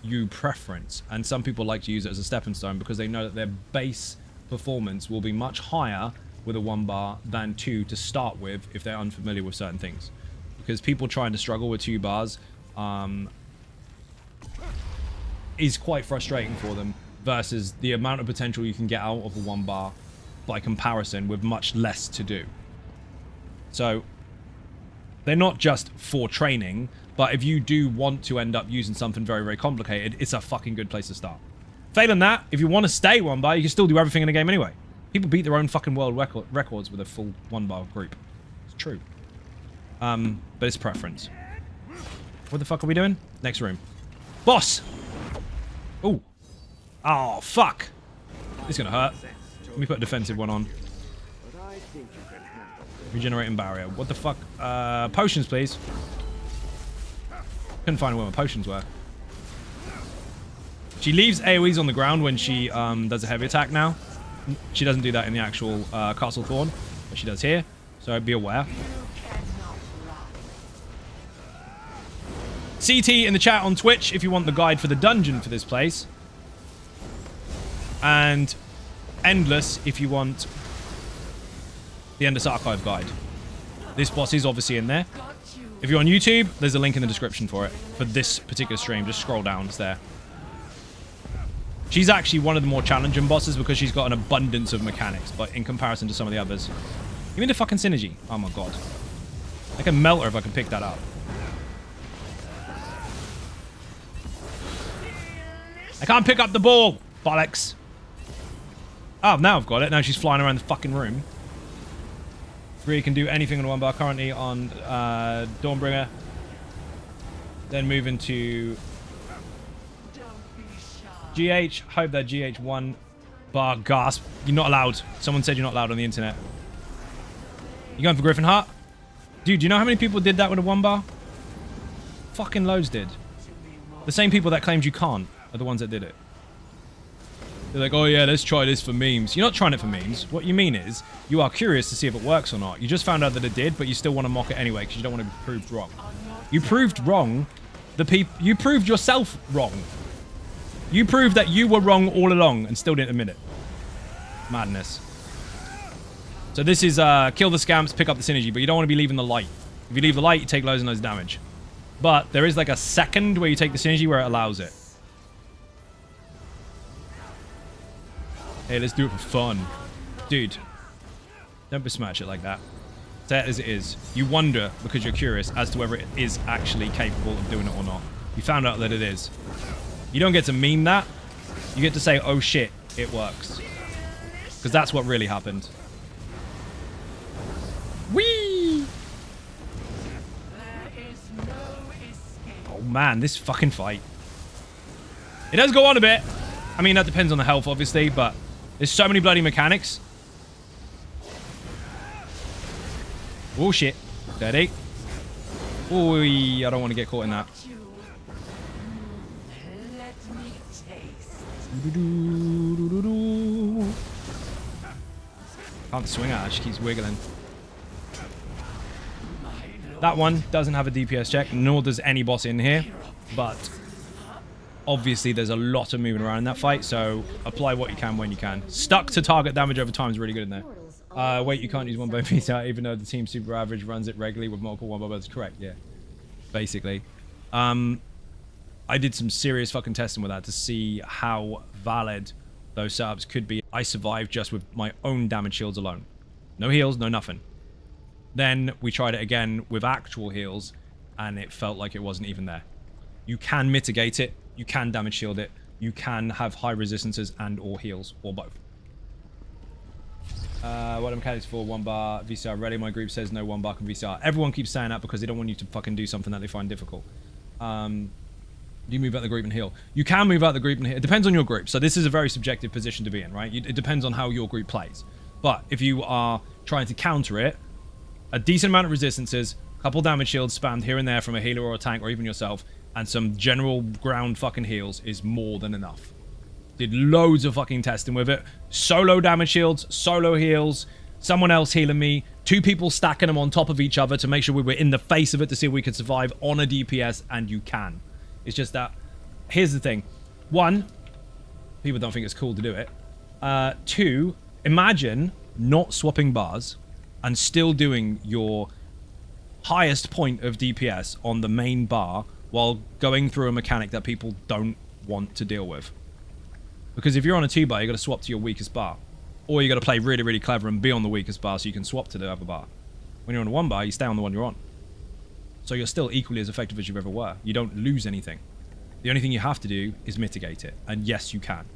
you preference. And some people like to use it as a stepping stone because they know that their base performance will be much higher with a 1-bar than 2 to start with if they're unfamiliar with certain things. Because people trying to struggle with 2 bars is quite frustrating for them versus the amount of potential you can get out of a 1-bar by comparison with much less to do. So they're not just for training, but if you do want to end up using something very, very complicated, it's a fucking good place to start. Failing that, if you want to stay 1-bar, you can still do everything in the game anyway. People beat their own fucking world records with a full 1-bar group. It's true. But it's preference. What the fuck are we doing? Next room. Boss! Ooh. Oh, fuck. It's gonna hurt. Let me put a defensive one on. Regenerating barrier. What the fuck? Potions, please. Couldn't find where my potions were. She leaves AoEs on the ground when she does a heavy attack now. She doesn't do that in the actual Castle Thorn, but she does here. So be aware. CT in the chat on Twitch if you want the guide for the dungeon for this place. And Endless if you want the Endless Archive guide. This boss is obviously in there. If you're on YouTube, there's a link in the description for it. For this particular stream, just scroll down, it's there. She's actually one of the more challenging bosses because she's got an abundance of mechanics, but in comparison to some of the others. Give me the fucking synergy. Oh my god. I can melt her if I can pick that up. I can't pick up the ball! Bollocks. Oh, now I've got it. Now she's flying around the fucking room. 3 can do anything on 1-bar. Currently on Dawnbringer. Then move into GH. Hope that GH 1-bar gasp. You're not allowed. Someone said you're not allowed on the internet. You going for Griffin Heart? Dude, do you know how many people did that with a 1-bar? Fucking loads did. The same people that claimed you can't are the ones that did it. They're like, oh yeah, let's try this for memes. You're not trying it for memes. What you mean is, you are curious to see if it works or not. You just found out that it did, but you still want to mock it anyway because you don't want to be proved wrong. You proved wrong. You proved yourself wrong. You proved that you were wrong all along and still didn't admit it. Madness. So this is kill the scamps, pick up the synergy, but you don't want to be leaving the light. If you leave the light, you take loads and loads of damage. But there is like a second where you take the synergy where it allows it. Hey, let's do it for fun. Dude, don't besmirch it like that. Say it as it is. You wonder, because you're curious, as to whether it is actually capable of doing it or not. You found out that it is. You don't get to meme that. You get to say, oh shit, it works. Because that's what really happened. Whee! Oh man, this fucking fight. It does go on a bit. I mean, that depends on the health, obviously, but there's so many bloody mechanics. Oh shit. Steady. Ooh, I don't want to get caught in that. Can't swing at her, she keeps wiggling. That one doesn't have a DPS check, nor does any boss in here, but obviously there's a lot of moving around in that fight, so apply what you can when you can. Stuck to target damage over time is really good in there. Wait, you can't use one bone out even though the team super average runs it regularly with multiple one bones. Correct, yeah. Basically. I did some serious fucking testing with that to see how valid those setups could be. I survived just with my own damage shields alone. No heals, no nothing. Then we tried it again with actual heals, and it felt like it wasn't even there. You can mitigate it, you can damage shield it, you can have high resistances and or heals, or both. What are mechanics for 1 bar VCR ready? My group says no 1 bar can VCR. Everyone keeps saying that because they don't want you to fucking do something that they find difficult. Do you move out the group and heal? You can move out the group and heal. It depends on your group. So this is a very subjective position to be in, right? It depends on how your group plays. But if you are trying to counter it, a decent amount of resistances, a couple damage shields spammed here and there from a healer or a tank or even yourself, and some general ground fucking heals is more than enough. Did loads of fucking testing with it. Solo damage shields, solo heals, someone else healing me, 2 people stacking them on top of each other to make sure we were in the face of it to see if we could survive on a DPS, and you can. It's just that, here's the thing. 1, people don't think it's cool to do it. 2, imagine not swapping bars and still doing your highest point of DPS on the main bar while going through a mechanic that people don't want to deal with. Because if you're on a 2 bar, you got to swap to your weakest bar. Or you got to play really, really clever and be on the weakest bar so you can swap to the other bar. When you're on a 1 bar, you stay on the one you're on. So you're still equally as effective as you ever were. You don't lose anything. The only thing you have to do is mitigate it. And yes, you can.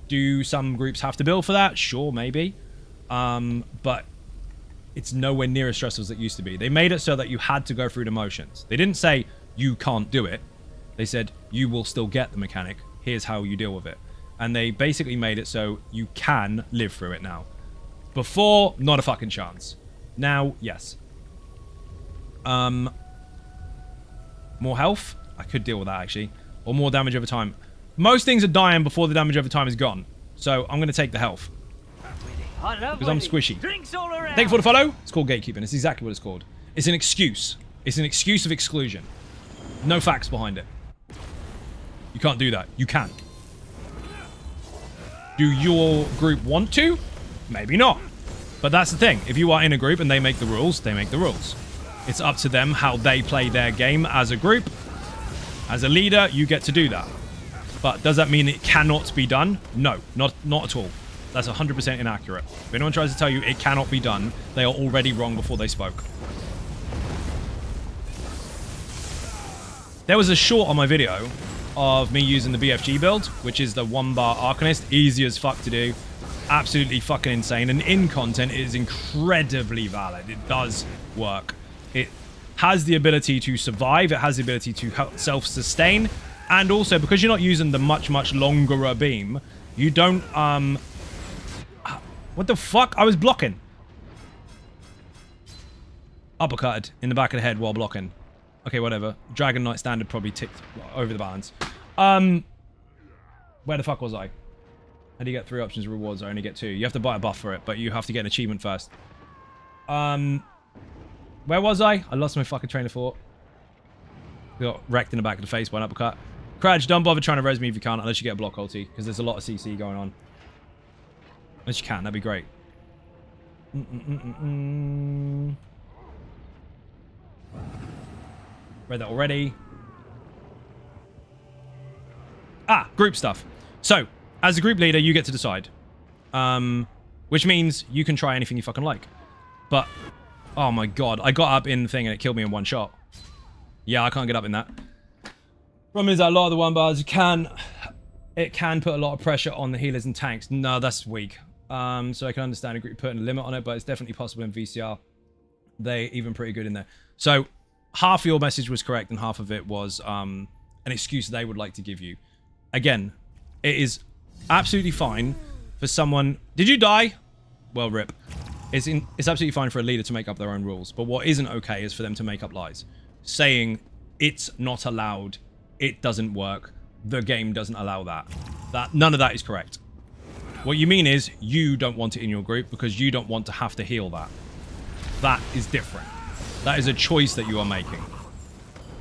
Do some groups have to build for that? Sure, maybe. But it's nowhere near as stressful as it used to be. They made it so that you had to go through the motions. They didn't say, you can't do it. They said, you will still get the mechanic. Here's how you deal with it. And they basically made it so you can live through it now. Before, not a fucking chance. Now, yes. More health? I could deal with that, actually. Or more damage over time. Most things are dying before the damage over time is gone. So, I'm going to take the health. Because I'm squishy. Thank you for the follow. It's called gatekeeping. It's exactly what it's called. It's an excuse. It's an excuse of exclusion. No facts behind it. You can't do that. You can. Do your group want to? Maybe not. But that's the thing. If you are in a group and they make the rules, they make the rules. It's up to them how they play their game as a group. As a leader, you get to do that. But does that mean it cannot be done? No, not at all. That's 100% inaccurate. If anyone tries to tell you it cannot be done, they are already wrong before they spoke. There was a short on my video of me using the BFG build, which is the 1 bar Arcanist. Easy as fuck to do. Absolutely fucking insane. And in content, it is incredibly valid. It does work. It has the ability to survive. It has the ability to self-sustain. And also, because you're not using the much, much longer beam, you don't, what the fuck? I was blocking. Uppercutted in the back of the head while blocking. Okay, whatever. Dragon Knight standard probably ticked over the balance. Where the fuck was I? How do you get 3 options of rewards? I only get 2. You have to buy a buff for it, but you have to get an achievement first. Where was I? I lost my fucking train of thought. Got wrecked in the back of the face by an uppercut. Crouch, don't bother trying to res me if you can't, unless you get a block ulti, because there's a lot of CC going on. Unless you can, that'd be great. Read that already. Ah, group stuff. So, as a group leader, you get to decide. Which means you can try anything you fucking like. But, oh my god, I got up in the thing and it killed me in one shot. Yeah, I can't get up in that. Problem is that a lot of the 1 bars, it can put a lot of pressure on the healers and tanks. No, that's weak. So I can understand a group putting a limit on it, but it's definitely possible in VCR. They even pretty good in there. So, half your message was correct and half of it was an excuse they would like to give you. Again, it is absolutely fine for someone... Did you die? Well, rip. It's absolutely fine for a leader to make up their own rules. But what isn't okay is for them to make up lies. Saying, it's not allowed, it doesn't work, the game doesn't allow that. None of that is correct. What you mean is, you don't want it in your group because you don't want to have to heal that. That is different. That is a choice that you are making.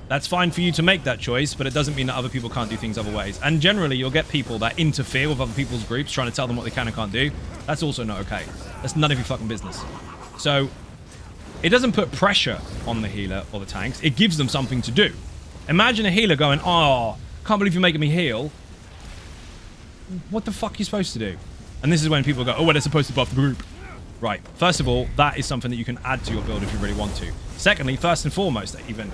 That's fine for you to make that choice, but it doesn't mean that other people can't do things other ways. And generally, you'll get people that interfere with other people's groups, trying to tell them what they can and can't do. That's also not okay. That's none of your fucking business. So, it doesn't put pressure on the healer or the tanks. It gives them something to do. Imagine a healer going, oh, can't believe you're making me heal. What the fuck are you supposed to do? And this is when people go, oh, well, they're supposed to buff the group. Right. First of all, that is something that you can add to your build if you really want to. Secondly, first and foremost, even,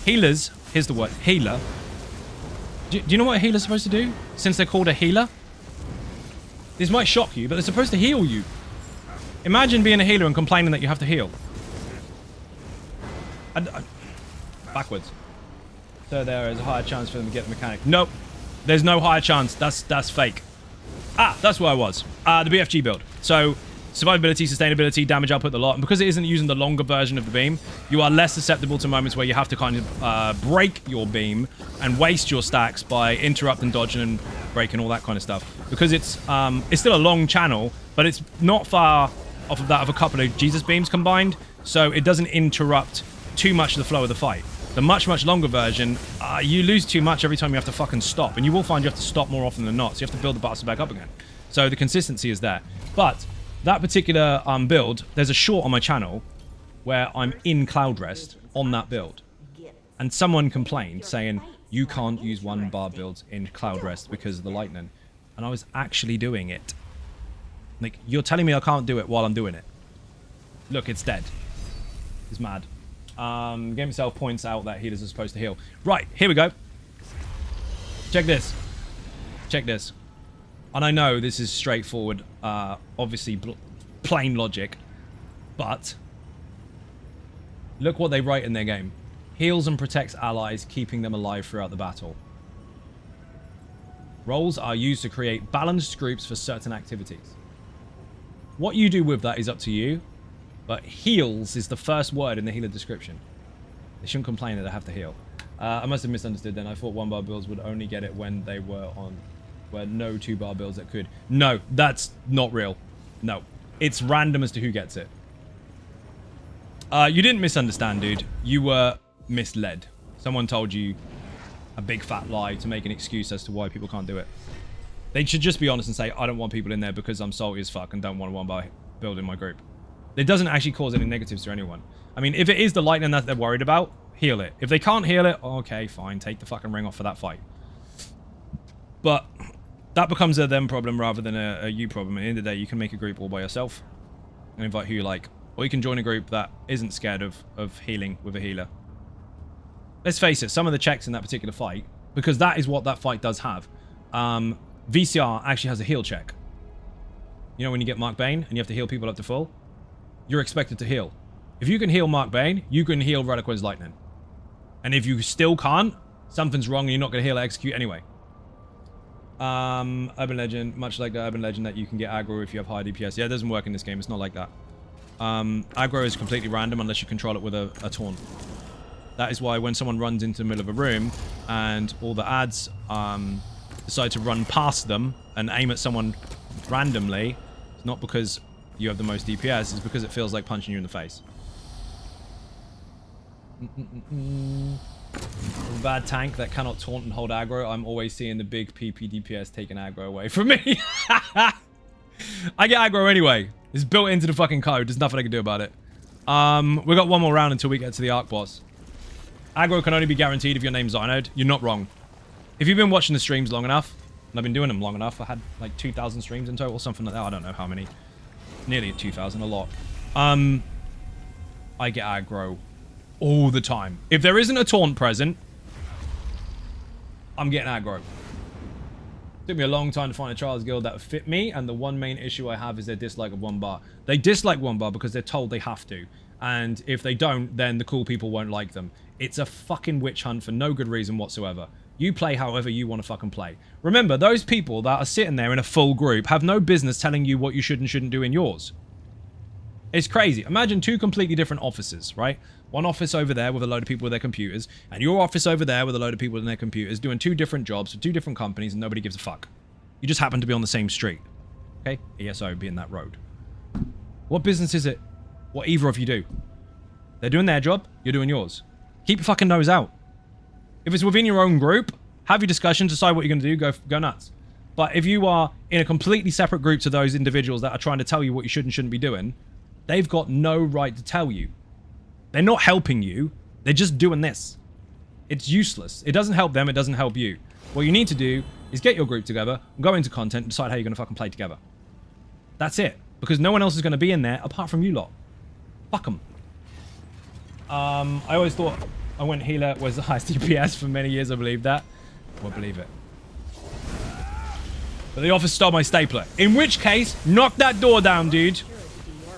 healers, here's the word, healer. Do you know what a healer's supposed to do? Since they're called a healer? This might shock you, but they're supposed to heal you. Imagine being a healer and complaining that you have to heal. Backwards. So there is a higher chance for them to get the mechanic. Nope. There's no higher chance. That's fake. Ah, that's where I was. The BFG build. So, survivability, sustainability, damage output, the lot. And because it isn't using the longer version of the beam, you are less susceptible to moments where you have to kind of break your beam and waste your stacks by interrupting, dodging, and breaking, all that kind of stuff. Because it's still a long channel, but it's not far off of that of a couple of Jesus beams combined, so it doesn't interrupt too much of the flow of the fight. The much, much longer version, you lose too much every time you have to fucking stop. And you will find you have to stop more often than not. So you have to build the bastard back up again. So the consistency is there. But that particular build, there's a short on my channel where I'm in Cloud Rest on that build. And someone complained saying, you can't use 1 bar builds in Cloud Rest because of the lightning. And I was actually doing it. Like, you're telling me I can't do it while I'm doing it. Look, it's dead. It's mad. Game itself points out that healers are supposed to heal. Right, here we go. Check this. Check this. And I know this is straightforward, obviously plain logic, but look what they write in their game. Heals and protects allies, keeping them alive throughout the battle. Roles are used to create balanced groups for certain activities. What you do with that is up to you. But heals is the first word in the healer description. They shouldn't complain that they have to heal. I must have misunderstood then. I thought 1 bar builds would only get it when they were on... where no 2 bar builds that could. No, that's not real. No. It's random as to who gets it. You didn't misunderstand, dude. You were misled. Someone told you a big fat lie to make an excuse as to why people can't do it. They should just be honest and say, I don't want people in there because I'm salty as fuck and don't want a 1 bar build in my group. It doesn't actually cause any negatives to anyone. I mean, if it is the lightning that they're worried about, heal it. If they can't heal it, okay, fine. Take the fucking ring off for that fight. But that becomes a them problem rather than a you problem. At the end of the day, you can make a group all by yourself and invite who you like. Or you can join a group that isn't scared of healing with a healer. Let's face it, some of the checks in that particular fight, because that is what that fight does have. VCR actually has a heal check. You know when you get Mark Bane and you have to heal people up to full? You're expected to heal. If you can heal Mark Bane, you can heal Reliqua's Lightning. And if you still can't, something's wrong and you're not going to heal Execute anyway. Urban Legend, much like the Urban Legend that you can get aggro if you have high DPS. Yeah, it doesn't work in this game. It's not like that. Aggro is completely random unless you control it with a taunt. That is why when someone runs into the middle of a room and all the ads decide to run past them and aim at someone randomly, it's not because you have the most DPS, it's because it feels like punching you in the face. A bad tank that cannot taunt and hold aggro. I'm always seeing the big PP DPS taking aggro away from me. I get aggro anyway. It's built into the fucking code. There's nothing I can do about it. We got one more round until we get to the arc boss. Aggro can only be guaranteed if your name's Zinode. You're not wrong. If you've been watching the streams long enough, and I've been doing them long enough, I had like 2,000 streams in total, something like that. I don't know how many. Nearly 2,000, a lot. I get aggro all the time. If there isn't a taunt present, I'm getting aggro. Took me a long time to find a Trials guild that would fit me, and the one main issue I have is their dislike of 1 bar. They dislike 1 bar because they're told they have to, and if they don't, then the cool people won't like them. It's a fucking witch hunt for no good reason whatsoever. You play however you want to fucking play. Remember, those people that are sitting there in a full group have no business telling you what you should and shouldn't do in yours. It's crazy. Imagine 2 completely different offices, right? One office over there with a load of people with their computers, and your office over there with a load of people in their computers doing 2 different jobs for 2 different companies, and nobody gives a fuck. You just happen to be on the same street. Okay? ESO being that road. What business is it? What either of you do? They're doing their job, you're doing yours. Keep your fucking nose out. If it's within your own group, have your discussion, decide what you're going to do, go nuts. But if you are in a completely separate group to those individuals that are trying to tell you what you should and shouldn't be doing, they've got no right to tell you. They're not helping you. They're just doing this. It's useless. It doesn't help them. It doesn't help you. What you need to do is get your group together, go into content, and decide how you're going to fucking play together. That's it. Because no one else is going to be in there apart from you lot. Fuck them. I always thought I went healer was the highest DPS for many years. I believed that. Well, believe it. But the officer stole my stapler. In which case, knock that door down, dude.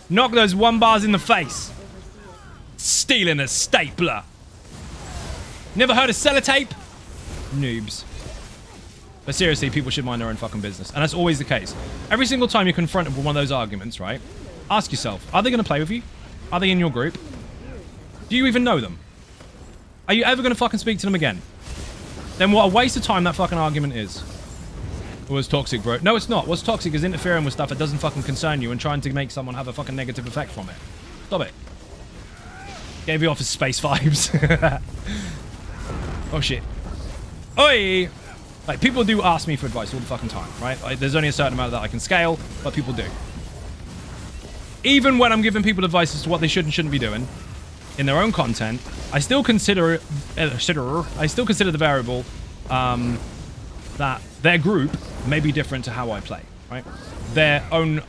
Knock those 1 bars in the face. Stealing a stapler. Never heard of sellotape? Noobs. But seriously, people should mind their own fucking business. And that's always the case. Every single time you're confronted with one of those arguments, right? Ask yourself, are they going to play with you? Are they in your group? Do you even know them? Are you ever going to fucking speak to them again? Then what a waste of time that fucking argument is. It was toxic, bro. No, it's not. What's toxic is interfering with stuff that doesn't fucking concern you and trying to make someone have a fucking negative effect from it. Stop it. Gave you off his space vibes. Oh, shit. Oi! Like, people do ask me for advice all the fucking time, right? Like, there's only a certain amount that I can scale, but people do. Even when I'm giving people advice as to what they should and shouldn't be doing in their own content, I still consider the variable that their group may be different to how I play, right? Their own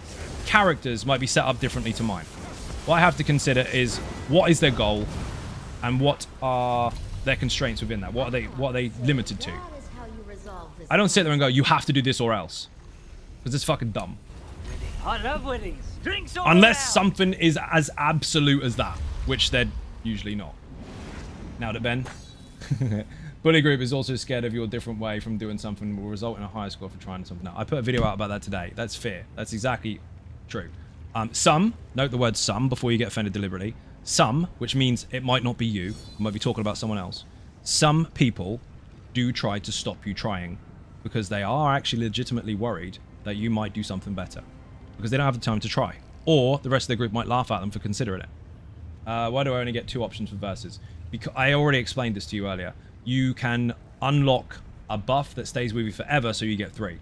characters might be set up differently to mine. What I have to consider is what is their goal and what are their constraints within that. What are they limited to? I don't sit there and go, you have to do this or else. Because it's fucking dumb. I love weddings. Drinks all Unless around. something is as absolute as that, which they're usually not. Now that Ben. Bully group is also scared of your different way from doing something will result in a higher score for trying something out. I put a video out about that today. That's fair. That's exactly true. Some, note the word some before you get offended deliberately. Some, which means it might not be you. I might be talking about someone else. Some people do try to stop you trying because they are actually legitimately worried that you might do something better because they don't have the time to try, or the rest of the group might laugh at them for considering it. Why do I only get 2 options for verses? Because I already explained this to you earlier. You can unlock a buff that stays with you forever, so you get 3.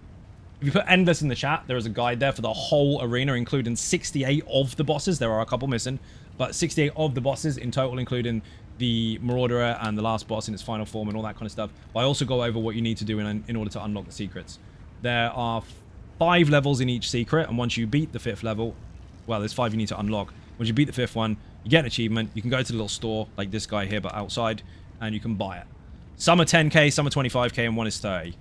If you put endless in the chat, there is a guide there for the whole arena, including 68 of the bosses. There are a couple missing, but 68 of the bosses in total, including the Marauder and the last boss in its final form and all that kind of stuff. But I also go over what you need to do in order to unlock the secrets. There are 5 levels in each secret, and once you beat the 5th level, well, there's 5 you need to unlock. Once you beat the 5th one, you get an achievement. You can go to the little store, like this guy here, but outside, and you can buy it. Some are 10k, some are 25k, and one is 30.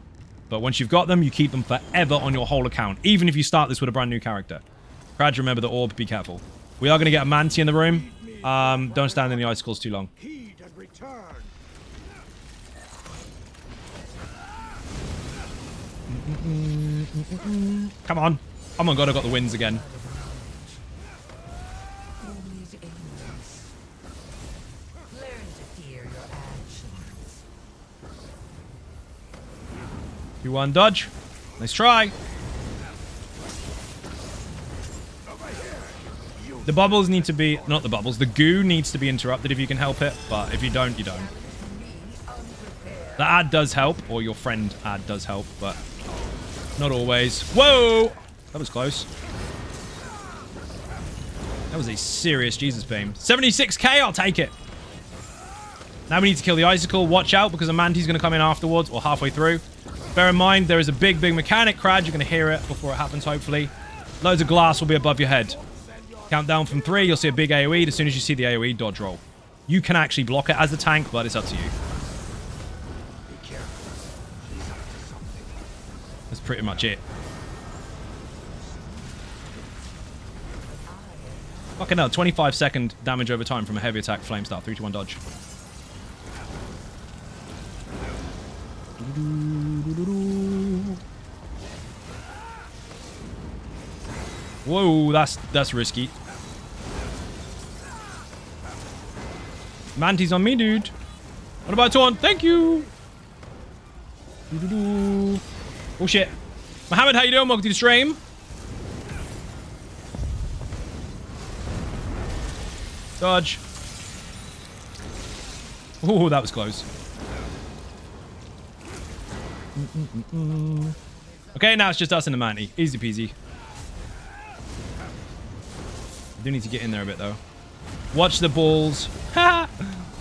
But once you've got them, you keep them forever on your whole account, even if you start this with a brand new character. Crowd, remember the orb, be careful. We are going to get a Manti in the room. Don't stand in the icicles too long. Come on. Oh my god, I got the wins again. 2-1 dodge. Nice try. The bubbles need to be... Not the bubbles. The goo needs to be interrupted if you can help it. But if you don't, you don't. The ad does help. Or your friend ad does help. But not always. Whoa! That was close. That was a serious Jesus beam. 76k, I'll take it. Now we need to kill the icicle. Watch out, because a Manti's going to come in afterwards, or halfway through. Bear in mind, there is a big mechanic crowd. You're going to hear it before it happens, hopefully. Loads of glass will be above your head. Count down from 3, you'll see a big AoE. As soon as you see the AoE, dodge roll. You can actually block it as a tank, but it's up to you. That's pretty much it. Fucking hell, 25-second damage over time from a heavy attack flame start. 3, 2, 1 dodge. Whoa, that's risky. Manti's on me, dude. What about taunt? Thank you. Oh shit. Mohammed, how you doing? Welcome to the stream. Dodge. Oh, that was close. Okay, now it's just us and the Manti. Easy peasy. I do need to get in there a bit, though. Watch the balls. Ha!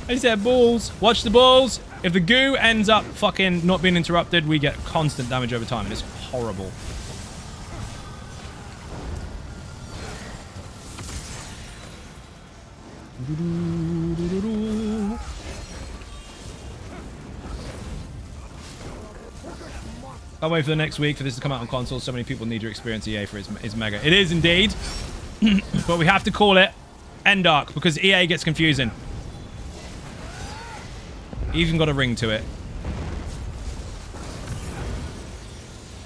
I said balls. Watch the balls. If the goo ends up fucking not being interrupted, we get constant damage over time. And it's horrible. Can't wait for the next week for this to come out on console. So many people need to experience EA for its mega. It is indeed. But we have to call it Endark because EA gets confusing. Even got a ring to it.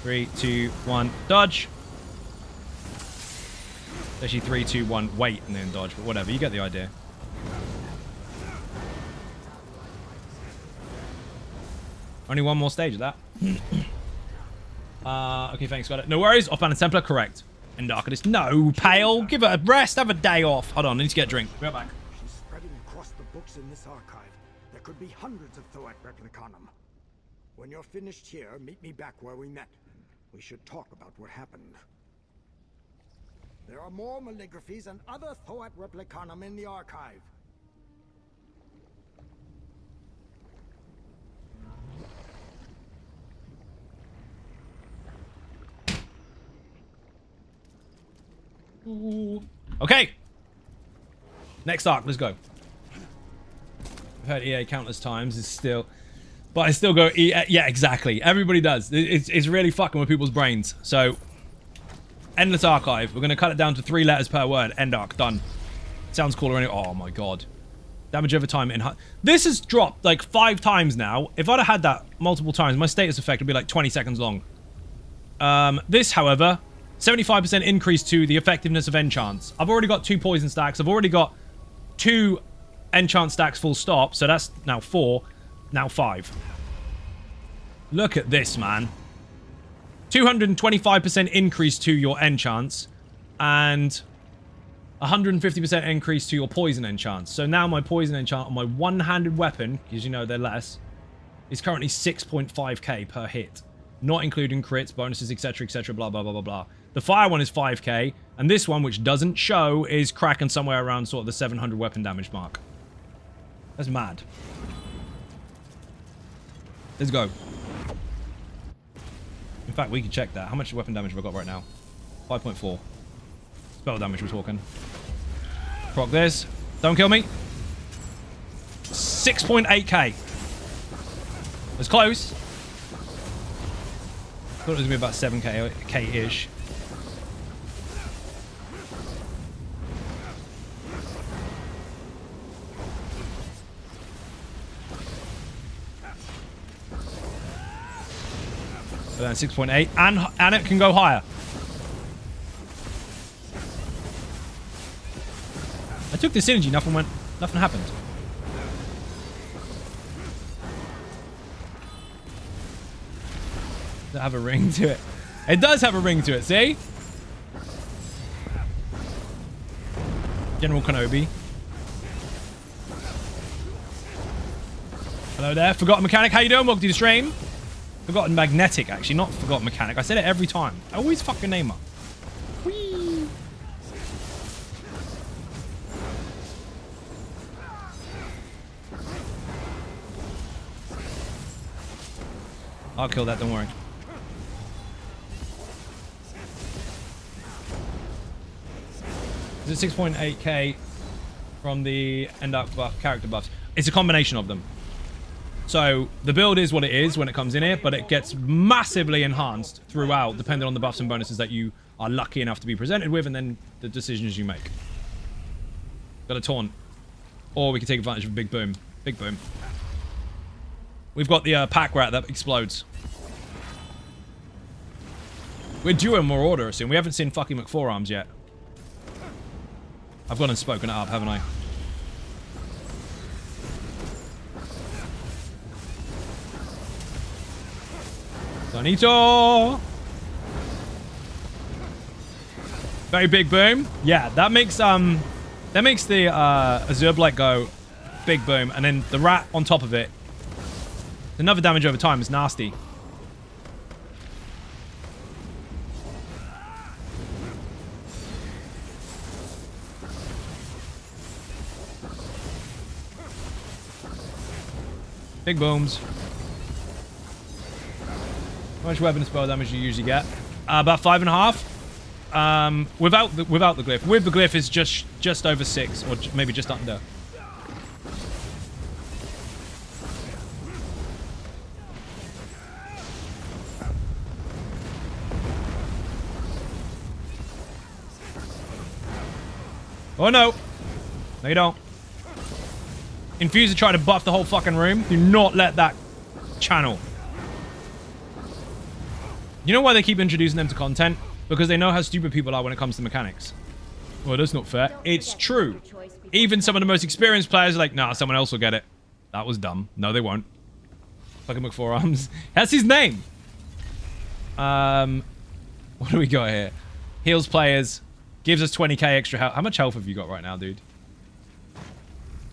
3, 2, 1, dodge. Actually 3, 2, 1, wait and then dodge, but whatever, you get the idea. Only one more stage of that. Okay, thanks, got it. No worries, off-planet Templar, correct. And Darkness, no, Pale, give it a rest, have a day off. Hold on, I need to get a drink. Be right back. She's spreading across the books in this archive. There could be hundreds of Thoat Replicanum. When you're finished here, meet me back where we met. We should talk about what happened. There are more malligraphies and other Thoat Replicanum in the archive. Ooh. Okay. Next arc, let's go. I've heard EA countless times. It's still... But I still go EA. Yeah, exactly. Everybody does. It's really fucking with people's brains. So... Endless Archive. We're going to cut it down to 3 letters per word. End arc. Done. Sounds cooler anyway. Oh my god. Damage over time in... This has dropped like 5 times now. If I'd have had that multiple times, my status effect would be like 20 seconds long. This, however... 75% increase to the effectiveness of enchants. I've already got 2 poison stacks. I've already got 2 enchant stacks full stop. So that's now 4. Now 5. Look at this, man. 225% increase to your enchants. And 150% increase to your poison enchants. So now my poison enchant on my one-handed weapon, because you know they're less, is currently 6.5k per hit. Not including crits, bonuses, etc, blah, blah, blah, blah, blah. The fire one is 5k, and this one, which doesn't show, is cracking somewhere around sort of the 700 weapon damage mark. That's mad. Let's go. In fact, we can check that. How much weapon damage have I got right now? 5.4. Spell damage we're talking. Proc this. Don't kill me. 6.8k. It's close. Thought it was going to be about 7k-ish. So then 6.8, and it can go higher. I took the synergy, nothing happened. Does it have a ring to it? It does have a ring to it, see? General Kenobi. Hello there, Forgotten Mechanic. How you doing? Welcome to the stream. Forgotten Magnetic, actually, not Forgotten Mechanic. I said it every time. I always fuck your name up. Whee! I'll kill that, don't worry. Is it 6.8k from the end up buff, character buffs? It's a combination of them. So the build is what it is when it comes in here, but it gets massively enhanced throughout, depending on the buffs and bonuses that you are lucky enough to be presented with, and then the decisions you make. Got a taunt. Or we can take advantage of Big Boom. Big Boom. We've got the pack rat that explodes. We're due in more order soon. We haven't seen fucking McForearms yet. I've gone and spoken it up, haven't I? Sonito! Very big boom. Yeah, that makes the Azure Blight go big boom, and then the rat on top of it. Another damage over time is nasty. Big booms. How much weapon and spell damage do you usually get? About 5.5. Without the glyph. With the glyph is just over 6, or maybe just under. Oh no! No, you don't. Infuser try to buff the whole fucking room. Do not let that channel. You know why they keep introducing them to content? Because they know how stupid people are when it comes to mechanics. Well, that's not fair. It's true. Even some of the most experienced players are like, nah, someone else will get it. That was dumb. No, they won't. Fucking McForearms. That's his name. What do we got here? Heals players. Gives us 20k extra health. How much health have you got right now, dude?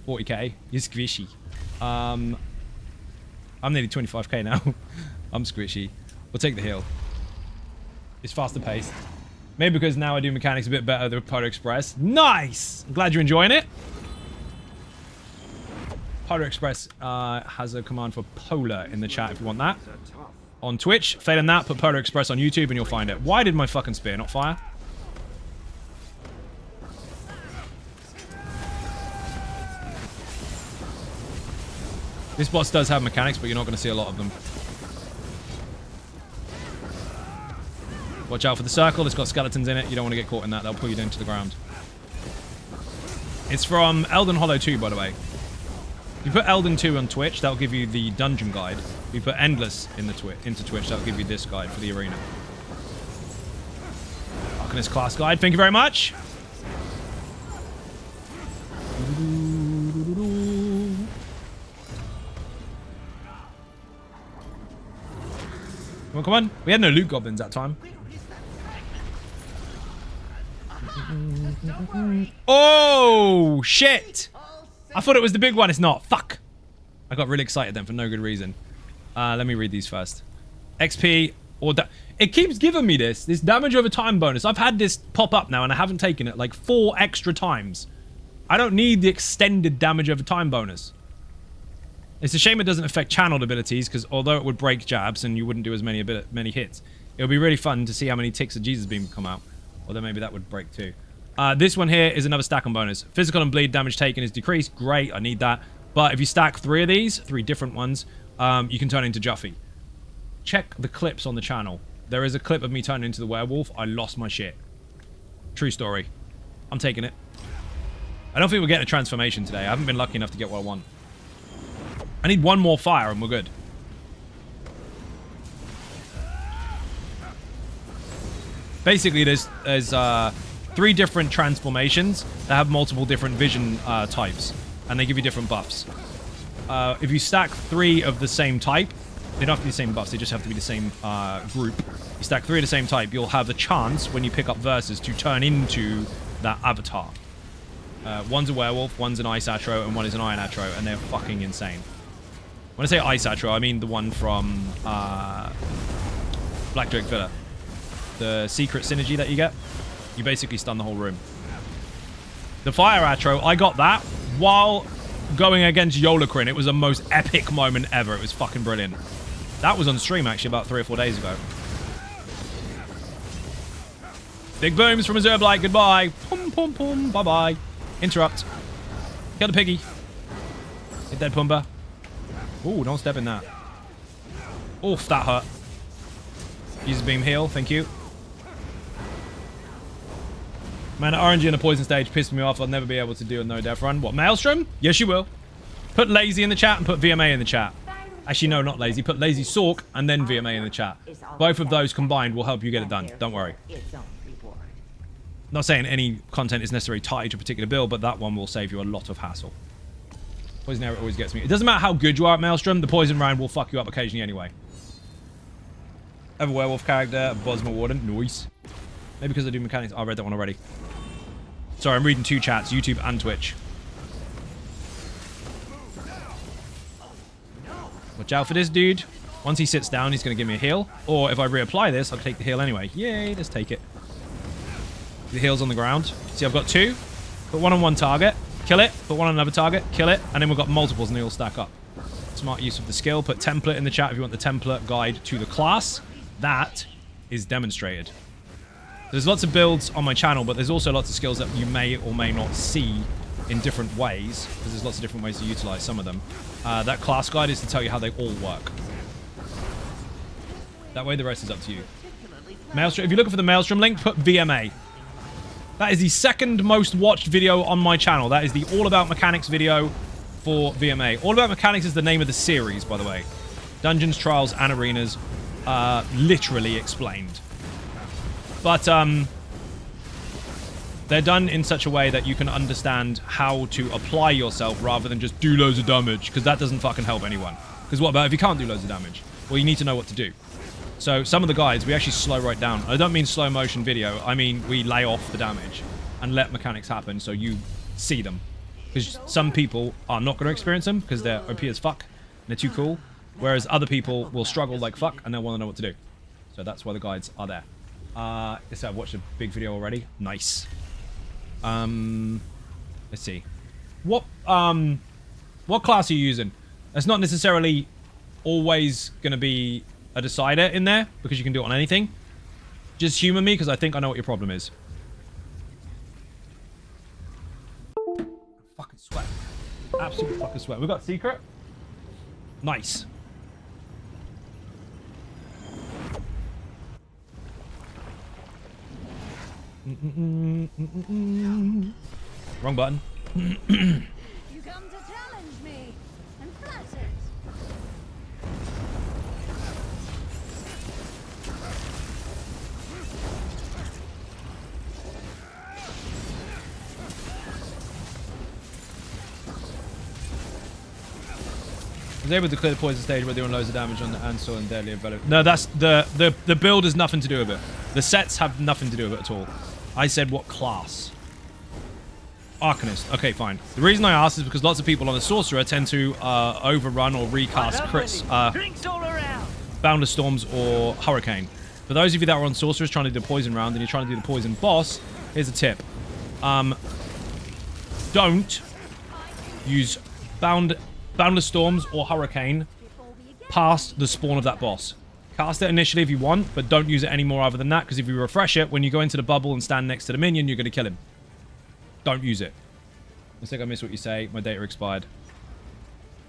40k. You're squishy. I'm nearly 25k now. I'm squishy. We'll take the heal. It's faster paced. Maybe because now I do mechanics a bit better than Polar Express. Nice! I'm glad you're enjoying it. Polar Express has a command for Polar in the chat if you want that. On Twitch. Failing that, put Polar Express on YouTube and you'll find it. Why did my fucking spear not fire? This boss does have mechanics, but you're not going to see a lot of them. Watch out for the circle. It's got skeletons in it. You don't want to get caught in that. They'll pull you down to the ground. It's from Elden Hollow 2, by the way. If you put Elden 2 on Twitch, that'll give you the dungeon guide. If you put Endless into Twitch, that'll give you this guide for the arena. Arcanist class guide. Thank you very much. Come on, come on. We had no loot goblins that time. Oh, shit. I thought it was the big one. It's not. Fuck. I got really excited then for no good reason. Let me read these first. XP or... It keeps giving me this damage over time bonus. I've had this pop up now and I haven't taken it like 4 extra times. I don't need the extended damage over time bonus. It's a shame it doesn't affect channeled abilities, because although it would break jabs and you wouldn't do as many hits, it would be really fun to see how many ticks of Jesus Beam come out. Although maybe that would break too. This one here is another stack on bonus. Physical and bleed damage taken is decreased. Great, I need that. But if you stack 3 of these, 3 different ones, you can turn into Juffy. Check the clips on the channel. There is a clip of me turning into the werewolf. I lost my shit. True story. I'm taking it. I don't think we're getting a transformation today. I haven't been lucky enough to get what I want. I need 1 more fire and we're good. Basically, there's 3 different transformations that have multiple different vision types. And they give you different buffs. If you stack 3 of the same type, they don't have to be the same buffs, they just have to be the same group. You stack 3 of the same type, you'll have the chance when you pick up verses to turn into that avatar. One's a werewolf, one's an ice atro, and one is an iron atro, and they're fucking insane. When I say ice atro, I mean the one from Black Drake Villa. The secret synergy that you get. You basically stun the whole room. The fire atro, I got that while going against Yolakrin. It was the most epic moment ever. It was fucking brilliant. That was on stream actually about 3 or 4 days ago. Big booms from Azure Blight. Goodbye. Pum pum pum. Bye bye. Interrupt. Kill the piggy. Hit dead Pumbaa. Ooh, don't step in that. Oof, that hurt. Use beam heal. Thank you. Man, RNG on the poison stage pissed me off. I'll never be able to do a no-death run. What, Maelstrom? Yes, you will. Put Lazy in the chat and put VMA in the chat. Actually, no, not Lazy. Put Lazy Sork and then VMA in the chat. Both of those combined will help you get it done. Don't worry. Not saying any content is necessarily tied to a particular build, but that one will save you a lot of hassle. Poison arrow always gets me. It doesn't matter how good you are at Maelstrom, the poison round will fuck you up occasionally anyway. I have a werewolf character, Bosma Warden. Nice. Maybe because I do mechanics. Oh, I read that one already. Sorry, I'm reading 2 chats, YouTube and Twitch. Watch out for this dude. Once he sits down, he's going to give me a heal. Or if I reapply this, I'll take the heal anyway. Yay, let's take it. The heal's on the ground. See, I've got 2. Put one on one target. Kill it. Put one on another target. Kill it. And then we've got multiples and they all stack up. Smart use of the skill. Put template in the chat if you want the template guide to the class. That is demonstrated. There's lots of builds on my channel, but there's also lots of skills that you may or may not see in different ways, because there's lots of different ways to utilize some of them. That class guide is to tell you how they all work. That way the rest is up to you. Maelstrom, if you're looking for the Maelstrom link, put VMA. That is the 2nd most watched video on my channel. That is the All About Mechanics video for VMA. All About Mechanics is the name of the series, by the way. Dungeons, Trials, and Arenas, literally explained. But they're done in such a way that you can understand how to apply yourself rather than just do loads of damage, because that doesn't fucking help anyone. Because what about if you can't do loads of damage? Well, you need to know what to do. So some of the guides, we actually slow right down. I don't mean slow motion video. I mean we lay off the damage and let mechanics happen so you see them. Because some people are not going to experience them because they're OP as fuck and they're too cool. Whereas other people will struggle like fuck and they'll want to know what to do. So that's why the guides are there. So I've watched a big video already. Nice. Let's see. What class are you using? That's not necessarily always going to be a decider in there, because you can do it on anything. Just humor me, because I think I know what your problem is. Fucking sweat. Absolute fucking sweat. We've got secret. Nice. Wrong button. You come to challenge me. I'm flattered. I was able to clear the poison stage by doing loads of damage on the Ansel and Deadly Envelop. No, that's the build has nothing to do with it. The sets have nothing to do with it at all. I said what class? Arcanist. Okay, fine. The reason I asked is because lots of people on the Sorcerer tend to overrun or recast crits, Boundless Storms or Hurricane. For those of you that are on Sorcerers trying to do the poison round and you're trying to do the poison boss, here's a tip. Don't use Boundless Storms or Hurricane past the spawn of that boss. Cast it initially if you want, but don't use it any more other than that, because if you refresh it, when you go into the bubble and stand next to the minion, you're going to kill him. Don't use it. I think I missed what you say. My data expired.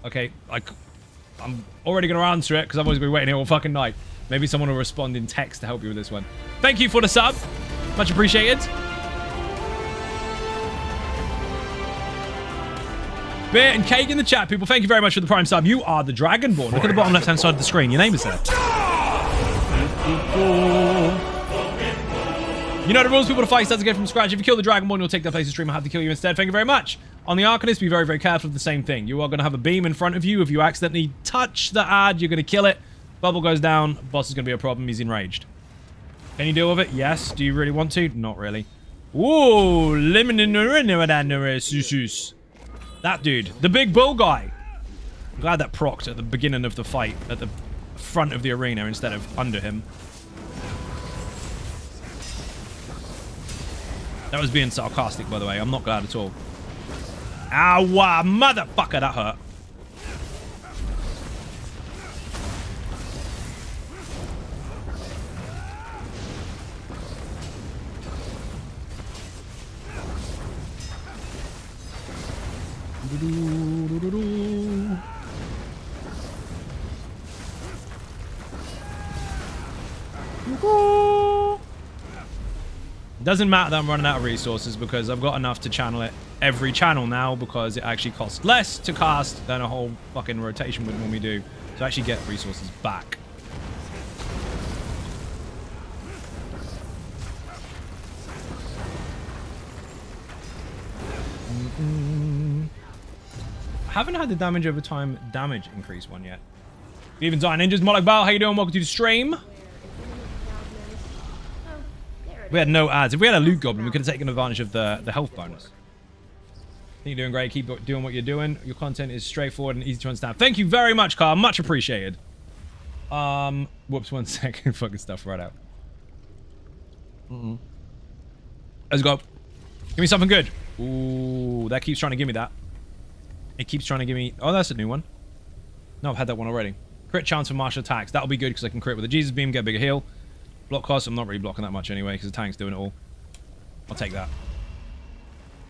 Okay, I'm already going to answer it, because I've always been waiting here all fucking night. Maybe someone will respond in text to help you with this one. Thank you for the sub. Much appreciated. Beer and cake in the chat, people. Thank you very much for the prime sub. You are the Dragonborn. Look at the bottom left-hand side of the screen. Your name is there. You know the rules. People to fight starts again from scratch. If you kill the Dragonborn, you'll take their place in stream. I have to kill you instead. Thank you very much. On the Arcanist, be very, very careful of the same thing. You are going to have a beam in front of you. If you accidentally touch the ad, you're going to kill it. Bubble goes down. Boss is going to be a problem. He's enraged. Can you deal with it? Yes. Do you really want to? Not really. Ooh. That dude. The big bull guy. I'm glad that procced at the beginning of the fight. At the front of the arena instead of under him. That was being sarcastic, by the way. I'm not glad at all. Ow, motherfucker, that hurt. Doesn't matter that I'm running out of resources because I've got enough to channel it every channel now because it actually costs less to cast than a whole fucking rotation would normally do. So I actually get resources back. I haven't had the damage over time damage increase one yet. Even Zion Ninjas, Moloch Bao, how you doing? Welcome to the stream. We had no ads. If we had a loot goblin, we could have taken advantage of the health bonus. I think you're doing great. Keep doing what you're doing. Your content is straightforward and easy to understand. Thank you very much, Carl. Much appreciated. Whoops, 1 second. Fucking stuff right out. Let's go. Give me something good. Ooh, that keeps trying to give me that. It keeps trying to give me... Oh, that's a new one. No, I've had that one already. Crit chance for martial attacks. That'll be good because I can crit with a Jesus Beam, get a bigger heal. Block cost, I'm not really blocking that much anyway because the tank's doing it all. I'll take that.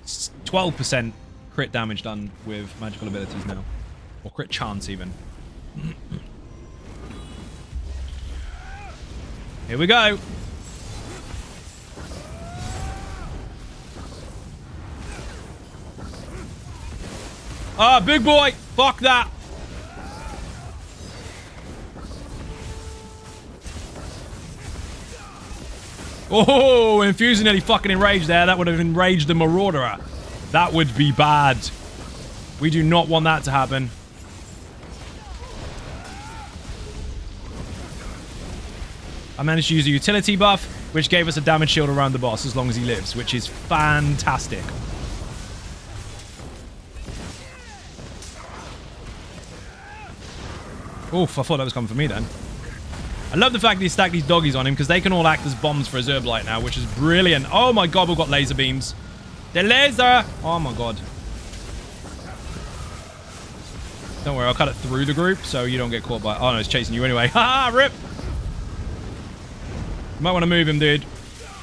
12% crit damage done with magical abilities now. Or crit chance even. Here we go. Ah, big boy! Fuck that! Oh, Infuser nearly fucking enraged there. That would have enraged the Marauder. That would be bad. We do not want that to happen. I managed to use a utility buff, which gave us a damage shield around the boss as long as he lives, which is fantastic. Oof, I thought that was coming for me then. I love the fact that he stacked these doggies on him because they can all act as bombs for a Zerblight now, which is brilliant. Oh my god, we've got laser beams. The laser! Oh my god. Don't worry, I'll cut it through the group so you don't get caught by... Oh no, it's chasing you anyway. Haha, rip! You might want to move him, dude.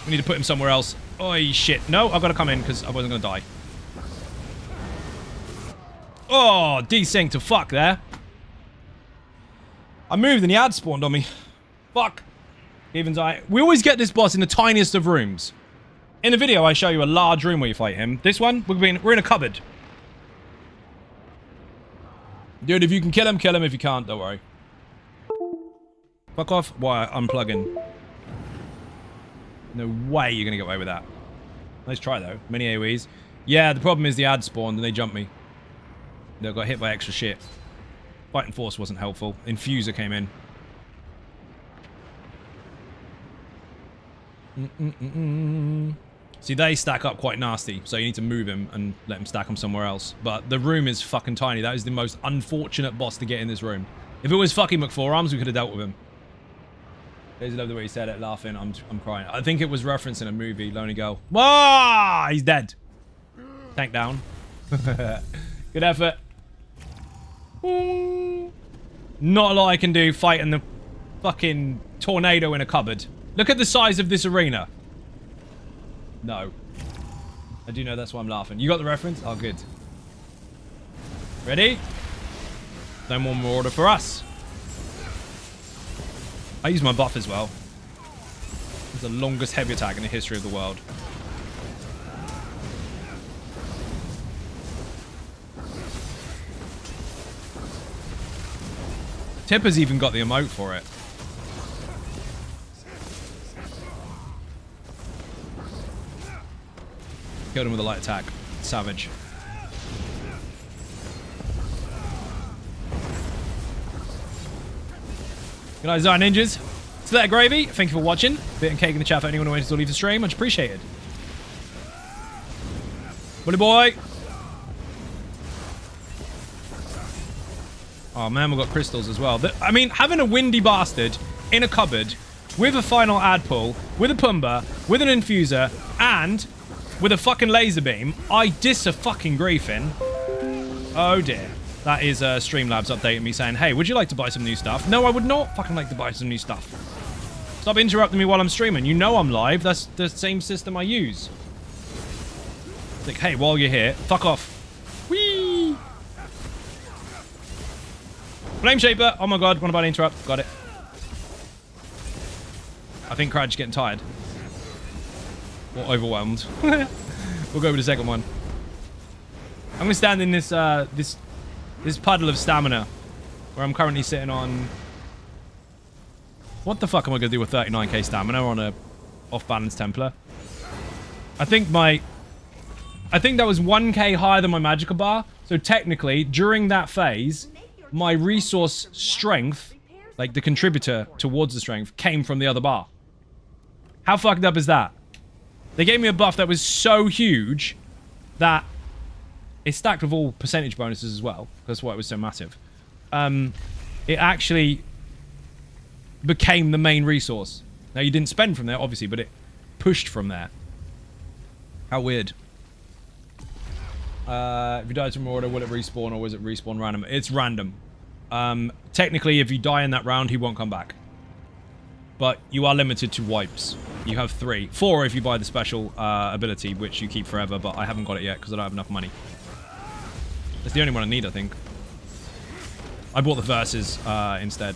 We need to put him somewhere else. Oh shit. No, I've got to come in because I wasn't going to die. Oh, desync to fuck there. I moved and he ad spawned on me. Fuck. Even I. We always get this boss in the tiniest of rooms. In the video, I show you a large room where you fight him. This one, we're in a cupboard. Dude, if you can kill him, kill him. If you can't, don't worry. Fuck off. Why? Unplugging. No way you're going to get away with that. Nice try, though. Many AoEs. Yeah, the problem is the ad spawned and they jumped me. They got hit by extra shit. Fighting Force wasn't helpful. Infuser came in. See, they stack up quite nasty, so you need to move him and let him stack them somewhere else. But the room is fucking tiny. That is the most unfortunate boss to get in this room. If it was fucking McForearms, we could have dealt with him. I love the way he said it, laughing. I'm crying. I think it was referencing a movie, Lonely Girl. Ah, he's dead. Tank down. Good effort. Not a lot I can do fighting the fucking tornado in a cupboard. Look at the size of this arena. No. I do know that's why I'm laughing. You got the reference? Oh, good. Ready? No more Marauder for us. I use my buff as well. It's the longest heavy attack in the history of the world. Tipper's even got the emote for it. Killed him with a light attack. Savage. Good night, Zion Ninjas. So that gravy. Thank you for watching. Bit and cake in the chat for anyone who wants to leave the stream. Much appreciated. Bully boy. Oh man, we've got crystals as well. I mean, having a windy bastard in a cupboard with a final ad pull, with a Pumbaa, with an infuser, and with a fucking laser beam, I dis a fucking grief in. Oh dear. That is Streamlabs updating me saying, hey, would you like to buy some new stuff? No, I would not fucking like to buy some new stuff. Stop interrupting me while I'm streaming. You know I'm live. That's the same system I use. It's like, hey, while you're here, fuck off. Whee! Flame Shaper. Oh my god, want to buy an interrupt. Got it. I think Crad's getting tired. Or overwhelmed. We'll go with the second one. I'm going to stand in this this puddle of stamina where I'm currently sitting on... What the fuck am I going to do with 39k stamina on a off-balance Templar? I think that was 1k higher than my magical bar. So technically, during that phase, my resource strength, like the contributor towards the strength, came from the other bar. How fucked up is that? They gave me a buff that was so huge that it's stacked with all percentage bonuses as well. That's why it was so massive. It actually became the main resource. Now, you didn't spend from there, obviously, but it pushed from there. How weird. If you die from order, will it respawn or was it respawn random? It's random. Technically, if you die in that round, he won't come back. But you are limited to wipes. You have 3. 4 if you buy the special ability, which you keep forever, but I haven't got it yet because I don't have enough money. That's the only one I need, I think. I bought the Versus instead.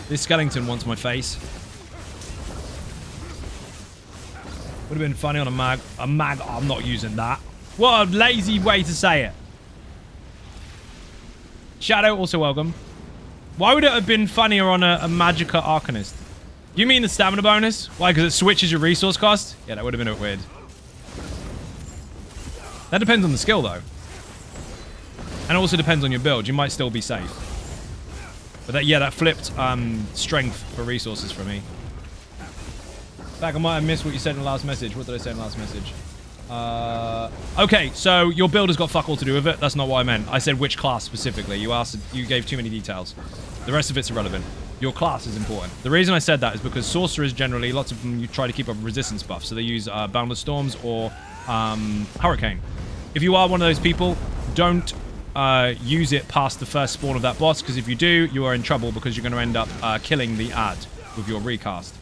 This skeleton wants my face. Would have been funny on a mag. Oh, I'm not using that. What a lazy way to say it. Shadow, also welcome. Why would it have been funnier on a Magicka Arcanist? You mean the stamina bonus? Why, because it switches your resource cost? Yeah, that would have been a bit weird. That depends on the skill, though. And it also depends on your build. You might still be safe. But that, yeah, that flipped strength for resources for me. Back, I might have missed what you said in the last message. What did I say in the last message? Okay, so your build has got fuck all to do with it. That's not what I meant. I said which class specifically. You gave too many details. The rest of it's irrelevant. Your class is important. The reason I said that is because sorcerers generally, lots of them, you try to keep up resistance buffs. So they use Boundless Storms or Hurricane. If you are one of those people, don't use it past the first spawn of that boss, because if you do, you are in trouble because you're going to end up killing the ad with your recast.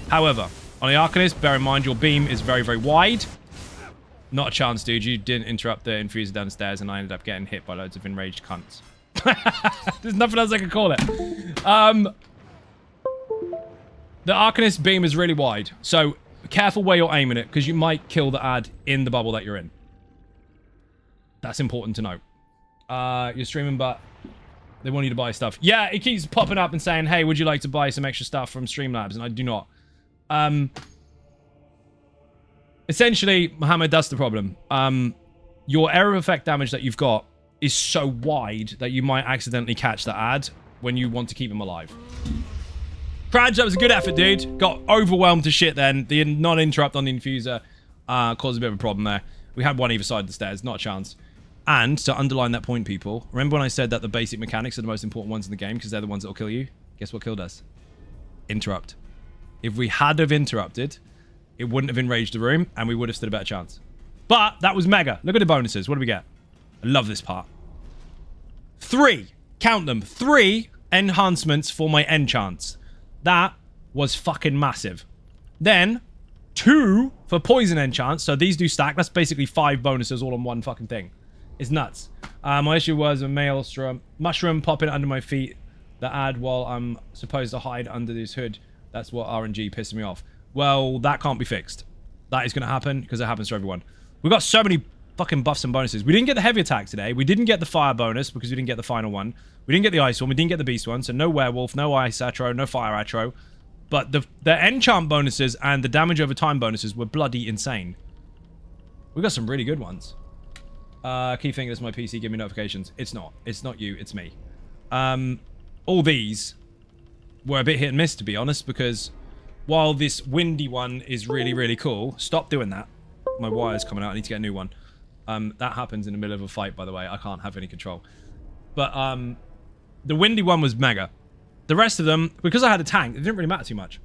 However, on the Arcanist, bear in mind your beam is very, very wide. Not a chance, dude. You didn't interrupt the infuser downstairs, and I ended up getting hit by loads of enraged cunts. There's nothing else I can call it. The Arcanist beam is really wide, so be careful where you're aiming it, because you might kill the ad in the bubble that you're in. That's important to know. You're streaming, but they want you to buy stuff. Yeah, it keeps popping up and saying, hey, would you like to buy some extra stuff from Streamlabs? And I do not. Essentially, Mohammed, that's the problem. Your area of effect damage that you've got is so wide that you might accidentally catch the ad when you want to keep him alive. Craj, that was a good effort, dude. Got overwhelmed to shit then. The non-interrupt on the infuser caused a bit of a problem there. We had one either side of the stairs, not a chance. And to underline that point, people, remember when I said that the basic mechanics are the most important ones in the game because they're the ones that will kill you? Guess what killed us? Interrupt. If we had have interrupted, it wouldn't have enraged the room, and we would have stood a better chance. But that was mega. Look at the bonuses. What do we get? I love this part. 3. Count them. 3 enhancements for my enchants. That was fucking massive. Then, 2 for poison enchants. So these do stack. That's basically 5 bonuses all on one fucking thing. It's nuts. My issue was a maelstrom mushroom popping under my feet. The ad while I'm supposed to hide under this hood. That's what RNG pissed me off. Well, that can't be fixed. That is going to happen because it happens to everyone. We've got so many fucking buffs and bonuses. We didn't get the heavy attack today. We didn't get the fire bonus because we didn't get the final one. We didn't get the ice one. We didn't get the beast one. So no werewolf, no ice atro, no fire atro. But the enchant bonuses and the damage over time bonuses were bloody insane. We got some really good ones. Keep thinking it's my PC. Give me notifications. It's not. It's not you. It's me. All these were a bit hit and miss, to be honest, because while this windy one is really, really cool, stop doing that. My wire's coming out. I need to get a new one. That happens in the middle of a fight, by the way. I can't have any control. But the windy one was mega. The rest of them, because I had a tank, it didn't really matter too much.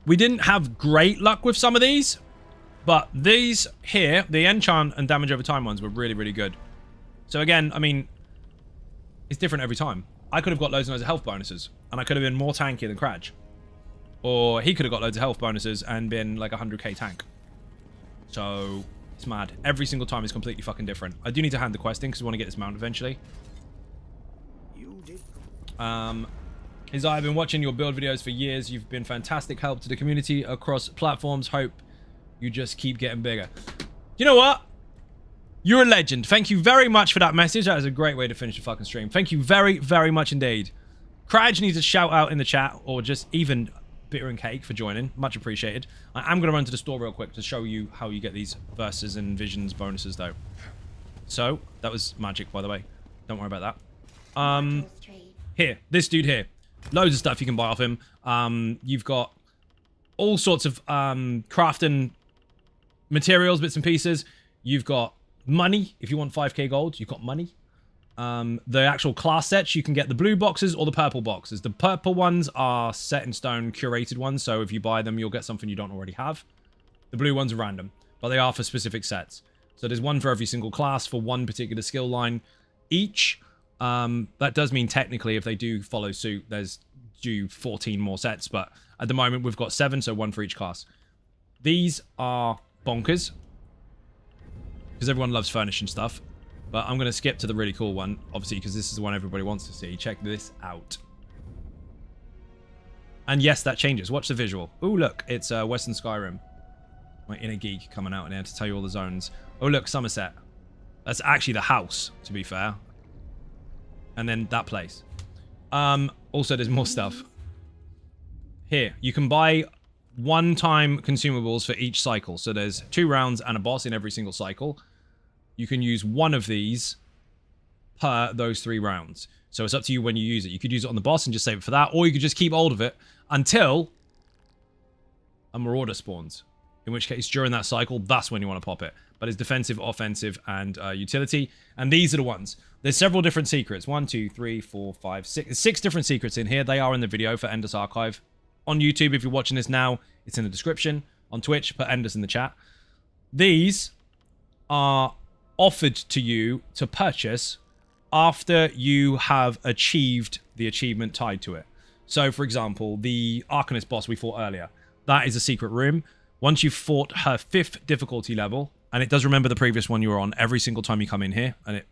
We didn't have great luck with some of these, but these here, the enchant and damage over time ones, were really, really good. So again, I mean, it's different every time. I could have got loads and loads of health bonuses, and I could have been more tanky than Cradge. Or he could have got loads of health bonuses and been like a 100k tank. So, it's mad. Every single time is completely fucking different. I do need to hand the quest in because we want to get this mount eventually. I've been watching your build videos for years. You've been fantastic help to the community across platforms. Hope you just keep getting bigger. You know what? You're a legend. Thank you very much for that message. That is a great way to finish the fucking stream. Thank you very, very much indeed. Cradge needs a shout out in the chat, or just even Bitter and Cake for joining. Much appreciated. I am going to run to the store real quick to show you how you get these verses and visions bonuses, though. So, that was magic, by the way. Don't worry about that. Here, this dude here. Loads of stuff you can buy off him. You've got all sorts of crafting materials, bits and pieces. You've got money. If you want 5k gold, you've got money. The actual class sets, you can get the blue boxes or the purple boxes. The purple ones are set in stone, curated ones, so if you buy them, you'll get something you don't already have. The blue ones are random, but they are for specific sets. So there's one for every single class for one particular skill line each. That does mean technically if they do follow suit, there's due 14 more sets, but at the moment we've got 7, so 1 for each class. These are bonkers, because everyone loves furnishing stuff. But I'm going to skip to the really cool one, obviously, because this is the one everybody wants to see. Check this out. And yes, that changes. Watch the visual. Ooh, look, it's Western Skyrim. My inner geek coming out in here to tell you all the zones. Oh, look, Somerset. That's actually the house, to be fair. And then that place. Also, there's more stuff. Here, you can buy one-time consumables for each cycle. So there's 2 rounds and a boss in every single cycle. You can use one of these per those 3 rounds. So it's up to you when you use it. You could use it on the boss and just save it for that, or you could just keep hold of it until a Marauder spawns. In which case, during that cycle, that's when you want to pop it. But it's defensive, offensive, and utility. And these are the ones. There's several different secrets. 1, 2, 3, 4, 5, 6. There's 6 different secrets in here. They are in the video for Endless Archive. On YouTube, if you're watching this now, it's in the description. On Twitch, put Endless in the chat. These are offered to you to purchase after you have achieved the achievement tied to it. So, for example, the Arcanist boss we fought earlier, that is a secret room. Once you've fought her 5th difficulty level, and it does remember the previous one you were on every single time you come in here, and it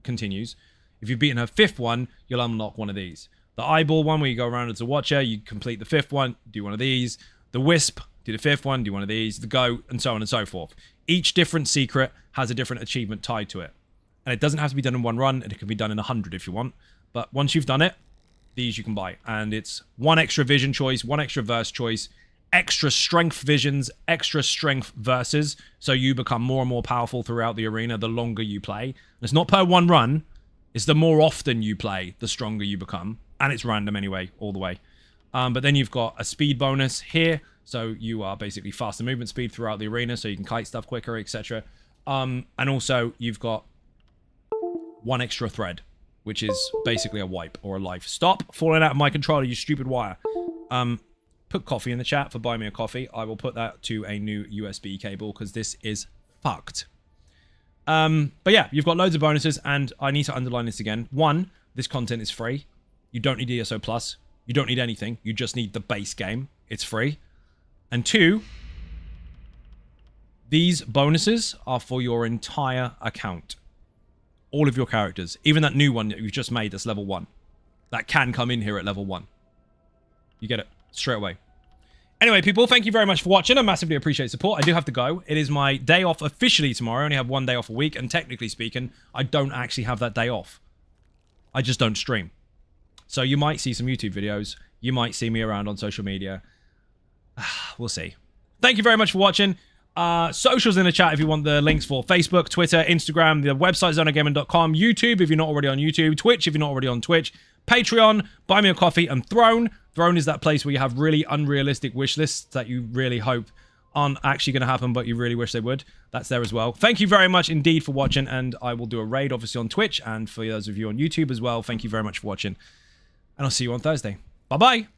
continues. If you've beaten her 5th one, you'll unlock one of these. The eyeball one, where you go around as a watcher, you complete the 5th one, do one of these. The wisp, do the 5th one, do one of these. The goat, and so on and so forth. Each different secret has a different achievement tied to it. And it doesn't have to be done in 1 run, and it can be done in 100 if you want. But once you've done it, these you can buy. And it's 1 extra vision choice, 1 extra verse choice, extra strength visions, extra strength verses, so you become more and more powerful throughout the arena the longer you play. And it's not per 1 run, it's the more often you play, the stronger you become. And it's random anyway, all the way. But then you've got a speed bonus here, so you are basically faster movement speed throughout the arena, so you can kite stuff quicker, etc. And also, you've got 1 extra thread, which is basically a wipe or a life. Stop falling out of my controller, you stupid wire. Put coffee in the chat for buy me a coffee. I will put that to a new USB cable, because this is fucked. But yeah, you've got loads of bonuses, and I need to underline this again. 1, this content is free. You don't need ESO Plus. You don't need anything. You just need the base game. It's free. And 2, these bonuses are for your entire account. All of your characters. Even that new one that you've just made that's level 1. That can come in here at level 1. You get it straight away. Anyway, people, thank you very much for watching. I massively appreciate support. I do have to go. It is my day off officially tomorrow. I only have 1 day off a week, and technically speaking, I don't actually have that day off. I just don't stream. So you might see some YouTube videos. You might see me around on social media. We'll see. Thank you very much for watching. Socials in the chat if you want the links for Facebook, Twitter, Instagram, the website zonogaming.com, YouTube if you're not already on YouTube, Twitch if you're not already on Twitch, Patreon, Buy Me a Coffee, and Throne. Throne is that place where you have really unrealistic wish lists that you really hope aren't actually going to happen, but you really wish they would. That's there as well. Thank you very much indeed for watching, and I will do a raid obviously on Twitch, and for those of you on YouTube as well, thank you very much for watching, and I'll see you on Thursday. Bye-bye.